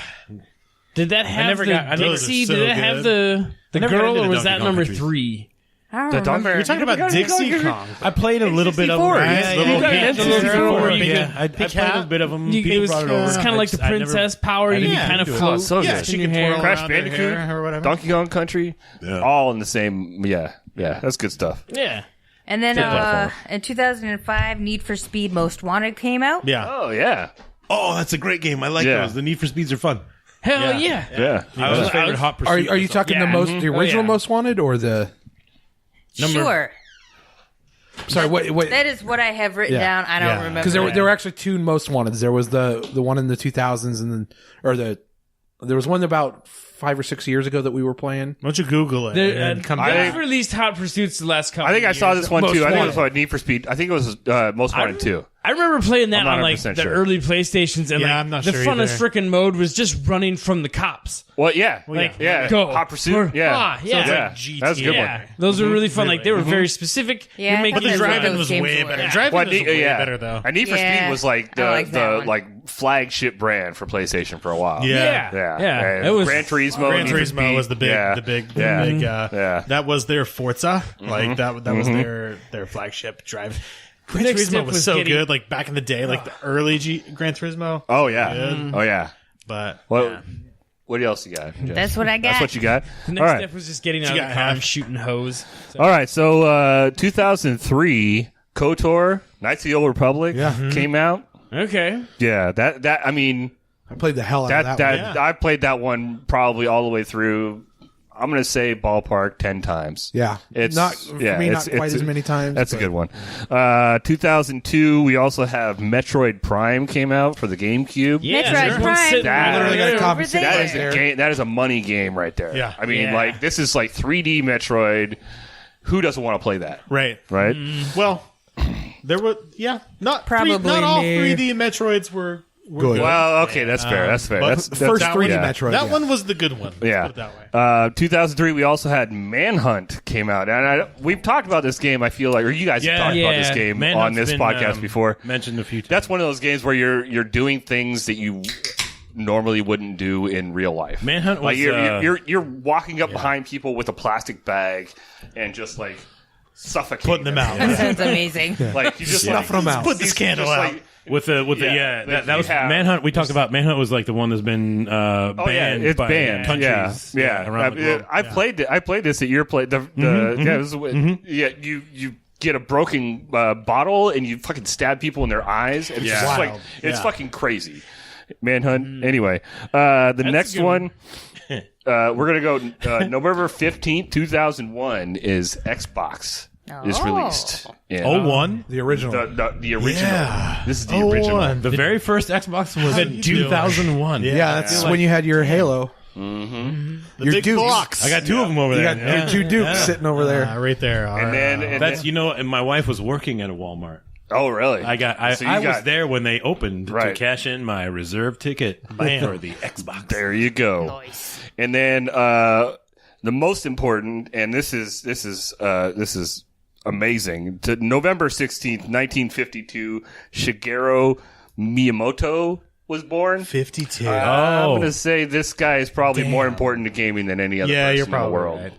Speaker 5: Did that have
Speaker 4: never
Speaker 5: the
Speaker 4: got- I never-
Speaker 5: Dixie?
Speaker 3: so
Speaker 5: Did it have
Speaker 3: good.
Speaker 5: the
Speaker 4: never got
Speaker 5: girl,
Speaker 4: into
Speaker 5: or
Speaker 4: the
Speaker 5: was
Speaker 4: Donkey
Speaker 5: that
Speaker 4: Kong
Speaker 5: number
Speaker 4: Country.
Speaker 5: 3?
Speaker 7: I don't remember.
Speaker 3: You're talking about Dixie Kong.
Speaker 4: I played a little bit of them.
Speaker 3: Right? Little
Speaker 5: You got
Speaker 3: pink
Speaker 5: the little
Speaker 3: girl
Speaker 5: girl
Speaker 3: or
Speaker 5: where you
Speaker 3: pink-
Speaker 4: Yeah, I played
Speaker 3: hat?
Speaker 4: a bit of them.
Speaker 5: It
Speaker 4: People
Speaker 5: was
Speaker 4: brought it over.
Speaker 5: kind of like the
Speaker 4: I never-
Speaker 5: princess power. You
Speaker 3: didn't
Speaker 5: can kind of
Speaker 3: do it.
Speaker 5: float.
Speaker 2: Oh, so
Speaker 5: yeah,
Speaker 2: good.
Speaker 3: She can
Speaker 5: hair.
Speaker 3: twirl
Speaker 2: Crash
Speaker 3: around her
Speaker 2: Bandicoot,
Speaker 3: hair or whatever.
Speaker 2: Donkey Kong Country, all in the same. Yeah, that's good stuff.
Speaker 5: Yeah.
Speaker 7: And then
Speaker 2: platformer.
Speaker 7: in 2005, Need for Speed Most Wanted came out.
Speaker 3: Yeah.
Speaker 2: Oh yeah,
Speaker 4: Oh, that's a great game. I like
Speaker 2: Yeah.
Speaker 4: those. The Need for Speeds are fun.
Speaker 5: Hell yeah.
Speaker 2: yeah.
Speaker 4: I was favorite Hot
Speaker 6: Are
Speaker 4: Pursuit.
Speaker 6: you talking
Speaker 5: Yeah.
Speaker 6: the original
Speaker 5: yeah.
Speaker 6: Most Wanted or the?
Speaker 7: Sure.
Speaker 6: Sorry, what?
Speaker 7: That is what I have written
Speaker 6: Yeah.
Speaker 7: down. I don't
Speaker 3: Yeah.
Speaker 7: remember.
Speaker 6: Because there were actually two Most Wanteds. There was the one in the 2000s, and then there was one about 5 or 6 years ago that we were playing.
Speaker 3: Why don't you Google it and come
Speaker 5: They've
Speaker 3: back?
Speaker 5: released Hot Pursuits the last couple
Speaker 2: I think I saw this one
Speaker 6: Most
Speaker 2: too. I think it
Speaker 6: Wanted.
Speaker 2: was what, Need for Speed. I think it was Most Wanted too.
Speaker 5: I remember playing that
Speaker 2: I'm
Speaker 5: on
Speaker 2: not
Speaker 5: like
Speaker 2: 100%
Speaker 5: the
Speaker 2: sure.
Speaker 5: early PlayStations, and
Speaker 3: Yeah,
Speaker 5: like
Speaker 3: I'm not
Speaker 5: the
Speaker 3: sure
Speaker 5: funnest
Speaker 3: either.
Speaker 5: freaking mode was just running from the cops.
Speaker 2: Well, yeah,
Speaker 5: Like,
Speaker 2: yeah.
Speaker 5: go.
Speaker 2: Hot Pursuit. Yeah,
Speaker 5: Ah, yeah.
Speaker 3: it's
Speaker 2: yeah.
Speaker 3: like GT.
Speaker 2: That's a good
Speaker 5: Yeah,
Speaker 2: one.
Speaker 5: those are really fun.
Speaker 3: Really.
Speaker 5: Like they were very specific.
Speaker 7: Yeah,
Speaker 5: You're
Speaker 7: I
Speaker 5: making
Speaker 7: thought
Speaker 3: But the
Speaker 7: Those
Speaker 3: driving
Speaker 7: those
Speaker 3: was
Speaker 7: games
Speaker 3: way
Speaker 7: were-
Speaker 3: better.
Speaker 7: Yeah.
Speaker 3: Driving
Speaker 2: Well,
Speaker 3: was way
Speaker 2: yeah.
Speaker 3: better though.
Speaker 2: And Need for
Speaker 7: Yeah.
Speaker 2: Speed was like
Speaker 7: I like that
Speaker 2: the
Speaker 7: one.
Speaker 2: like flagship brand for PlayStation for a while.
Speaker 3: Yeah.
Speaker 2: yeah. And
Speaker 5: It was
Speaker 2: Gran Turismo.
Speaker 3: Gran
Speaker 2: Need for
Speaker 3: Turismo
Speaker 2: Speed.
Speaker 3: was the big,
Speaker 2: Yeah.
Speaker 3: the big,
Speaker 2: Yeah.
Speaker 3: the big.
Speaker 2: Yeah.
Speaker 3: That was their Forza. Like that was their flagship drive. Gran
Speaker 5: next
Speaker 3: Turismo
Speaker 5: step
Speaker 3: was
Speaker 5: was
Speaker 3: so
Speaker 5: getting-
Speaker 3: good. Like back in the day, like the early Gran Turismo.
Speaker 2: Oh yeah.
Speaker 3: Good.
Speaker 2: Oh yeah.
Speaker 3: But
Speaker 2: Well, what else you got? Jess?
Speaker 7: That's what I got.
Speaker 2: That's what you got.
Speaker 5: The
Speaker 2: All
Speaker 5: next
Speaker 2: right.
Speaker 5: step was just getting out of
Speaker 3: got
Speaker 5: the car
Speaker 3: half.
Speaker 5: and shooting hose. So,
Speaker 2: All right. So 2003, KOTOR, Knights of the Old Republic came out.
Speaker 5: okay.
Speaker 2: Yeah. That I mean
Speaker 6: I played the hell out of
Speaker 2: that
Speaker 6: one.
Speaker 2: I played that one probably all the way through. I'm gonna say ballpark 10 times.
Speaker 6: Yeah,
Speaker 2: It's
Speaker 6: not for me. Not quite as many times.
Speaker 2: That's a
Speaker 6: but-
Speaker 2: good one. 2002, we also have Metroid Prime came out for the GameCube.
Speaker 5: Yeah,
Speaker 7: Metroid
Speaker 5: there's one
Speaker 7: Prime.
Speaker 5: sitting
Speaker 2: That-
Speaker 5: right
Speaker 6: Literally got a
Speaker 5: there.
Speaker 6: copy
Speaker 7: Over
Speaker 6: sitting
Speaker 2: That
Speaker 7: there.
Speaker 2: is
Speaker 6: there.
Speaker 2: a game. That is a money game right there.
Speaker 3: Yeah.
Speaker 2: I mean,
Speaker 5: Yeah.
Speaker 2: like this is like 3D Metroid. Who doesn't want to play that?
Speaker 3: right.
Speaker 2: Right?
Speaker 3: Well, there were not
Speaker 7: Probably
Speaker 3: not all
Speaker 7: me.
Speaker 3: 3D Metroids were
Speaker 6: Good.
Speaker 2: Well, okay, that's fair. That's fair.
Speaker 3: but
Speaker 2: That's
Speaker 3: the
Speaker 6: First
Speaker 3: that
Speaker 6: 3D
Speaker 3: one-
Speaker 6: Metroid.
Speaker 3: That
Speaker 6: yeah.
Speaker 3: one was the good one. Let's
Speaker 2: Yeah.
Speaker 3: put it that way.
Speaker 2: 2003, we also had Manhunt came out, and we've talked about this game. I feel like, or you guys have talked about this game on
Speaker 4: Manhunt's
Speaker 2: this
Speaker 4: been,
Speaker 2: podcast before.
Speaker 4: Mentioned a few times.
Speaker 2: That's one of those games where you're doing things that you normally wouldn't do in real life.
Speaker 4: Manhunt
Speaker 2: like
Speaker 4: was,
Speaker 2: you're walking up behind people with a plastic bag and just like suffocating
Speaker 3: Putting them out.
Speaker 7: That sounds amazing.
Speaker 2: Like you just
Speaker 6: Snuffing them out.
Speaker 3: Put this candle
Speaker 2: just,
Speaker 3: out.
Speaker 2: like,
Speaker 4: With the
Speaker 2: Yeah,
Speaker 4: that was
Speaker 2: you have-
Speaker 4: Manhunt. We talked about Manhunt was like the one that's been banned.
Speaker 2: Oh yeah, it's
Speaker 4: by
Speaker 2: banned.
Speaker 4: countries
Speaker 2: Yeah.
Speaker 4: around the globe.
Speaker 2: I played it. I played this at your play. Yeah, you get a broken bottle and you fucking stab people in their eyes. And it's just
Speaker 3: Wild.
Speaker 2: like it's
Speaker 3: Yeah.
Speaker 2: fucking crazy. Manhunt. Anyway, the next
Speaker 5: a good
Speaker 2: one. We're gonna go November 15th, 2001 is Xbox is
Speaker 7: Oh.
Speaker 2: released. Yeah.
Speaker 4: 01?
Speaker 6: The original.
Speaker 2: The original.
Speaker 3: Yeah.
Speaker 2: This is the original.
Speaker 3: 01.
Speaker 4: The very first Xbox was in 2001.
Speaker 6: yeah, that's when you had your Halo.
Speaker 3: The
Speaker 6: Your
Speaker 3: big
Speaker 6: Dukes.
Speaker 3: blocks.
Speaker 4: I got two of them over
Speaker 6: You
Speaker 4: there.
Speaker 6: got your two Dukes sitting over there.
Speaker 3: Right there.
Speaker 2: And then
Speaker 4: That's and my wife was working at a Walmart.
Speaker 2: oh really?
Speaker 4: I
Speaker 2: So you
Speaker 4: was
Speaker 2: got-
Speaker 4: there when they opened to
Speaker 2: Right.
Speaker 4: cash in my reserve ticket for the Xbox.
Speaker 2: There you go.
Speaker 7: Nice.
Speaker 2: And then the most important, and this is amazing. To November 16th, 1952, Shigeru Miyamoto was born.
Speaker 3: 52.
Speaker 2: I'm going to say this guy is probably more important to gaming than any other
Speaker 3: Yeah,
Speaker 2: person
Speaker 3: you're
Speaker 2: in the
Speaker 3: probably
Speaker 2: world.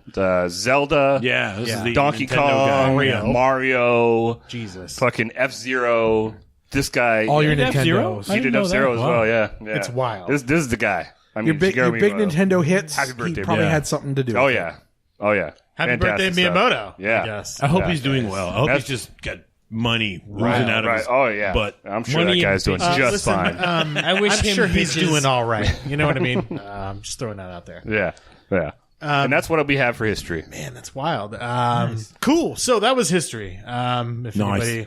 Speaker 3: right.
Speaker 2: Zelda,
Speaker 4: Yeah, this is the
Speaker 2: Donkey
Speaker 4: Nintendo
Speaker 2: Kong,
Speaker 4: guy.
Speaker 2: Mario,
Speaker 3: Jesus.
Speaker 2: fucking F-Zero. This guy,
Speaker 6: All your
Speaker 4: F-Zero?
Speaker 6: Nintendos.
Speaker 4: I
Speaker 2: he
Speaker 4: didn't
Speaker 2: did
Speaker 4: know
Speaker 2: F-Zero
Speaker 4: that.
Speaker 2: as
Speaker 4: Wow.
Speaker 2: well. Yeah,
Speaker 3: It's wild.
Speaker 2: This is the guy. I mean,
Speaker 6: Your big
Speaker 2: Shigeru Miyamoto.
Speaker 6: Nintendo hits.
Speaker 2: Happy
Speaker 6: He
Speaker 2: birthday,
Speaker 6: probably
Speaker 4: yeah.
Speaker 6: had something to do.
Speaker 2: Oh
Speaker 6: with it.
Speaker 2: yeah, oh yeah.
Speaker 3: Happy
Speaker 2: Fantastic
Speaker 3: birthday,
Speaker 2: stuff.
Speaker 3: Miyamoto.
Speaker 2: Yeah.
Speaker 3: I guess.
Speaker 4: I hope
Speaker 2: Yeah.
Speaker 4: he's doing well. I hope
Speaker 2: That's-
Speaker 4: he's just got money oozing out of
Speaker 2: Right.
Speaker 4: his
Speaker 2: Oh yeah.
Speaker 4: butt.
Speaker 2: I'm sure
Speaker 5: Money
Speaker 2: that guy's doing
Speaker 5: and
Speaker 2: just
Speaker 3: Listen,
Speaker 2: fine.
Speaker 5: I wish
Speaker 3: I'm
Speaker 5: him
Speaker 3: sure he's
Speaker 5: bitches.
Speaker 3: doing all right. You know what I mean? I'm just throwing that out there.
Speaker 2: Yeah. And that's what we have for history.
Speaker 3: Man, that's wild. Cool. So that was history. If anybody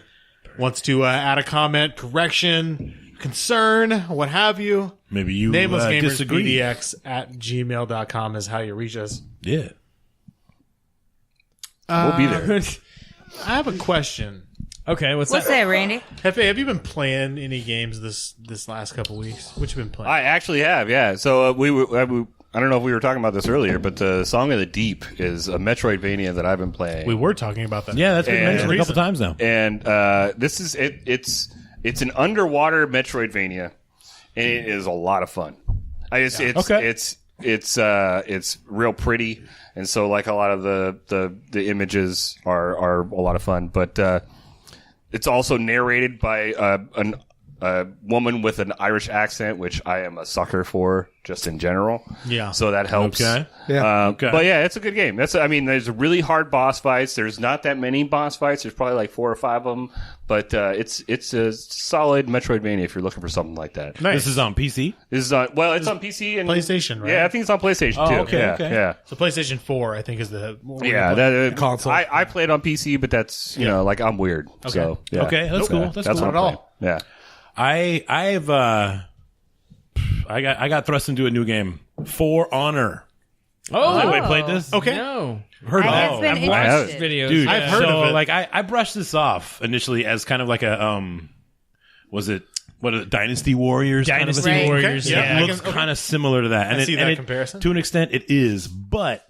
Speaker 3: wants to add a comment, correction, concern, what have you,
Speaker 4: Maybe you
Speaker 3: Nameless Gamers
Speaker 4: disagree.
Speaker 3: BDX at gmail.com is how you reach us.
Speaker 4: Yeah.
Speaker 2: We'll be there.
Speaker 3: I have a question.
Speaker 5: Okay, what's
Speaker 7: What's that, Randy?
Speaker 3: Jefe, have you been playing any games this last couple weeks? What you been playing?
Speaker 2: I actually have, yeah. So I don't know if we were talking about this earlier, but Song of the Deep is a Metroidvania that I've been playing.
Speaker 3: We were talking about that.
Speaker 4: Yeah, that's been
Speaker 2: And-
Speaker 4: mentioned a couple times now.
Speaker 2: And this is it. It's an underwater Metroidvania, and it is a lot of fun. It's real pretty, and so like a lot of the images are a lot of fun. But it's also narrated by a woman with an Irish accent, which I am a sucker for just in general.
Speaker 3: Yeah.
Speaker 2: So that helps.
Speaker 4: Okay.
Speaker 6: Yeah.
Speaker 2: But yeah, it's a good game. There's really hard boss fights. There's not that many boss fights. There's probably like 4 or 5 of them. But it's a solid Metroidvania if you're looking for something like that.
Speaker 3: Nice.
Speaker 4: This is on PC.
Speaker 2: This is on on PC and
Speaker 3: PlayStation, right?
Speaker 2: Yeah, I think it's on PlayStation too.
Speaker 4: okay,
Speaker 2: yeah,
Speaker 4: okay.
Speaker 2: yeah.
Speaker 3: So PlayStation 4, I think, is the
Speaker 6: console.
Speaker 2: I played on PC, but that's like I'm weird. Okay. So yeah.
Speaker 4: Okay, that's cool. That's cool.
Speaker 2: what I'm playing. Yeah.
Speaker 4: I got thrust into a new game, For Honor.
Speaker 5: Oh,
Speaker 4: Has anybody played this?
Speaker 3: Okay.
Speaker 5: no.
Speaker 6: Heard
Speaker 7: I
Speaker 6: of
Speaker 7: have
Speaker 6: it.
Speaker 7: been
Speaker 5: I've watched
Speaker 7: interested.
Speaker 5: videos.
Speaker 4: Dude,
Speaker 3: I've heard of it.
Speaker 4: Like I brushed this off initially as kind of like a was it Dynasty Warriors?
Speaker 5: Dynasty
Speaker 7: Right.
Speaker 5: Warriors.
Speaker 3: Okay.
Speaker 5: Yeah.
Speaker 3: I
Speaker 4: It looks
Speaker 3: can-
Speaker 4: kind of similar to that. And
Speaker 3: I see that comparison.
Speaker 4: To an extent, it is, but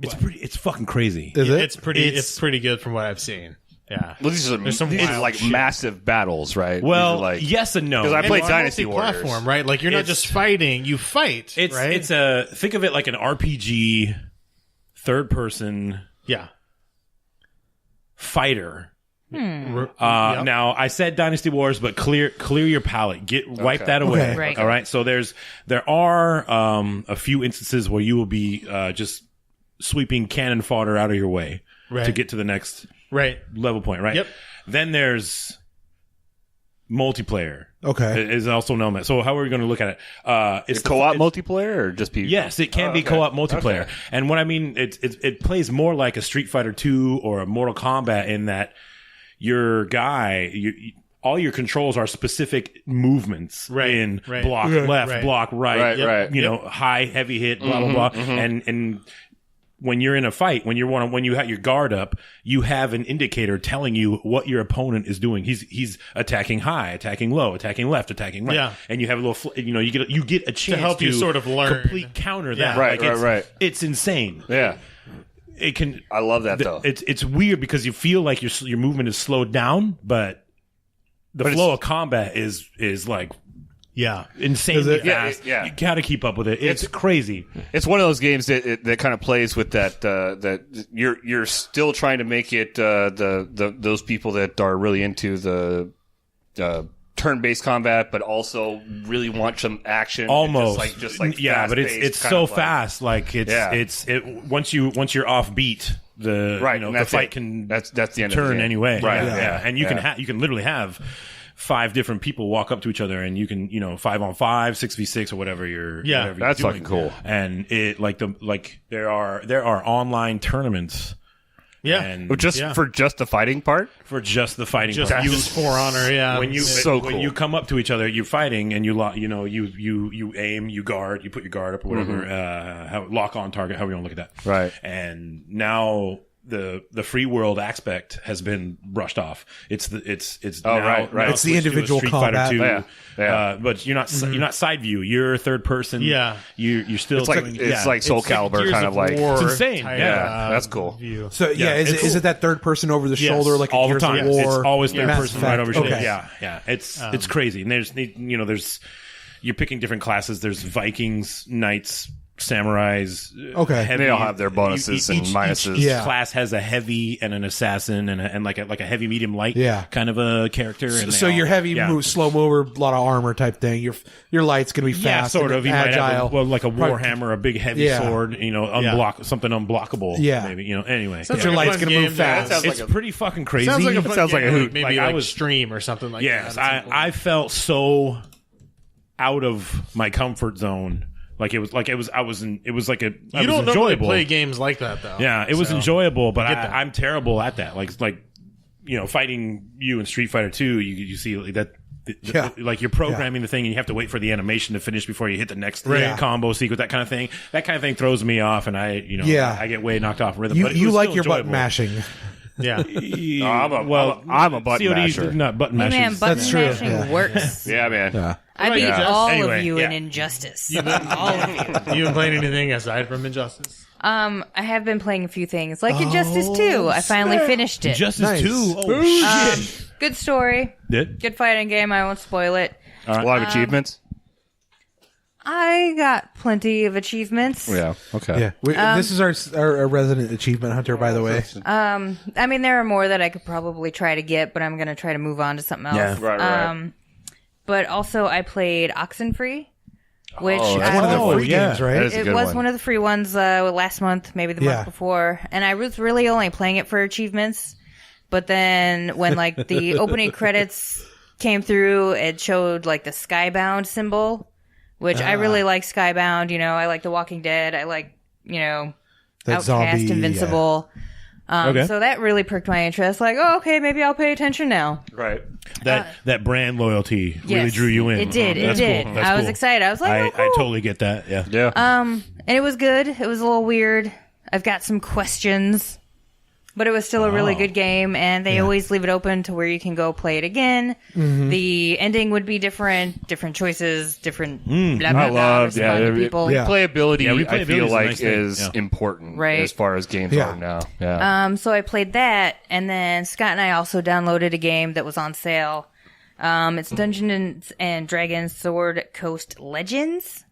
Speaker 4: it's fucking crazy.
Speaker 6: Is it?
Speaker 3: It's pretty good from what I've seen. Yeah.
Speaker 2: Well, these are
Speaker 3: some
Speaker 2: these are
Speaker 3: wild
Speaker 2: like
Speaker 3: shit.
Speaker 2: massive battles, right?
Speaker 4: Well,
Speaker 2: These are like,
Speaker 4: yes and no.
Speaker 2: because I played
Speaker 3: And
Speaker 2: Dynasty Warriors.
Speaker 3: multi-platform, right? Like you're not
Speaker 4: It's-
Speaker 3: just fighting; you fight.
Speaker 4: It's
Speaker 3: right?
Speaker 4: it's think of it like an RPG, third person
Speaker 3: yeah.
Speaker 4: fighter.
Speaker 3: Yep.
Speaker 4: Now I said Dynasty Wars, but clear your palate. Wipe that away.
Speaker 6: Okay.
Speaker 7: Right.
Speaker 4: All right. So there are a few instances where you will be just sweeping cannon fodder out of your way
Speaker 3: Right.
Speaker 4: to get to the next
Speaker 3: Right.
Speaker 4: level point. Right.
Speaker 3: Yep.
Speaker 4: Then there's multiplayer.
Speaker 6: Okay.
Speaker 4: Is also known that. So how are we going to look at it? It's the-
Speaker 2: co-op
Speaker 4: it's-
Speaker 2: multiplayer or just people?
Speaker 4: Yes, it can be co-op multiplayer.
Speaker 2: Okay.
Speaker 4: And what I mean, it plays more like a Street Fighter 2 or a Mortal Kombat in that your guy, all your controls are specific movements
Speaker 3: Right,
Speaker 4: in
Speaker 3: right.
Speaker 4: block
Speaker 3: Right,
Speaker 4: left,
Speaker 3: right.
Speaker 4: block right,
Speaker 2: Right, right.
Speaker 4: you know, high, heavy hit, blah, blah, blah. And when you're in a fight, when you have your guard up, you have an indicator telling you what your opponent is doing. He's attacking high, attacking low, attacking left, attacking right.
Speaker 3: Yeah.
Speaker 4: And you have a little, you get a chance
Speaker 3: help you sort of learn.
Speaker 4: complete counter that.
Speaker 2: Right,
Speaker 4: Like,
Speaker 2: right.
Speaker 4: It's insane.
Speaker 2: Yeah.
Speaker 4: It can.
Speaker 2: I love that though.
Speaker 4: It's weird because you feel like your movement is slowed down, but the
Speaker 2: But
Speaker 4: flow of combat is like
Speaker 3: Yeah.
Speaker 4: insanely
Speaker 6: Is it?
Speaker 4: fast.
Speaker 2: Yeah.
Speaker 4: You got to keep up with it. It's crazy.
Speaker 2: It's one of those games that kind of plays with that that you're still trying to make it those people that are really into the turn-based combat, but also really want some action.
Speaker 4: Almost,
Speaker 2: just like
Speaker 4: yeah, but
Speaker 2: fast-paced,
Speaker 4: it's
Speaker 2: kind
Speaker 4: so
Speaker 2: of like-
Speaker 4: fast. Like once you're off beat,
Speaker 2: Right, and
Speaker 4: the
Speaker 2: that's
Speaker 4: fight
Speaker 2: it.
Speaker 4: can
Speaker 2: That's the end of the
Speaker 4: turn
Speaker 2: game.
Speaker 4: anyway.
Speaker 2: Right,
Speaker 4: Yeah. And you
Speaker 2: yeah.
Speaker 4: can you can literally have 5 different people walk up to each other, and you can 5-on-5, 6v6, or whatever you're.
Speaker 3: Yeah,
Speaker 4: whatever you're
Speaker 2: that's
Speaker 4: doing.
Speaker 2: fucking cool.
Speaker 4: And it there are online tournaments.
Speaker 3: Yeah.
Speaker 4: And
Speaker 2: For just the fighting part.
Speaker 4: for just the fighting
Speaker 3: Just
Speaker 4: part.
Speaker 3: use For Honor. Yeah.
Speaker 4: when you
Speaker 2: So
Speaker 4: when
Speaker 2: cool.
Speaker 4: you come up to each other, you're fighting, and you aim, you guard, you put your guard up or whatever, lock on target, however you want to look at that.
Speaker 2: Right.
Speaker 4: And now the free world aspect has been brushed off. It's now
Speaker 2: right.
Speaker 4: now
Speaker 6: It's the
Speaker 4: switched to a
Speaker 6: individual
Speaker 4: Street Fighter
Speaker 6: combat.
Speaker 4: 2,
Speaker 2: Yeah.
Speaker 4: but you're not side view. You're third person.
Speaker 3: Yeah.
Speaker 4: You're still
Speaker 2: It's like
Speaker 4: doing-
Speaker 2: it's like Soul Calibur,
Speaker 3: Gears
Speaker 2: kind
Speaker 3: of
Speaker 2: of like.
Speaker 3: War
Speaker 4: It's insane.
Speaker 3: type,
Speaker 2: Yeah, that's cool.
Speaker 3: View.
Speaker 6: So yeah, is
Speaker 4: it's
Speaker 6: it that third person over the shoulder like
Speaker 4: all
Speaker 6: a
Speaker 4: the
Speaker 6: Gears
Speaker 4: time.
Speaker 6: of War?
Speaker 4: It's always third
Speaker 6: Mass
Speaker 4: person
Speaker 6: Effect?
Speaker 4: right over your
Speaker 6: Okay.
Speaker 4: shoulder. Yeah. It's crazy. And there's you're picking different classes. There's Vikings, Knights, Samurais.
Speaker 6: Okay.
Speaker 4: heavy-
Speaker 2: They all have their bonuses and minuses.
Speaker 4: Each
Speaker 6: Yeah.
Speaker 4: class has a heavy and an assassin and like a heavy, medium, light
Speaker 6: Yeah.
Speaker 4: kind of a character. And
Speaker 6: So
Speaker 4: they
Speaker 6: your
Speaker 4: all-
Speaker 6: heavy
Speaker 4: yeah.
Speaker 6: move, slow mover, a lot of armor type thing. Your light's gonna be
Speaker 4: Yeah,
Speaker 6: fast,
Speaker 4: sort
Speaker 6: and
Speaker 4: of. You might
Speaker 6: agile.
Speaker 4: have like a warhammer, a big heavy
Speaker 6: Yeah.
Speaker 4: sword. Something unblockable.
Speaker 6: Yeah.
Speaker 4: maybe. Anyway,
Speaker 3: Sounds
Speaker 6: Your
Speaker 3: like a
Speaker 6: light's
Speaker 3: fun
Speaker 6: gonna move
Speaker 3: game to-
Speaker 6: fast.
Speaker 2: Sounds
Speaker 4: it's
Speaker 2: like
Speaker 4: pretty fucking crazy.
Speaker 3: Sounds like a fun
Speaker 2: sounds like a
Speaker 3: game,
Speaker 2: hoot.
Speaker 3: Maybe
Speaker 4: Like,
Speaker 3: like
Speaker 4: I was-
Speaker 3: Stream or something like
Speaker 4: Yes,
Speaker 3: that.
Speaker 4: I felt so out of my comfort zone. It was like it was
Speaker 3: You don't normally
Speaker 4: enjoyable.
Speaker 3: play games like that though.
Speaker 4: Yeah, it was
Speaker 3: So,
Speaker 4: enjoyable, but
Speaker 3: I get that.
Speaker 4: I'm terrible at that. Fighting you in Street Fighter 2, you see that.
Speaker 6: Yeah.
Speaker 4: Like you're programming the thing, and you have to wait for the animation to finish before you hit the next
Speaker 6: Right.
Speaker 4: combo sequence. That kind of thing. That kind of thing throws me off, and I
Speaker 6: Yeah.
Speaker 4: get way knocked off rhythm.
Speaker 6: You
Speaker 4: but it
Speaker 6: you
Speaker 4: was
Speaker 6: like
Speaker 4: still
Speaker 6: your button
Speaker 4: enjoyable.
Speaker 6: mashing.
Speaker 3: Yeah.
Speaker 2: I'm a button
Speaker 4: COD
Speaker 2: masher.
Speaker 4: not button
Speaker 7: Hey, man,
Speaker 4: mashers.
Speaker 7: button
Speaker 6: That's true,
Speaker 7: mashing
Speaker 6: yeah.
Speaker 7: works.
Speaker 2: Yeah, man.
Speaker 7: I beat
Speaker 3: Yeah.
Speaker 7: all
Speaker 4: Anyway,
Speaker 7: of you in
Speaker 4: yeah.
Speaker 7: Injustice.
Speaker 3: You been playing anything aside from Injustice?
Speaker 7: I have been playing a few things, like Injustice 2. I finally finished it.
Speaker 4: Justice
Speaker 6: Nice.
Speaker 4: 2. Oh, shit.
Speaker 7: Good story.
Speaker 4: Did?
Speaker 7: Good fighting game. I won't spoil it.
Speaker 2: A lot of achievements.
Speaker 7: I got plenty of achievements.
Speaker 2: Yeah. Okay.
Speaker 6: Yeah, this is our resident achievement hunter, by the way.
Speaker 7: I mean, there are more that I could probably try to get, but I'm going to try to move on to something else.
Speaker 4: Yeah.
Speaker 2: Right.
Speaker 7: But also, I played Oxenfree, which
Speaker 2: that's
Speaker 6: One of the
Speaker 4: Oh,
Speaker 6: free
Speaker 4: yeah.
Speaker 6: games,
Speaker 2: That
Speaker 6: right?
Speaker 2: is a
Speaker 7: it
Speaker 2: good
Speaker 7: was
Speaker 2: one.
Speaker 7: one of the free ones last month, maybe the
Speaker 6: Yeah.
Speaker 7: month before, and I was really only playing it for achievements. But then when like the opening credits came through, it showed like the Skybound symbol, which I really like Skybound. You know, I like The Walking Dead. I like, you know,
Speaker 6: That
Speaker 7: Outcast,
Speaker 6: zombie,
Speaker 7: Invincible.
Speaker 4: Okay.
Speaker 7: So that really perked my interest. Like, oh, okay, maybe I'll pay attention now.
Speaker 2: Right.
Speaker 4: That brand loyalty really
Speaker 7: Yes,
Speaker 4: drew you in.
Speaker 7: It did. It
Speaker 4: That's
Speaker 7: did.
Speaker 4: Cool. That's
Speaker 7: I was
Speaker 4: cool.
Speaker 7: excited. I was like,
Speaker 4: I
Speaker 7: oh, cool.
Speaker 4: totally get that. Yeah.
Speaker 2: Yeah.
Speaker 7: And it was good. It was a little weird. I've got some questions, but it was still a really good game, and they always leave it open to where you can go play it again. The ending would be different choices, different blah, blah, blah,
Speaker 2: I love
Speaker 7: respond to people.
Speaker 6: Yeah.
Speaker 2: replayability.
Speaker 4: Yeah,
Speaker 2: I
Speaker 4: replayability
Speaker 2: feel
Speaker 4: is a
Speaker 2: like
Speaker 4: nice thing.
Speaker 2: is
Speaker 4: Yeah.
Speaker 2: important
Speaker 7: Right.
Speaker 2: as far as games
Speaker 6: Yeah.
Speaker 2: are now. Yeah.
Speaker 7: So I played that, and then Scott and I also downloaded a game that was on sale. It's Dungeons and Dragons Sword Coast Legends.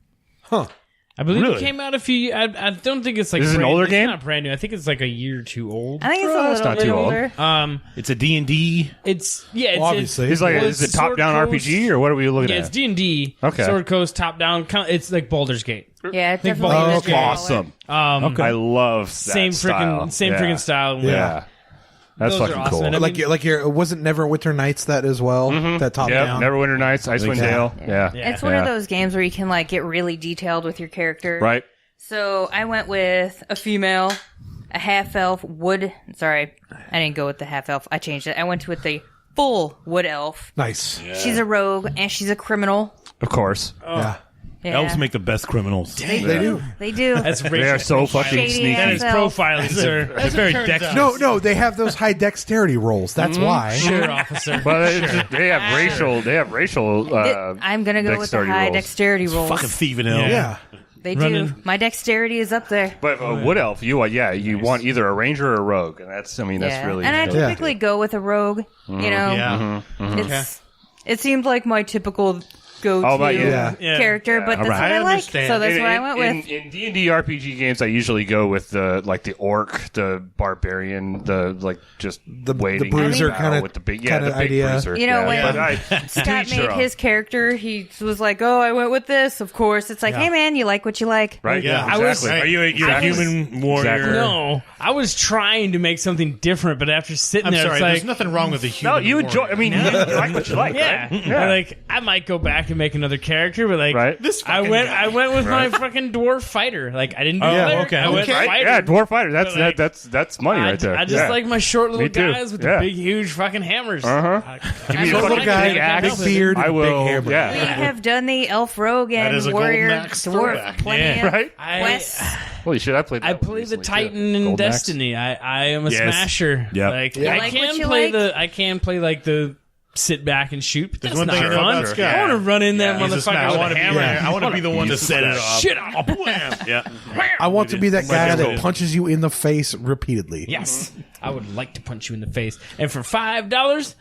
Speaker 5: I believe
Speaker 4: Really?
Speaker 5: it came out a few. I don't think it's like
Speaker 2: This is an
Speaker 5: brand-
Speaker 2: older
Speaker 5: it's
Speaker 2: game?
Speaker 5: Not brand new. I think it's like a year or two old.
Speaker 7: I think it's a
Speaker 2: It's
Speaker 7: little
Speaker 2: not
Speaker 7: bit
Speaker 2: too old.
Speaker 7: older.
Speaker 4: It's a D&D.
Speaker 5: It's
Speaker 6: Well, obviously.
Speaker 2: He's like,
Speaker 5: well,
Speaker 2: is it
Speaker 5: it's
Speaker 2: top down
Speaker 5: Sword
Speaker 2: RPG
Speaker 5: Coast-
Speaker 2: or what are we looking
Speaker 5: Yeah,
Speaker 2: at?
Speaker 5: it's D&D.
Speaker 2: Okay.
Speaker 5: Sword Coast top down. It's like Baldur's Gate.
Speaker 7: Yeah, it's
Speaker 5: Think
Speaker 7: definitely
Speaker 5: Baldur's
Speaker 7: this
Speaker 5: Gate.
Speaker 2: Awesome. I love that
Speaker 5: Same
Speaker 2: style.
Speaker 5: freaking same
Speaker 2: Yeah.
Speaker 5: freaking style.
Speaker 2: Yeah. That's
Speaker 5: Those are
Speaker 2: fucking
Speaker 5: awesome.
Speaker 2: cool.
Speaker 5: And I mean-
Speaker 6: Like your wasn't Neverwinter Nights that as well? That top
Speaker 2: Yep.
Speaker 6: down.
Speaker 2: Neverwinter Nights, Icewind Dale. Yeah.
Speaker 7: It's one of those games where you can like get really detailed with your character.
Speaker 2: Right.
Speaker 7: So I went with a female, a half elf wood. Sorry, I didn't go with the half elf. I changed it. I went with the full wood elf.
Speaker 6: Nice.
Speaker 7: She's a rogue and she's a criminal.
Speaker 2: Of course.
Speaker 6: Yeah.
Speaker 7: Yeah.
Speaker 4: Elves make the best criminals.
Speaker 6: They do.
Speaker 7: They do.
Speaker 5: That's
Speaker 2: They
Speaker 5: racial.
Speaker 2: are so fucking
Speaker 7: Shady
Speaker 2: sneaky.
Speaker 5: That is
Speaker 7: ass elf.
Speaker 5: profiling, sir.
Speaker 4: It's very dexterous.
Speaker 6: No, they have those high dexterity rolls. That's why.
Speaker 5: Sure, officer.
Speaker 2: But they have racial. They have racial.
Speaker 7: I'm gonna go with the
Speaker 2: dexterity
Speaker 7: high
Speaker 2: rolls.
Speaker 7: dexterity rolls.
Speaker 4: Fucking thieving elf.
Speaker 6: Yeah.
Speaker 7: They do.
Speaker 5: Running.
Speaker 7: My dexterity is up there.
Speaker 2: But wood elf, you want either a ranger or a rogue, and that's that's
Speaker 7: Yeah.
Speaker 2: really.
Speaker 7: And I
Speaker 2: really
Speaker 7: typically go with a rogue. You know,
Speaker 3: Yeah.
Speaker 7: it seemed like my typical go-to
Speaker 2: How about you?
Speaker 6: Yeah.
Speaker 7: character, but that's
Speaker 4: Alright.
Speaker 7: what I
Speaker 3: I
Speaker 7: like.
Speaker 3: understand.
Speaker 7: So that's what I went with.
Speaker 2: In D&D RPG games, I usually go with the orc, the barbarian, just
Speaker 6: The
Speaker 2: waiting
Speaker 6: bruiser
Speaker 2: battle
Speaker 6: kinda-
Speaker 2: with the big
Speaker 6: kinda
Speaker 2: the big
Speaker 6: idea.
Speaker 2: bruiser.
Speaker 7: You know,
Speaker 2: yeah.
Speaker 7: when
Speaker 2: But I,
Speaker 7: Scott
Speaker 2: each their
Speaker 7: made
Speaker 2: own.
Speaker 7: his character, he was like, "Oh, I went with this." Of course, it's like, "Hey, man, you like what you like."
Speaker 2: right,
Speaker 3: Yeah.
Speaker 2: yeah,
Speaker 5: I was-
Speaker 2: exactly.
Speaker 4: Are you you're a human warrior?
Speaker 2: Exactly.
Speaker 5: No, I was trying to make something different, but after sitting
Speaker 3: I'm
Speaker 5: there,
Speaker 3: sorry.
Speaker 5: it's like,
Speaker 3: There's nothing wrong with the human.
Speaker 2: No, you enjoy.
Speaker 3: warrior.
Speaker 2: I mean, you like what you like,
Speaker 5: yeah,
Speaker 2: right?
Speaker 5: But, like I might go back and make another character, but like
Speaker 2: Right.
Speaker 3: This
Speaker 5: I
Speaker 3: fucking
Speaker 5: went,
Speaker 3: guy.
Speaker 5: I went with my fucking dwarf fighter. Like I didn't do
Speaker 4: yeah,
Speaker 5: cleric,
Speaker 4: okay.
Speaker 5: I went
Speaker 3: Okay.
Speaker 5: fighter.
Speaker 2: Yeah, dwarf fighter. That's
Speaker 5: But, like,
Speaker 2: that's money right there.
Speaker 5: I just
Speaker 2: Yeah.
Speaker 5: like my short little
Speaker 2: Me too.
Speaker 5: guys with
Speaker 2: Yeah.
Speaker 5: the big, huge fucking hammers.
Speaker 2: Uh-huh.
Speaker 5: Give me
Speaker 2: a fucking
Speaker 6: Little guy,
Speaker 2: big axe.
Speaker 6: big beard,
Speaker 2: I will.
Speaker 6: big hammer.
Speaker 7: We
Speaker 2: Yeah.
Speaker 7: have done the elf, rogue,
Speaker 3: That
Speaker 7: and
Speaker 3: is a golden
Speaker 7: warrior
Speaker 3: axe
Speaker 7: dwarf.
Speaker 3: throwback.
Speaker 7: Plenty
Speaker 4: Yeah.
Speaker 7: of
Speaker 2: Right.
Speaker 7: quests.
Speaker 2: Holy shit! I played. That
Speaker 5: I
Speaker 2: one
Speaker 5: play the
Speaker 2: recently, too.
Speaker 5: Titan in
Speaker 2: Golden Axe.
Speaker 5: Destiny. I am a
Speaker 4: Yes.
Speaker 5: smasher.
Speaker 4: Yep.
Speaker 5: Like
Speaker 7: You
Speaker 5: I
Speaker 7: like
Speaker 5: can
Speaker 7: what you
Speaker 5: play
Speaker 7: like?
Speaker 5: I can play like the sit back and shoot. But
Speaker 3: There's
Speaker 5: that's
Speaker 3: one thing
Speaker 5: not
Speaker 3: I know
Speaker 5: fun.
Speaker 3: about Scott.
Speaker 5: I want to run in that
Speaker 3: He's a
Speaker 5: motherfucker
Speaker 3: smash.
Speaker 5: with
Speaker 3: I
Speaker 5: a
Speaker 3: want to be
Speaker 5: hammer.
Speaker 3: there. I want to be the one to
Speaker 4: He's a
Speaker 3: set it
Speaker 4: smasher.
Speaker 3: up.
Speaker 5: Shit off.
Speaker 4: Wham. Yeah.
Speaker 6: I want to be that guy
Speaker 4: Like
Speaker 6: that
Speaker 4: this.
Speaker 6: punches you in the face repeatedly.
Speaker 5: Yes, I would like to punch you in the face, and for $5,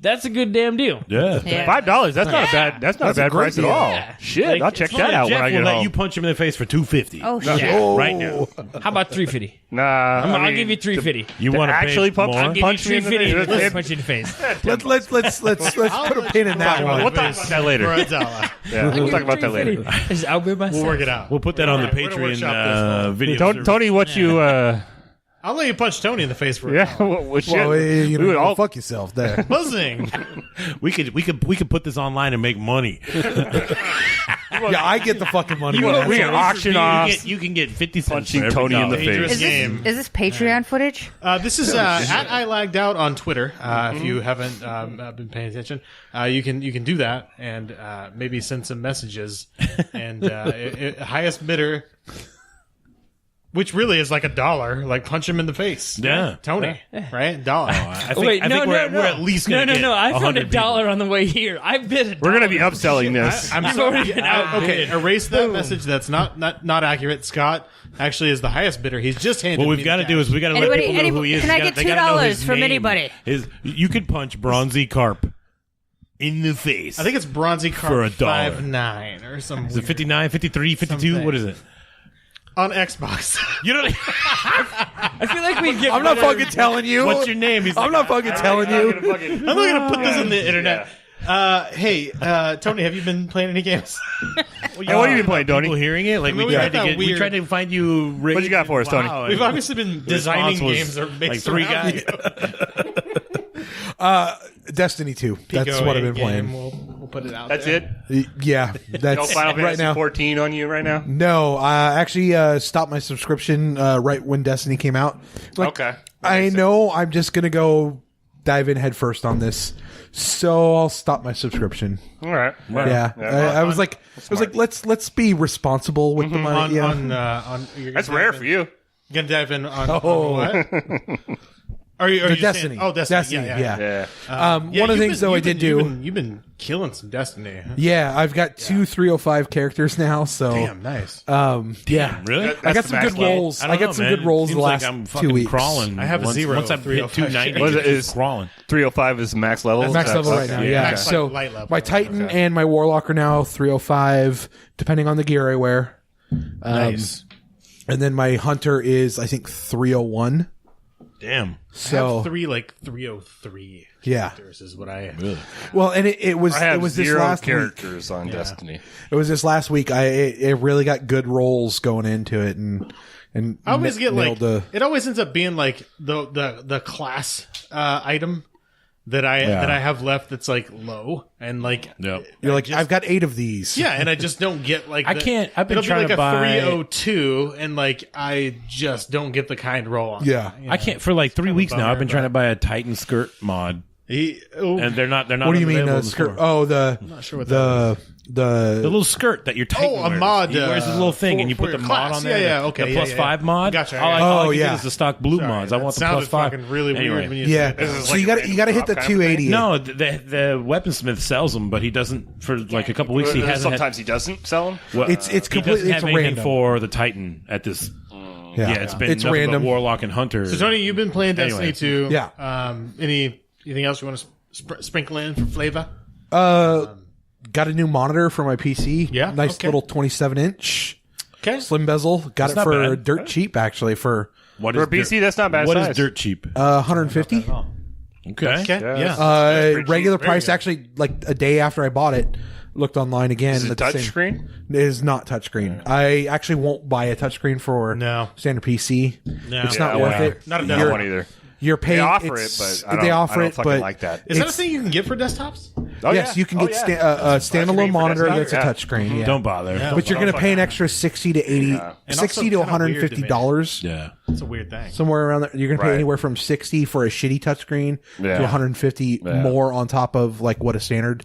Speaker 5: that's a good damn deal.
Speaker 4: Yeah.
Speaker 7: Yeah.
Speaker 2: $5. That's not a bad. That's not
Speaker 6: That's
Speaker 2: a
Speaker 6: a
Speaker 2: bad
Speaker 6: great
Speaker 2: price at
Speaker 6: deal.
Speaker 2: all.
Speaker 5: Yeah.
Speaker 2: Shit,
Speaker 5: Like,
Speaker 2: I'll check
Speaker 5: it's
Speaker 2: that
Speaker 5: fine.
Speaker 2: out
Speaker 4: Jeff
Speaker 2: when I
Speaker 4: will
Speaker 2: get
Speaker 4: let
Speaker 2: home.
Speaker 4: you punch him in the face for $250.
Speaker 7: Oh shit!
Speaker 4: Right now.
Speaker 5: How about $350?
Speaker 2: Nah,
Speaker 5: I'll give you $350.
Speaker 4: You want to
Speaker 2: actually pump-
Speaker 5: I'll
Speaker 2: I'll
Speaker 5: give
Speaker 2: punch
Speaker 5: you
Speaker 2: me in the face.
Speaker 5: $350.
Speaker 2: Let's-
Speaker 5: Punch you in the face.
Speaker 6: Let's put a pin in that
Speaker 2: We'll
Speaker 6: one.
Speaker 2: talk about that later.
Speaker 3: For a dollar.
Speaker 2: Yeah, we'll talk about that later.
Speaker 5: Just outbid myself.
Speaker 3: We'll work it out.
Speaker 4: We'll put that on the
Speaker 3: We're gonna workshop
Speaker 4: Patreon
Speaker 3: this.
Speaker 4: video.
Speaker 2: Tony,
Speaker 4: service.
Speaker 2: Tony, what you?
Speaker 3: I'll let you punch Tony in the face for a
Speaker 2: Yeah,
Speaker 3: dollar.
Speaker 2: what shit?
Speaker 6: Well, you
Speaker 2: We would
Speaker 6: know,
Speaker 2: all-
Speaker 6: fuck yourself there.
Speaker 3: Buzzing.
Speaker 4: We could put this online and make money.
Speaker 6: Yeah, I get the fucking money.
Speaker 2: We
Speaker 6: man.
Speaker 2: can auction off.
Speaker 4: You can get 50 cents
Speaker 2: Punching
Speaker 4: for every
Speaker 2: Tony in the
Speaker 4: dollar.
Speaker 3: Dangerous
Speaker 2: face.
Speaker 3: game.
Speaker 7: Is this Patreon footage?
Speaker 3: This is at I lagged out on Twitter. If you haven't been paying attention, you can do that and maybe send some messages. And highest bidder which really is like $1. Like punch him in the face.
Speaker 4: Yeah.
Speaker 3: Tony, right? $1.
Speaker 4: I think,
Speaker 5: Wait,
Speaker 4: I think
Speaker 5: no,
Speaker 4: we're,
Speaker 5: no,
Speaker 4: we're at least going to
Speaker 5: no. I found
Speaker 4: $100
Speaker 5: $1 on the way here. I bid $1.
Speaker 2: We're going to be upselling this.
Speaker 3: I'm
Speaker 5: I've
Speaker 3: sorry.
Speaker 5: already been outbid.
Speaker 3: Okay, erase that message. That's not accurate. Scott actually is the highest bidder. He's just handed.
Speaker 4: What
Speaker 3: me
Speaker 4: we've got to
Speaker 3: the
Speaker 4: do
Speaker 3: cash.
Speaker 4: is we got to let
Speaker 7: Anybody-
Speaker 4: people know who he is.
Speaker 7: can
Speaker 4: They
Speaker 7: I
Speaker 4: gotta-
Speaker 7: get
Speaker 4: they gotta know
Speaker 7: $2
Speaker 4: his
Speaker 7: from
Speaker 4: name.
Speaker 7: anybody?
Speaker 4: You could punch Bronzy Carp in the face.
Speaker 3: I think it's Bronzy Carp
Speaker 4: For $1.
Speaker 3: 5'9" or something.
Speaker 4: Is it 59, 53, 52?
Speaker 3: Something.
Speaker 4: What is it?
Speaker 3: On Xbox?
Speaker 4: You don't.
Speaker 5: I feel like we get.
Speaker 6: I'm not fucking telling you.
Speaker 4: What's your name? He's
Speaker 6: I'm
Speaker 4: like,
Speaker 6: not fucking telling you.
Speaker 3: I'm not gonna put this on the internet. Hey, Tony, have you been playing any games?
Speaker 2: Hey, what have you been playing,
Speaker 4: People
Speaker 2: Tony?
Speaker 4: hearing it, like
Speaker 3: I mean,
Speaker 4: we
Speaker 3: we
Speaker 4: tried
Speaker 3: got
Speaker 4: to
Speaker 3: that
Speaker 4: we
Speaker 3: weird-
Speaker 4: tried to find you.
Speaker 2: What you got for us, Tony?
Speaker 4: Wow,
Speaker 3: We've obviously been designing
Speaker 4: response was
Speaker 3: games that are based
Speaker 4: like 3
Speaker 3: around
Speaker 4: guys.
Speaker 6: Destiny 2. That's
Speaker 3: Pico
Speaker 6: what I've been
Speaker 3: game.
Speaker 6: playing.
Speaker 3: We'll put it out.
Speaker 2: That's
Speaker 3: there.
Speaker 2: it?
Speaker 6: Yeah,
Speaker 2: No
Speaker 6: that's
Speaker 2: Final
Speaker 6: right
Speaker 2: Fantasy
Speaker 6: now.
Speaker 2: 14 on you right now?
Speaker 6: No, I actually stopped my subscription right when Destiny came out. Like,
Speaker 2: Okay.
Speaker 6: I know I'm just gonna go dive in head first on this, so I'll stop my subsubscription.
Speaker 2: All right.
Speaker 6: Yeah, I was like, let's be responsible with the money.
Speaker 3: On
Speaker 6: yeah.
Speaker 2: That's rare for you.
Speaker 3: You gonna dive in on
Speaker 6: Oh.
Speaker 3: what? Are you
Speaker 6: Destiny.
Speaker 3: Saying, Destiny. Yeah.
Speaker 2: Yeah.
Speaker 6: One of the things though I did do.
Speaker 3: You've been killing some Destiny. Huh?
Speaker 6: Yeah, I've got 2 305 characters now. So
Speaker 3: Damn, nice.
Speaker 6: yeah,
Speaker 4: Really?
Speaker 6: I
Speaker 2: That's
Speaker 6: got
Speaker 2: the
Speaker 6: some
Speaker 2: max
Speaker 6: good
Speaker 2: level.
Speaker 6: rolls.
Speaker 4: I
Speaker 6: I
Speaker 4: don't
Speaker 6: got
Speaker 4: know,
Speaker 6: some
Speaker 4: man.
Speaker 6: good rolls
Speaker 4: Seems
Speaker 6: the
Speaker 4: like
Speaker 6: last
Speaker 4: I'm
Speaker 6: 2
Speaker 4: fucking
Speaker 6: weeks.
Speaker 4: crawling.
Speaker 3: I have a
Speaker 4: once,
Speaker 3: zero
Speaker 4: Once I've hit
Speaker 3: 305
Speaker 4: 290,
Speaker 2: Was it-
Speaker 4: it's
Speaker 2: is-
Speaker 4: just crawling.
Speaker 2: 305 is max level?
Speaker 6: Max level right
Speaker 2: Okay.
Speaker 6: now, yeah.
Speaker 3: Max
Speaker 6: So
Speaker 3: light level.
Speaker 6: my Titan and my Warlock are now 305, depending on the gear I wear.
Speaker 3: Nice.
Speaker 6: And then my Hunter is, I think, 301.
Speaker 4: Damn.
Speaker 3: I
Speaker 6: So
Speaker 3: have 303
Speaker 6: yeah,
Speaker 3: characters is what I
Speaker 4: Really?
Speaker 6: well, and it was
Speaker 2: I have
Speaker 6: it was this
Speaker 2: 0
Speaker 6: last week.
Speaker 2: characters on Destiny.
Speaker 6: It was this last week. It really got good rolls going into it, and
Speaker 3: I always get like
Speaker 6: nailed the.
Speaker 3: it always ends up being like the class item that I have left that's like low and like
Speaker 4: Yep.
Speaker 6: You're like, I've got 8 of these.
Speaker 3: yeah, and I just don't get like
Speaker 4: I can't- I've been
Speaker 3: it'll
Speaker 4: trying
Speaker 3: be like
Speaker 4: to
Speaker 3: a
Speaker 4: buy-
Speaker 3: 302 and like I just don't get the kind roll on.
Speaker 6: Yeah.
Speaker 3: it, you
Speaker 4: I
Speaker 3: know?
Speaker 4: can't for like 3 weeks now.
Speaker 3: bummer,
Speaker 4: I've been trying
Speaker 3: but-
Speaker 4: to buy a Titan skirt mod,
Speaker 3: Oh,
Speaker 4: and they're not.
Speaker 6: What do you mean
Speaker 4: available in the
Speaker 6: skirt?
Speaker 4: store.
Speaker 6: Oh, the
Speaker 3: not sure what
Speaker 6: the
Speaker 4: The little skirt that your Titan
Speaker 3: a
Speaker 4: wears.
Speaker 3: mod,
Speaker 4: He wears this little thing,
Speaker 3: for-
Speaker 4: and you
Speaker 3: for
Speaker 4: put the
Speaker 3: your
Speaker 4: mod
Speaker 3: class.
Speaker 4: on there.
Speaker 3: Yeah,
Speaker 4: the-
Speaker 3: okay,
Speaker 4: The
Speaker 3: yeah,
Speaker 4: plus
Speaker 3: yeah.
Speaker 4: 5 mod.
Speaker 3: Gotcha,
Speaker 4: All I
Speaker 6: Oh,
Speaker 4: can
Speaker 6: yeah.
Speaker 4: get is the stock blue
Speaker 3: Sorry,
Speaker 4: mods. I
Speaker 3: that
Speaker 4: want the
Speaker 3: sounded
Speaker 4: plus 5.
Speaker 3: fucking really
Speaker 4: Anyway.
Speaker 3: weird when you
Speaker 6: yeah.
Speaker 3: said that.
Speaker 2: is
Speaker 6: So
Speaker 2: like
Speaker 6: you
Speaker 2: a
Speaker 6: got
Speaker 2: random
Speaker 6: to hit the
Speaker 2: drop kind of
Speaker 6: 280.
Speaker 4: No, the weaponsmith sells them, but he doesn't for like a couple weeks. He hasn't.
Speaker 2: Sometimes he doesn't sell them.
Speaker 4: Well,
Speaker 6: It's
Speaker 4: he
Speaker 6: completely
Speaker 4: doesn't have
Speaker 6: it's
Speaker 4: anything
Speaker 6: random.
Speaker 4: for the Titan at this. Yeah, it's been
Speaker 6: It's
Speaker 4: nothing
Speaker 6: random.
Speaker 4: But Warlock and Hunter.
Speaker 3: So Tony, you've been playing Destiny
Speaker 4: Anyway.
Speaker 3: 2.
Speaker 6: Yeah.
Speaker 3: Anything else you want to sprinkle in for flavor?
Speaker 6: Got a new monitor for my PC.
Speaker 3: Yeah?
Speaker 6: Nice
Speaker 3: Okay.
Speaker 6: little 27-inch
Speaker 3: Okay.
Speaker 6: slim bezel. Got it
Speaker 4: not
Speaker 6: for
Speaker 4: bad.
Speaker 6: dirt cheap actually for
Speaker 4: what
Speaker 2: For
Speaker 4: is
Speaker 2: a PC,
Speaker 4: dirt,
Speaker 2: that's not bad
Speaker 4: What
Speaker 2: size.
Speaker 4: is dirt cheap?
Speaker 6: 150.
Speaker 4: Okay.
Speaker 3: Okay.
Speaker 2: Yeah.
Speaker 3: Yeah.
Speaker 6: Regular
Speaker 3: Very
Speaker 6: price
Speaker 3: good.
Speaker 6: actually like a day after I bought it. Looked online again.
Speaker 2: Is it
Speaker 6: at the same-
Speaker 2: touchscreen?
Speaker 6: It is not touchscreen. I actually won't buy a touchscreen for
Speaker 3: No.
Speaker 6: standard PC.
Speaker 3: No.
Speaker 6: It's
Speaker 3: Yeah,
Speaker 6: not
Speaker 2: I
Speaker 6: worth
Speaker 2: won't.
Speaker 6: it.
Speaker 3: Not a
Speaker 2: I
Speaker 3: no.
Speaker 2: don't
Speaker 6: You're-
Speaker 2: want either.
Speaker 6: You're paying.
Speaker 2: They offer
Speaker 6: it's-
Speaker 2: it, but I don't,
Speaker 6: they offer
Speaker 2: I don't
Speaker 6: it,
Speaker 2: fucking
Speaker 6: but
Speaker 2: like that.
Speaker 3: Is that a
Speaker 6: it's-
Speaker 3: thing you can get for desktops?
Speaker 2: Oh,
Speaker 6: yes,
Speaker 2: yeah.
Speaker 6: you can
Speaker 2: Oh,
Speaker 6: get
Speaker 2: yeah.
Speaker 6: a
Speaker 2: Touchscreen
Speaker 6: standalone
Speaker 2: for
Speaker 6: monitor
Speaker 2: desktop,
Speaker 6: that's
Speaker 2: yeah.
Speaker 6: a touchscreen. Yeah.
Speaker 4: Don't bother.
Speaker 6: But you're going to pay an extra $60 to $80,
Speaker 3: And
Speaker 6: $60
Speaker 3: also
Speaker 6: to
Speaker 3: kinda weird to me.
Speaker 6: $150.
Speaker 4: Yeah.
Speaker 3: It's a weird thing.
Speaker 6: Somewhere around there. You're going to pay
Speaker 2: Right.
Speaker 6: anywhere from 60 for a shitty touchscreen
Speaker 2: Yeah.
Speaker 6: to 150
Speaker 2: Yeah.
Speaker 6: more on top of like what a standard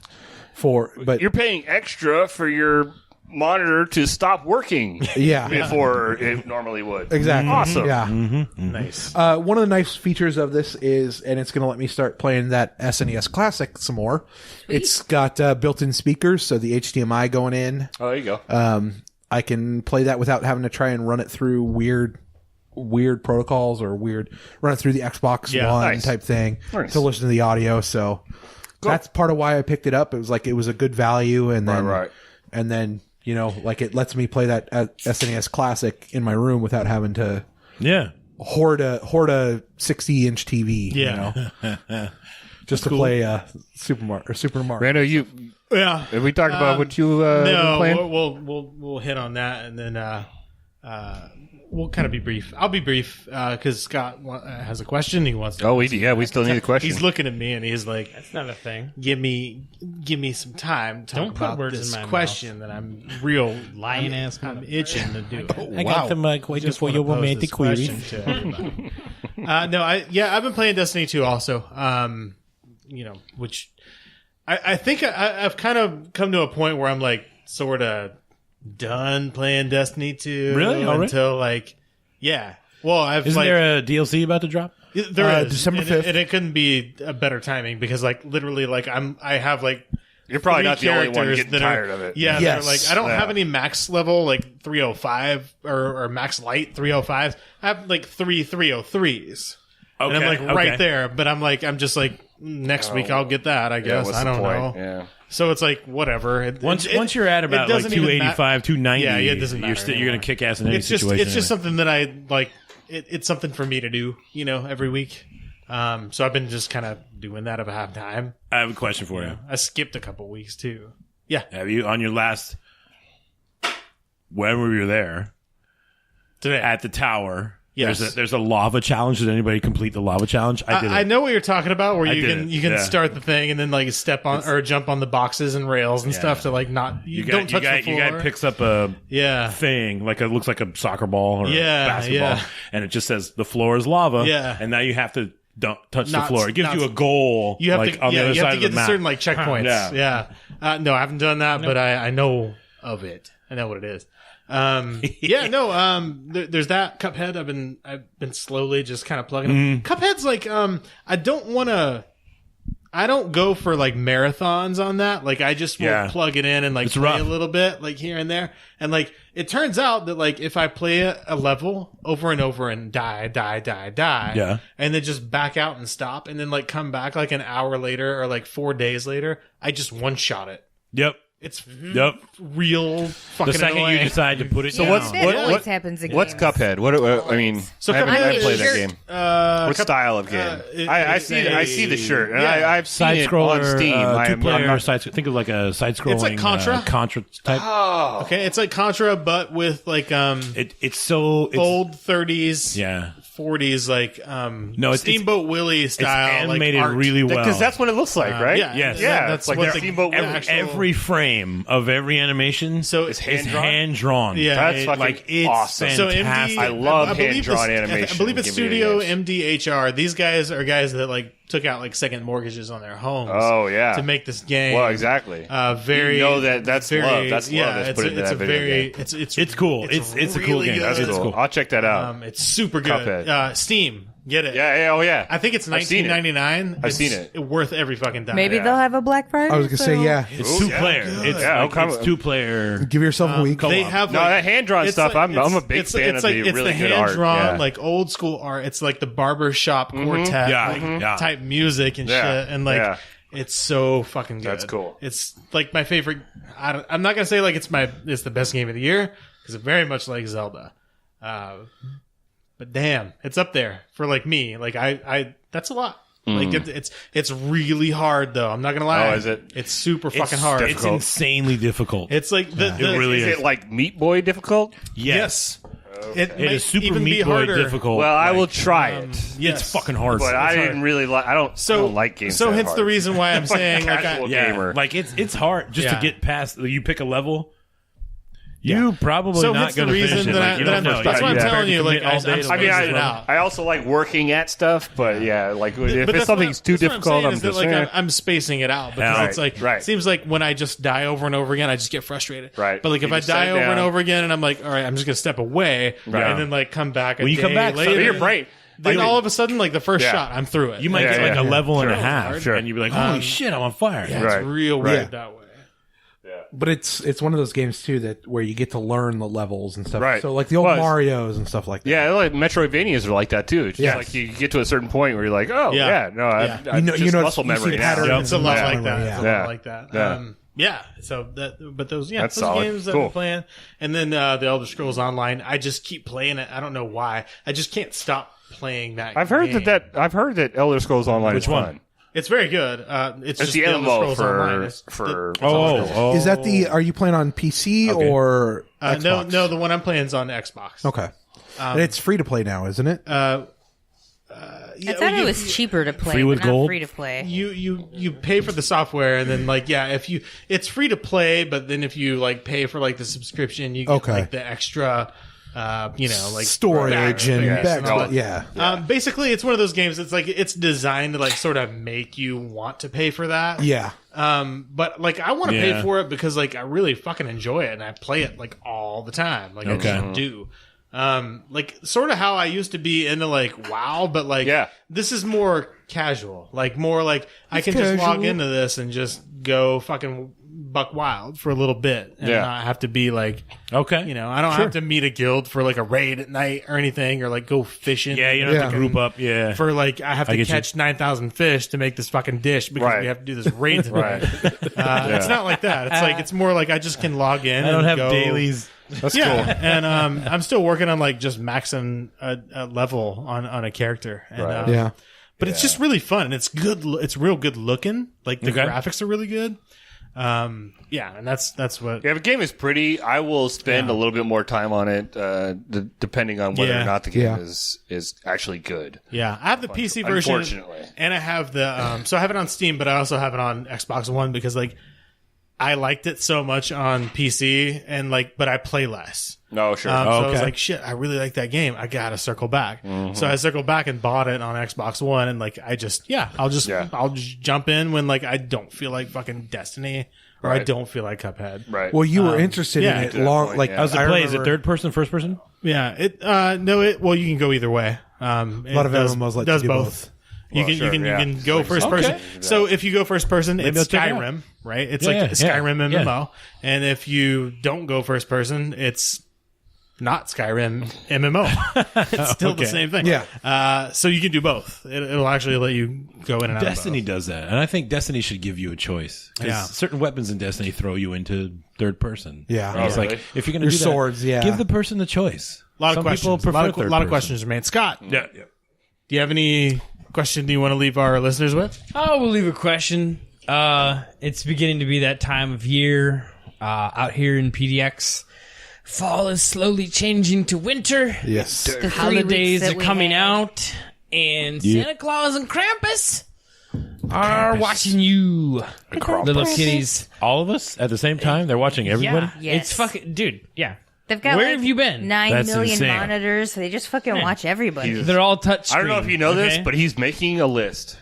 Speaker 6: for. But
Speaker 2: You're paying extra for your monitor to stop working
Speaker 6: yeah,
Speaker 2: before it normally would.
Speaker 6: exactly.
Speaker 2: Awesome.
Speaker 6: Yeah.
Speaker 3: Nice.
Speaker 6: One of the nice features of this is, and it's going to let me start playing that SNES Classic some more. It's got built-in speakers, so the HDMI going in.
Speaker 2: Oh, there you go.
Speaker 6: I can play that without having to try and run it through weird protocols or run it through the Xbox
Speaker 3: Yeah,
Speaker 6: One
Speaker 2: nice.
Speaker 6: type thing
Speaker 2: Nice.
Speaker 6: to listen to the audio. So that's part of why I picked it up. It was like it was a good value, and then
Speaker 2: Right.
Speaker 6: and then like it lets me play that SNES Classic in my room without having to
Speaker 4: Yeah.
Speaker 6: hoard a 60-inch TV.
Speaker 3: Yeah.
Speaker 6: Just to play Super Mario.
Speaker 2: Rando,
Speaker 3: Yeah.
Speaker 2: have we talked about what you been
Speaker 3: No,
Speaker 2: playing?
Speaker 3: we'll hit on that and then we'll kind of be brief. I'll be brief because Scott has a question he wants to.
Speaker 2: Oh, we still need a question.
Speaker 3: He's looking at me and he's like,
Speaker 5: That's not a thing.
Speaker 3: "Give me some time to talk
Speaker 5: Don't put
Speaker 3: about
Speaker 5: words
Speaker 3: this
Speaker 5: in my
Speaker 3: question that I'm real
Speaker 5: Lying ass
Speaker 3: I'm itching to do."
Speaker 4: I got the question
Speaker 3: Just
Speaker 4: for
Speaker 3: wanna
Speaker 4: your
Speaker 3: pose
Speaker 4: romantic
Speaker 3: this
Speaker 4: query.
Speaker 3: question to everybody. I've been playing Destiny 2 also. Which I think I've kind of come to a point where I'm like sort of done playing Destiny 2.
Speaker 4: Really? Already?
Speaker 3: Until like Yeah. Well, I've
Speaker 4: Isn't there a DLC about to drop?
Speaker 3: there is
Speaker 6: December
Speaker 3: and
Speaker 6: 5th.
Speaker 3: and it couldn't be a better timing because like literally like I have like
Speaker 2: You're probably
Speaker 3: three
Speaker 2: not the only one
Speaker 3: characters
Speaker 2: getting
Speaker 3: that are-
Speaker 2: tired of it.
Speaker 3: Yeah,
Speaker 6: Yes.
Speaker 3: they're like I don't have any max level like 305 or max light 305s. I have like 303s.
Speaker 4: Okay,
Speaker 3: And I'm like
Speaker 4: okay.
Speaker 3: right there, but I'm just like next week I'll get that, I
Speaker 2: Yeah,
Speaker 3: guess.
Speaker 2: what's
Speaker 3: I
Speaker 2: the
Speaker 3: don't
Speaker 2: point?
Speaker 3: know.
Speaker 2: Yeah.
Speaker 3: So it's like whatever.
Speaker 4: Once you're at about like
Speaker 3: doesn't even
Speaker 4: 285, 290,
Speaker 3: Yeah, it doesn't matter
Speaker 4: you're going to kick ass in any
Speaker 3: it's just
Speaker 4: situation.
Speaker 3: it's just something that I like. It's something for me to do, every week. So I've been just kind of doing that if I have time.
Speaker 4: I have a question for you.
Speaker 3: I skipped a couple weeks too. Yeah,
Speaker 4: Have you, on your last, when we were there,
Speaker 3: today.
Speaker 4: at the tower,
Speaker 3: Yes.
Speaker 4: there's a lava challenge. Did anybody complete the lava challenge? I did
Speaker 3: I know what you're talking about, where
Speaker 4: I
Speaker 3: you
Speaker 4: did
Speaker 3: can
Speaker 4: it,
Speaker 3: you can
Speaker 4: yeah.
Speaker 3: start the thing and then like step on or jump on the boxes and rails and stuff to like not don't touch the floor.
Speaker 4: You guy picks up a
Speaker 3: Yeah.
Speaker 4: thing, like it looks like a soccer ball or
Speaker 3: Yeah,
Speaker 4: a basketball,
Speaker 3: yeah.
Speaker 4: and it just says the floor is lava.
Speaker 3: Yeah.
Speaker 4: And now you have to don't touch the
Speaker 3: Not-
Speaker 4: floor. It gives
Speaker 3: not-
Speaker 4: you a goal.
Speaker 3: You have
Speaker 4: like,
Speaker 3: to
Speaker 4: on the other
Speaker 3: you have
Speaker 4: side
Speaker 3: to
Speaker 4: of
Speaker 3: get
Speaker 4: the
Speaker 3: to
Speaker 4: map.
Speaker 3: certain like checkpoints.
Speaker 4: Yeah.
Speaker 3: No, I haven't done that, but I know of it. I know what it is. There's that Cuphead. I've been slowly just kind of plugging in. Cuphead's like I don't go for like marathons on that. Like I just will
Speaker 4: Yeah.
Speaker 3: plug it in and like
Speaker 4: It's
Speaker 3: play
Speaker 4: rough.
Speaker 3: a little bit like here and there. And like it turns out that like if I play a level over and over and die,
Speaker 4: Yeah.
Speaker 3: and then just back out and stop and then like come back like an hour later or like 4 days later, I just one shot it.
Speaker 4: Yep.
Speaker 3: It's
Speaker 4: Yep.
Speaker 3: real fucking
Speaker 4: The second
Speaker 3: annoying.
Speaker 4: you decide to put it
Speaker 2: So
Speaker 4: down.
Speaker 2: what's
Speaker 7: That
Speaker 2: what
Speaker 7: always
Speaker 2: what
Speaker 7: happens in
Speaker 2: what's
Speaker 7: games.
Speaker 2: Cuphead? What I mean,
Speaker 3: So
Speaker 2: I haven't
Speaker 3: Cuphead
Speaker 2: played
Speaker 3: is-
Speaker 2: that game. What style of game? I see the shirt, and I've seen
Speaker 4: Side
Speaker 2: it
Speaker 4: scroller,
Speaker 2: on Steam. I'm
Speaker 4: two-player
Speaker 2: not-
Speaker 4: side. Think of like a side-scrolling.
Speaker 3: It's like Contra?
Speaker 4: Contra type.
Speaker 2: Oh,
Speaker 3: Okay, it's like Contra, but with like
Speaker 4: It's so it's,
Speaker 3: old 30s,
Speaker 4: Yeah.
Speaker 3: 40s, like
Speaker 4: No, it's-
Speaker 3: Steamboat Willie style,
Speaker 4: it's animated
Speaker 3: like art.
Speaker 4: really well.
Speaker 2: because that's what it looks like, right?
Speaker 3: yeah,
Speaker 4: Yes.
Speaker 2: yeah.
Speaker 3: that's
Speaker 2: It's like
Speaker 3: what
Speaker 2: the
Speaker 3: the
Speaker 2: Steamboat Willie.
Speaker 3: actual-
Speaker 4: every frame of every animation
Speaker 3: So
Speaker 2: It's
Speaker 3: it's
Speaker 2: hand-drawn?
Speaker 4: hand drawn.
Speaker 3: Yeah.
Speaker 2: That's fucking
Speaker 4: like it's
Speaker 2: awesome.
Speaker 3: So
Speaker 4: fantastic.
Speaker 3: MD,
Speaker 2: I love
Speaker 3: believe
Speaker 2: hand-drawn
Speaker 3: this-
Speaker 2: animation
Speaker 3: I believe it's
Speaker 2: in video
Speaker 3: Studio
Speaker 2: games.
Speaker 3: MDHR. These guys are guys that like took out like second mortgages on their homes.
Speaker 2: Oh, yeah.
Speaker 3: to make this game.
Speaker 2: Well, exactly.
Speaker 3: Very.
Speaker 2: You know that's
Speaker 3: very,
Speaker 2: love. That's
Speaker 3: yeah,
Speaker 2: love that's
Speaker 3: it's
Speaker 2: put
Speaker 3: a,
Speaker 2: into
Speaker 3: it's
Speaker 2: that
Speaker 3: a
Speaker 2: video
Speaker 3: very.
Speaker 2: game.
Speaker 3: It's
Speaker 4: cool. It's a cool
Speaker 3: really
Speaker 4: game.
Speaker 3: good.
Speaker 2: That's
Speaker 4: It's
Speaker 2: cool.
Speaker 4: cool.
Speaker 2: I'll check that out.
Speaker 3: It's super good.
Speaker 2: Cuphead.
Speaker 3: Steam, get it.
Speaker 2: Yeah. Oh, yeah.
Speaker 3: I think it's
Speaker 2: I've seen it.
Speaker 3: $19.99.
Speaker 2: I've seen it.
Speaker 3: Worth every fucking dime.
Speaker 7: Maybe
Speaker 2: Yeah.
Speaker 7: they'll have a Black Friday.
Speaker 6: I was gonna say,
Speaker 7: sale.
Speaker 6: yeah.
Speaker 4: It's
Speaker 2: Ooh,
Speaker 4: 2-player.
Speaker 3: good.
Speaker 4: It's
Speaker 2: Yeah,
Speaker 4: like,
Speaker 2: okay.
Speaker 4: it's 2-player.
Speaker 6: Give yourself a week.
Speaker 3: They
Speaker 4: Co-op.
Speaker 3: have
Speaker 2: No,
Speaker 3: like,
Speaker 2: that hand-drawn
Speaker 3: it's
Speaker 2: stuff,
Speaker 3: like-
Speaker 2: I'm a big
Speaker 3: it's
Speaker 2: fan
Speaker 3: it's
Speaker 2: of
Speaker 3: like,
Speaker 2: the
Speaker 3: it's
Speaker 2: really
Speaker 3: the
Speaker 2: good art.
Speaker 3: hand-drawn,
Speaker 2: Yeah.
Speaker 3: like old school art. It's like the barbershop quartet
Speaker 4: Yeah,
Speaker 3: like,
Speaker 4: yeah.
Speaker 3: type music and
Speaker 2: Yeah,
Speaker 3: shit. And like,
Speaker 2: yeah.
Speaker 3: it's so fucking good.
Speaker 2: That's cool.
Speaker 3: It's like my favorite. I'm not gonna say like it's the best game of the year because it very much like Zelda. But damn, it's up there for like me. Like I that's a lot. Like it's really hard though. I'm not gonna lie.
Speaker 2: Oh, is it?
Speaker 3: It's super fucking hard.
Speaker 4: It's insanely difficult.
Speaker 3: It's like the
Speaker 4: It really
Speaker 2: Is
Speaker 4: is.
Speaker 2: it like Meat Boy difficult?
Speaker 3: yes. It
Speaker 4: It is super Meat Boy
Speaker 3: harder.
Speaker 4: difficult.
Speaker 2: Well, I
Speaker 4: Like,
Speaker 2: will try it.
Speaker 3: Yes.
Speaker 4: It's fucking hard.
Speaker 2: But I didn't really like. I don't like games.
Speaker 3: So
Speaker 2: that
Speaker 3: hence
Speaker 2: hard.
Speaker 3: the reason why I'm saying like
Speaker 2: casual
Speaker 4: yeah,
Speaker 2: gamer.
Speaker 4: like it's hard just
Speaker 3: Yeah.
Speaker 4: to get past. You pick a level. You probably
Speaker 3: So
Speaker 4: not
Speaker 3: hence the
Speaker 4: going to finish
Speaker 3: reason
Speaker 4: it.
Speaker 3: that
Speaker 4: Like,
Speaker 3: I-
Speaker 4: you
Speaker 3: that
Speaker 4: don't
Speaker 3: I'm-
Speaker 4: know.
Speaker 3: that's why I'm
Speaker 4: You
Speaker 3: telling
Speaker 4: have to
Speaker 3: you, like,
Speaker 4: commit all day
Speaker 3: I'm
Speaker 4: to
Speaker 2: I mean,
Speaker 3: spacing it out.
Speaker 2: I also like working at stuff, but yeah, like if
Speaker 3: But
Speaker 2: it's
Speaker 3: that's
Speaker 2: something's
Speaker 3: what-
Speaker 2: too
Speaker 3: that's what
Speaker 2: difficult,
Speaker 3: saying
Speaker 2: I'm
Speaker 3: is
Speaker 2: just
Speaker 3: that, like,
Speaker 2: eh.
Speaker 3: I'm spacing it out because
Speaker 2: Right,
Speaker 3: it's like
Speaker 2: right.
Speaker 3: it seems like when I just die over and over again, I just get frustrated.
Speaker 2: Right.
Speaker 3: But like if
Speaker 2: You
Speaker 3: I
Speaker 2: just set
Speaker 3: die
Speaker 2: it
Speaker 3: over and
Speaker 2: down.
Speaker 3: over again, and I'm like, all right, I'm just gonna step away,
Speaker 2: Right.
Speaker 3: and then like come back.
Speaker 4: When you come back,
Speaker 3: later,
Speaker 2: your brain.
Speaker 3: then
Speaker 2: like-
Speaker 3: all of a sudden, like the first
Speaker 2: Yeah.
Speaker 3: shot, I'm through it.
Speaker 4: You might
Speaker 2: Yeah,
Speaker 4: get like
Speaker 2: yeah,
Speaker 4: a
Speaker 2: yeah.
Speaker 4: level and a
Speaker 2: Sure.
Speaker 4: half,
Speaker 2: Sure.
Speaker 4: and you'd be like, "Holy shit, I'm on fire!"
Speaker 3: Yeah,
Speaker 2: Right.
Speaker 3: it's real
Speaker 6: Right.
Speaker 3: weird that way.
Speaker 6: But it's one of those games too that where you get to learn the levels and stuff.
Speaker 2: Right.
Speaker 6: So like the old
Speaker 2: Well, it's-
Speaker 6: Marios and stuff like that.
Speaker 2: Yeah, like Metroidvanias are like that too. It's just
Speaker 6: Yes.
Speaker 2: like you get to a certain point where you're like, oh
Speaker 3: Yeah.
Speaker 2: yeah, no,
Speaker 3: Yeah.
Speaker 2: I
Speaker 6: You know-
Speaker 2: just
Speaker 6: you know,
Speaker 2: muscle
Speaker 6: you see
Speaker 2: memory now.
Speaker 6: patterns
Speaker 3: It's a lot
Speaker 6: Yeah.
Speaker 3: like that.
Speaker 6: Yeah.
Speaker 3: It's a
Speaker 2: Yeah.
Speaker 3: lot like that.
Speaker 2: Yeah.
Speaker 3: Yeah. So but those
Speaker 2: That's
Speaker 3: those
Speaker 2: solid.
Speaker 3: games that
Speaker 2: Cool.
Speaker 3: I'm playing, and then the Elder Scrolls Online. I just keep playing it. I don't know why. I just can't stop playing that.
Speaker 2: I've heard
Speaker 3: game.
Speaker 2: I've heard that Elder Scrolls Online
Speaker 4: Which
Speaker 2: is
Speaker 4: one?
Speaker 2: fun.
Speaker 3: It's very good. It's just
Speaker 2: It's the
Speaker 3: Elder
Speaker 2: MMO
Speaker 3: Scrolls Online. It's
Speaker 2: for
Speaker 4: Oh,
Speaker 6: Is that the? Are you playing on PC
Speaker 2: Okay.
Speaker 6: or Xbox?
Speaker 3: no, the one I'm playing is on Xbox.
Speaker 6: Okay. And it's free to play now, isn't it?
Speaker 7: I thought it was cheaper to play,
Speaker 4: Free
Speaker 7: but
Speaker 4: with
Speaker 7: not
Speaker 4: gold?
Speaker 7: free to play.
Speaker 3: You pay for the software, and then like it's free to play, but then if you like pay for like the subscription, you get
Speaker 6: Okay.
Speaker 3: like the extra like
Speaker 6: Storage and
Speaker 3: all that.
Speaker 6: yeah.
Speaker 3: Basically, it's one of those games. It's like it's designed to like sort of make you want to pay for that.
Speaker 6: Yeah.
Speaker 3: But like I want to
Speaker 4: Yeah.
Speaker 3: pay for it because like I really fucking enjoy it and I play it like all the time. Like I
Speaker 4: Okay.
Speaker 3: just do. Like sort of how I used to be into like WoW, but like this is more casual. Like more like I can just log into this and just go fucking buck wild for a little bit and not have to be like I don't have to meet a guild for like a raid at night or anything or like go fishing.
Speaker 4: Yeah, you don't have to group up. Yeah,
Speaker 3: for like I have to catch 9,000 fish to make this fucking dish because we have to do this raid tonight. It's not like that. It's like it's more like I just can log in.
Speaker 4: I don't have
Speaker 3: go,
Speaker 4: dailies.
Speaker 2: That's cool.
Speaker 3: And I'm still working on like just maxing a level on a character. And, but it's just really fun and it's good. It's real good looking. Like the graphics are really good. And that's what.
Speaker 2: Yeah, if a game is pretty, I will spend a little bit more time on it, depending on whether or not the game is actually good.
Speaker 3: Yeah, I have the PC version,
Speaker 2: unfortunately,
Speaker 3: and I have the so I have it on Steam, but I also have it on Xbox One because like I liked it so much on PC, and like, but I play less.
Speaker 2: No, sure.
Speaker 3: So I was like, shit, I really like that game. I gotta circle back. So I circled back and bought it on Xbox One, and like, I'll just jump in when like I don't feel like fucking Destiny or I don't feel like Cuphead.
Speaker 2: Right.
Speaker 6: Well, you were interested in it long.
Speaker 2: Point,
Speaker 6: like,
Speaker 4: how's the play? Is it third person, first person?
Speaker 3: Yeah. Well, you can go either way. A
Speaker 6: lot of MMOs like
Speaker 3: does
Speaker 6: to do
Speaker 3: both. You
Speaker 2: Well,
Speaker 3: can
Speaker 2: sure,
Speaker 3: you can go first person. So if you go first person, it's
Speaker 4: I'll check it out.
Speaker 3: Skyrim, right? It's like Skyrim MMO. And if you don't go first person, it's not Skyrim MMO. It's still the same thing.
Speaker 6: Yeah.
Speaker 3: So you can do both. It'll actually let you go in and out
Speaker 4: Destiny
Speaker 3: of both.
Speaker 4: does that, and I think Destiny should give you a choice because certain weapons in Destiny throw you into third person.
Speaker 6: Yeah.
Speaker 4: And it's like if you're going to
Speaker 6: Your
Speaker 4: do
Speaker 6: swords,
Speaker 4: that, give the person the choice.
Speaker 3: A lot of
Speaker 4: Some
Speaker 3: questions.
Speaker 4: people prefer
Speaker 3: A lot of questions remain. Scott,
Speaker 4: Yeah.
Speaker 3: do you have any question you want to leave our listeners with?
Speaker 5: Oh, we'll leave a question. It's beginning to be that time of year out here in PDX. Fall is slowly changing to winter.
Speaker 6: Yes.
Speaker 7: The 3
Speaker 5: Holidays
Speaker 7: weeks
Speaker 5: are
Speaker 7: that we
Speaker 5: coming
Speaker 7: had.
Speaker 5: out, and Santa Claus and Krampus are watching you, little kitties.
Speaker 4: All of us at the same time. They're watching everybody.
Speaker 5: Yeah,
Speaker 7: Yes.
Speaker 5: it's fucking dude. Yeah,
Speaker 7: They've got
Speaker 5: Where
Speaker 7: like
Speaker 5: have you been?
Speaker 7: 9
Speaker 4: That's
Speaker 7: million
Speaker 4: insane.
Speaker 7: monitors. So they just fucking watch everybody.
Speaker 5: they're all touch.
Speaker 2: I don't know if you know this, but he's making a list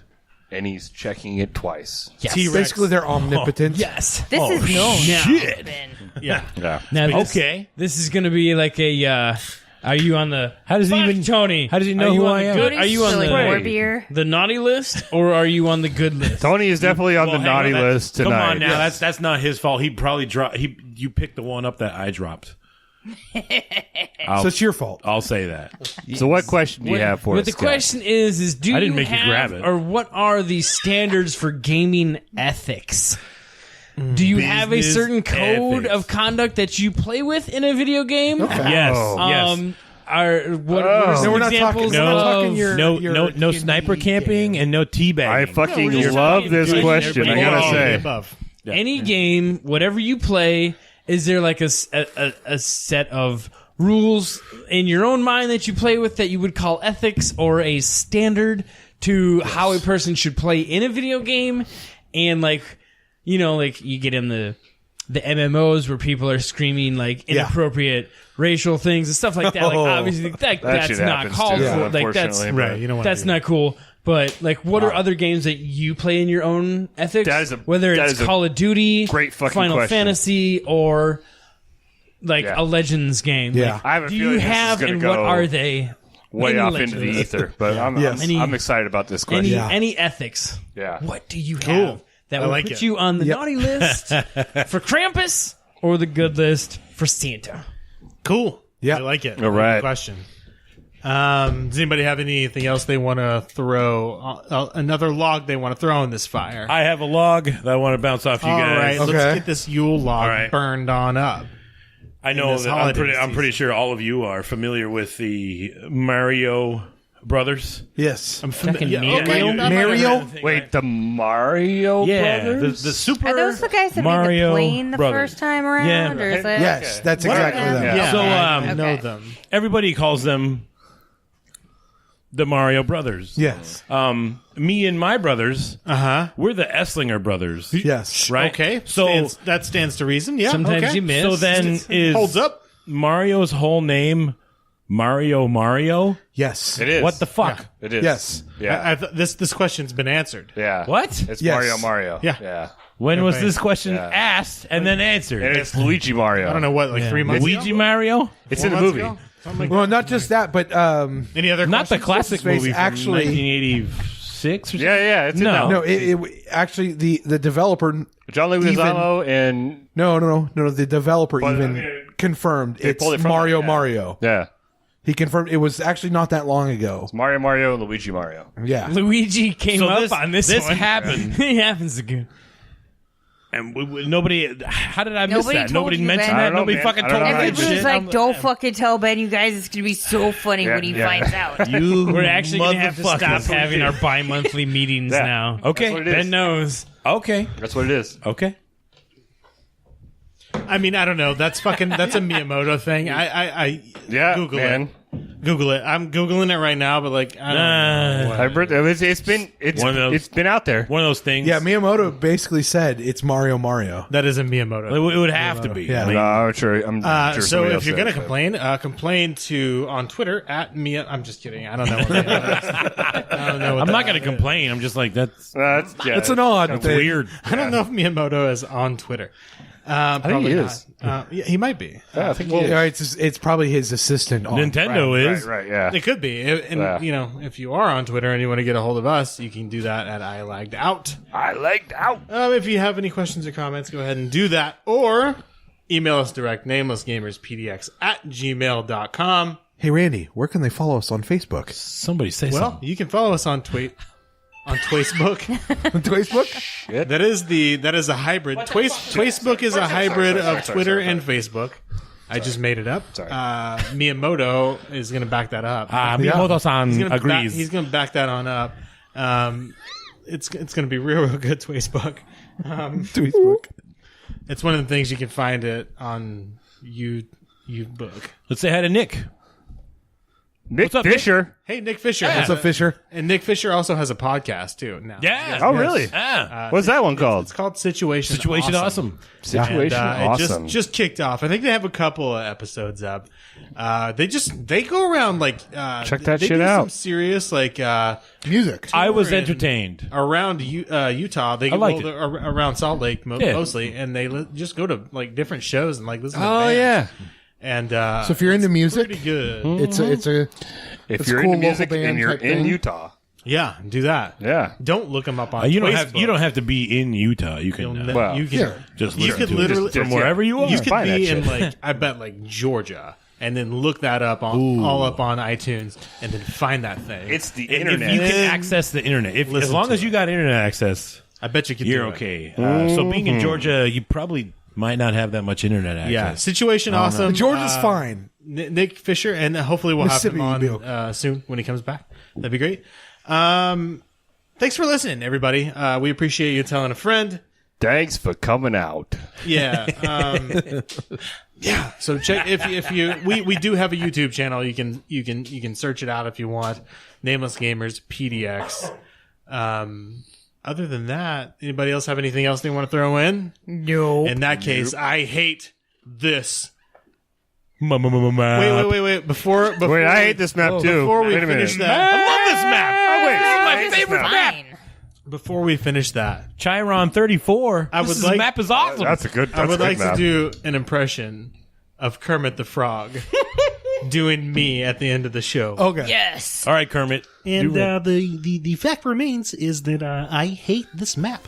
Speaker 2: and he's checking it twice.
Speaker 5: yes.
Speaker 6: Basically, they're omnipotent.
Speaker 5: yes.
Speaker 7: This is known.
Speaker 5: Shit.
Speaker 7: Ben.
Speaker 3: Yeah.
Speaker 2: Yeah.
Speaker 5: Now, this,
Speaker 4: Okay.
Speaker 5: This is going to be like a. Are you on the?
Speaker 4: How does he
Speaker 5: Fuck,
Speaker 4: even-
Speaker 5: Tony?
Speaker 4: how does he know
Speaker 5: are you
Speaker 4: who
Speaker 5: on
Speaker 4: I
Speaker 5: the
Speaker 4: am?
Speaker 5: Good, are you on
Speaker 7: So, like,
Speaker 5: the
Speaker 7: more beer.
Speaker 5: the naughty list, or are you on the good list?
Speaker 2: Tony is definitely on the
Speaker 4: Well, hang
Speaker 2: naughty
Speaker 4: that-
Speaker 2: list tonight.
Speaker 4: Come on now, that's not his fault. He probably dropped. You picked the one up that I dropped.
Speaker 6: So it's your fault.
Speaker 4: I'll say that.
Speaker 2: So what question do you have for
Speaker 5: What
Speaker 2: us,
Speaker 5: the
Speaker 2: Scott?
Speaker 5: question is do
Speaker 4: I didn't
Speaker 5: you
Speaker 4: make you
Speaker 5: have,
Speaker 4: grab it.
Speaker 5: or what are the standards for gaming ethics? Do you have a
Speaker 4: Business
Speaker 5: certain code
Speaker 4: ethics.
Speaker 5: of conduct that you play with in a video game?
Speaker 4: Yes.
Speaker 5: What are some
Speaker 6: No, we're not
Speaker 5: examples
Speaker 6: talking- we're not
Speaker 5: of
Speaker 6: talking your-
Speaker 4: no sniper camping and no teabagging.
Speaker 2: I fucking
Speaker 5: No, we're just
Speaker 2: love
Speaker 5: fucking
Speaker 2: this
Speaker 5: doing
Speaker 2: question. I
Speaker 5: everything.
Speaker 2: gotta
Speaker 3: All of the
Speaker 2: say,
Speaker 3: above.
Speaker 5: any game, whatever you play, is there like a set of rules in your own mind that you play with that you would call ethics, or a standard to how a person should play in a video game? And like, you know, like you get in the MMOs where people are screaming like inappropriate racial things and stuff like that. Like obviously that's
Speaker 2: shit
Speaker 5: not
Speaker 2: happens
Speaker 5: called
Speaker 2: too,
Speaker 5: for. Like that's
Speaker 2: unfortunately,
Speaker 3: Right. You don't want
Speaker 5: that's not cool. But like, what are other games that you play in your own ethics?
Speaker 2: That is a-
Speaker 5: Whether
Speaker 2: that
Speaker 5: it's
Speaker 2: is a
Speaker 5: Call of Duty,
Speaker 2: great fucking
Speaker 5: Final
Speaker 2: question.
Speaker 5: Fantasy, or like
Speaker 2: Yeah.
Speaker 5: a Legends game.
Speaker 6: Yeah.
Speaker 5: Like,
Speaker 2: I have a
Speaker 5: do
Speaker 2: feeling
Speaker 5: you
Speaker 2: this is
Speaker 5: have,
Speaker 2: gonna
Speaker 5: and
Speaker 2: go
Speaker 5: what are they?
Speaker 2: way
Speaker 5: Any
Speaker 2: off into the
Speaker 5: Legends?
Speaker 2: ether, but
Speaker 6: Yes.
Speaker 2: I'm excited about this question.
Speaker 5: Any ethics?
Speaker 2: Yeah.
Speaker 5: What do you have that would
Speaker 3: like
Speaker 5: put
Speaker 3: it.
Speaker 5: you on the naughty list for Krampus or the good list for Santa?
Speaker 3: Cool.
Speaker 6: Yeah.
Speaker 3: I like it.
Speaker 2: All right.
Speaker 3: Good question. Does anybody have anything else they want to throw? Another log they want to throw in this fire?
Speaker 4: I have a log that I want to bounce off you
Speaker 3: All
Speaker 4: guys.
Speaker 3: right,
Speaker 6: Okay.
Speaker 3: let's get this Yule log
Speaker 4: All right.
Speaker 3: burned on up.
Speaker 4: I know
Speaker 3: this
Speaker 4: that
Speaker 3: holiday
Speaker 4: I'm pretty sure all of you are familiar with the Mario Brothers.
Speaker 6: Yes.
Speaker 5: Fucking
Speaker 3: Yeah,
Speaker 5: Mario?
Speaker 3: okay, that might have
Speaker 6: Mario?
Speaker 3: been a thing,
Speaker 2: Wait,
Speaker 3: right?
Speaker 2: the Mario
Speaker 4: Yeah,
Speaker 2: Brothers?
Speaker 4: the Super
Speaker 7: Are those the guys that made
Speaker 4: Mario
Speaker 7: the plane the
Speaker 4: Brothers.
Speaker 7: first time around?
Speaker 4: Yeah.
Speaker 7: Or is that...
Speaker 6: Yes, that's exactly them.
Speaker 2: Yeah.
Speaker 4: So
Speaker 3: I know
Speaker 7: Okay.
Speaker 3: them.
Speaker 4: everybody calls them the Mario Brothers.
Speaker 6: Yes.
Speaker 4: Me and my brothers,
Speaker 3: Uh-huh.
Speaker 4: we're the Esslinger brothers.
Speaker 6: Yes.
Speaker 4: Right?
Speaker 3: Okay.
Speaker 4: So
Speaker 3: that stands to reason. Yeah.
Speaker 5: Sometimes
Speaker 3: okay.
Speaker 5: you miss.
Speaker 4: so then is
Speaker 3: Holds up.
Speaker 4: Mario's whole name Mario?
Speaker 6: Yes.
Speaker 2: It is.
Speaker 4: What the fuck?
Speaker 2: It is.
Speaker 6: Yes.
Speaker 2: Yeah.
Speaker 3: This question's been answered.
Speaker 2: yeah.
Speaker 4: What?
Speaker 2: It's
Speaker 6: Yes.
Speaker 2: Mario.
Speaker 3: Yeah.
Speaker 2: Yeah.
Speaker 4: When was
Speaker 3: Okay.
Speaker 4: this question
Speaker 2: Yeah.
Speaker 4: asked and then answered?
Speaker 2: And it's Luigi Mario.
Speaker 3: I don't know what, like 3 months
Speaker 4: Luigi
Speaker 3: ago?
Speaker 4: Mario?
Speaker 2: It's
Speaker 3: 4
Speaker 2: in the
Speaker 3: months
Speaker 2: movie.
Speaker 3: ago?
Speaker 6: Well, not just that, but
Speaker 3: Any other
Speaker 4: Not the
Speaker 3: questions?
Speaker 4: classic
Speaker 6: Space
Speaker 4: movie from
Speaker 6: actually-
Speaker 4: 1986 or something?
Speaker 2: Yeah, it's in that
Speaker 6: no,
Speaker 2: one.
Speaker 6: it actually the developer.
Speaker 2: John Leguizamo and
Speaker 6: No. The developer
Speaker 2: But,
Speaker 6: even confirmed it's
Speaker 2: pulled it from
Speaker 6: Mario.
Speaker 2: that, yeah.
Speaker 6: Mario.
Speaker 2: yeah,
Speaker 6: He confirmed it was actually not that long ago.
Speaker 2: Mario, and Luigi Mario.
Speaker 6: Yeah.
Speaker 5: Luigi came
Speaker 4: So
Speaker 5: up on this one.
Speaker 4: happened.
Speaker 5: He happens again.
Speaker 4: And nobody. How did I miss
Speaker 7: Nobody
Speaker 4: that?
Speaker 7: told
Speaker 4: Nobody
Speaker 7: you,
Speaker 4: mentioned
Speaker 7: Ben.
Speaker 2: I
Speaker 4: that.
Speaker 2: don't know,
Speaker 4: Nobody
Speaker 2: man.
Speaker 4: fucking
Speaker 2: I don't
Speaker 4: told
Speaker 2: know.
Speaker 4: me that
Speaker 7: Everybody
Speaker 4: shit.
Speaker 7: was like, don't fucking tell Ben, you guys. It's going to be so funny when he finds out.
Speaker 4: You
Speaker 5: We're actually going to have to stop
Speaker 4: motherfuckers.
Speaker 5: having our bi-monthly meetings
Speaker 2: Yeah.
Speaker 5: now.
Speaker 4: Okay.
Speaker 2: That's what it is.
Speaker 5: Ben knows.
Speaker 4: Okay.
Speaker 2: That's what it is.
Speaker 4: Okay.
Speaker 3: I mean, I don't know. That's a Miyamoto thing. I
Speaker 2: Yeah,
Speaker 3: Google
Speaker 2: man.
Speaker 3: it. Google it. I'm Googling it right now, but like, I don't know. what-
Speaker 2: Hybrid. It's been out there.
Speaker 4: One of those things.
Speaker 6: Yeah, Miyamoto basically said it's Mario.
Speaker 3: That is a Miyamoto.
Speaker 4: It would have to be.
Speaker 6: Yeah.
Speaker 4: I mean,
Speaker 2: No, I'm sure. I'm sure
Speaker 3: So
Speaker 2: somebody
Speaker 3: if
Speaker 2: else
Speaker 3: you're
Speaker 2: said
Speaker 3: gonna
Speaker 2: it, but-
Speaker 3: complain, complain to on Twitter at Mia. I'm just kidding. I don't know. What I don't know. What
Speaker 4: I'm not
Speaker 3: that
Speaker 4: going to complain. I'm just like, that's
Speaker 6: It's an odd thing.
Speaker 4: weird.
Speaker 3: I don't know if Miyamoto is on Twitter.
Speaker 2: I think
Speaker 3: Probably
Speaker 2: he
Speaker 3: not.
Speaker 2: is.
Speaker 3: Yeah, he might be.
Speaker 2: Yeah, I think he
Speaker 6: Yeah,
Speaker 2: is.
Speaker 6: it's probably his assistant. On.
Speaker 4: Nintendo is.
Speaker 2: Right, yeah.
Speaker 3: It could be. And
Speaker 2: Yeah.
Speaker 3: you know, if you are on Twitter and you want to get a hold of us, you can do that at I Lagged Out.
Speaker 2: I legged out.
Speaker 3: If you have any questions or comments, go ahead and do that, or email us direct, namelessgamerspdx@gmail.com.
Speaker 6: Hey, Randy, where can they follow us on Facebook?
Speaker 4: Somebody say
Speaker 3: Well,
Speaker 4: something.
Speaker 3: you can follow us on on Facebook.
Speaker 6: On Facebook?
Speaker 3: That is a hybrid. Facebook is a hybrid of Twitter and Facebook. I just made it up.
Speaker 2: Sorry.
Speaker 3: Miyamoto is going to back that up.
Speaker 4: Miyamoto-san
Speaker 3: He's gonna
Speaker 4: agrees.
Speaker 3: he's going to back that on up. It's going to be real good. Facebook.
Speaker 6: Facebook.
Speaker 3: It's one of the things you can find it on book.
Speaker 4: Let's say hi to Nick.
Speaker 2: Nick
Speaker 4: What's up, Nick?
Speaker 2: Fisher.
Speaker 3: Hey, Nick Fisher.
Speaker 6: What's up, Fisher?
Speaker 3: And Nick Fisher also has a podcast too. Now,
Speaker 4: Yeah.
Speaker 2: Oh, really?
Speaker 4: Yeah.
Speaker 2: What's that one called?
Speaker 3: It's called Situation.
Speaker 4: Situation awesome.
Speaker 2: Situation
Speaker 3: And,
Speaker 2: Awesome.
Speaker 3: It just kicked off. I think they have a couple of episodes up. They go around like
Speaker 2: Check that
Speaker 3: they
Speaker 2: shit
Speaker 3: do
Speaker 2: out.
Speaker 3: Some serious like
Speaker 6: Music.
Speaker 4: I was
Speaker 3: touring
Speaker 4: entertained.
Speaker 3: around Utah. They
Speaker 4: liked
Speaker 3: go around Salt Lake mostly, and they just go to like different shows and like listen. to
Speaker 2: Oh,
Speaker 3: bands.
Speaker 2: yeah.
Speaker 3: And
Speaker 6: So if you're into music,
Speaker 3: pretty good.
Speaker 6: it's a
Speaker 2: If
Speaker 6: It's
Speaker 2: you're
Speaker 6: a cool
Speaker 2: into music
Speaker 6: local band
Speaker 2: and you're
Speaker 6: type
Speaker 2: in
Speaker 6: thing.
Speaker 2: Utah.
Speaker 3: Yeah, do that.
Speaker 2: Yeah.
Speaker 3: Don't look them up on.
Speaker 4: You
Speaker 3: Facebook.
Speaker 4: don't have to be in Utah. You
Speaker 3: You'll
Speaker 4: can
Speaker 3: ne-
Speaker 2: well,
Speaker 3: you can.
Speaker 6: yeah.
Speaker 4: just
Speaker 3: You
Speaker 4: listen
Speaker 3: could
Speaker 4: to
Speaker 3: literally
Speaker 4: it from wherever you are.
Speaker 3: You could
Speaker 2: Find that
Speaker 3: be in
Speaker 2: shit.
Speaker 3: like I bet like Georgia, and then look that up all up on iTunes, and then find that thing.
Speaker 2: It's the
Speaker 4: If
Speaker 2: internet.
Speaker 4: you can access the internet, as
Speaker 3: Listen
Speaker 4: long
Speaker 3: to
Speaker 4: as you
Speaker 3: it.
Speaker 4: got internet access,
Speaker 3: I bet you could.
Speaker 4: you're
Speaker 3: do it.
Speaker 4: okay. So being in Georgia, you probably might not have that much internet access.
Speaker 3: Yeah, Situation awesome.
Speaker 6: Georgia's fine.
Speaker 3: Nick Fisher, and hopefully we'll have him
Speaker 6: Mississippi will be
Speaker 3: on soon when he comes back. That'd be great. Thanks for listening, everybody. We appreciate you telling a friend.
Speaker 2: Thanks for coming out.
Speaker 3: Yeah. Yeah. So check if you we do have a YouTube channel. You can search it out if you want. Nameless Gamers PDX. Other than that, anybody else have anything else they want to throw in?
Speaker 7: No.
Speaker 3: In that case, I hate this.
Speaker 4: Wait.
Speaker 3: Wait. Before
Speaker 2: Wait, I hate this map too.
Speaker 3: before we
Speaker 2: Wait a minute.
Speaker 3: finish that,
Speaker 4: I love this map.
Speaker 2: Oh, wait.
Speaker 4: This is my
Speaker 2: I hate this
Speaker 4: favorite
Speaker 2: map.
Speaker 4: map.
Speaker 7: Fine.
Speaker 3: before we finish that,
Speaker 4: Chiron 34.
Speaker 3: I would
Speaker 4: This
Speaker 3: like-
Speaker 4: map is awesome.
Speaker 2: That's a good. That's
Speaker 3: I would
Speaker 2: a good
Speaker 3: like
Speaker 2: map.
Speaker 3: to do an impression of Kermit the Frog doing me at the end of the show.
Speaker 6: Okay.
Speaker 7: Yes.
Speaker 4: All right, Kermit.
Speaker 8: And
Speaker 4: Do it.
Speaker 8: the fact remains is that I hate this map.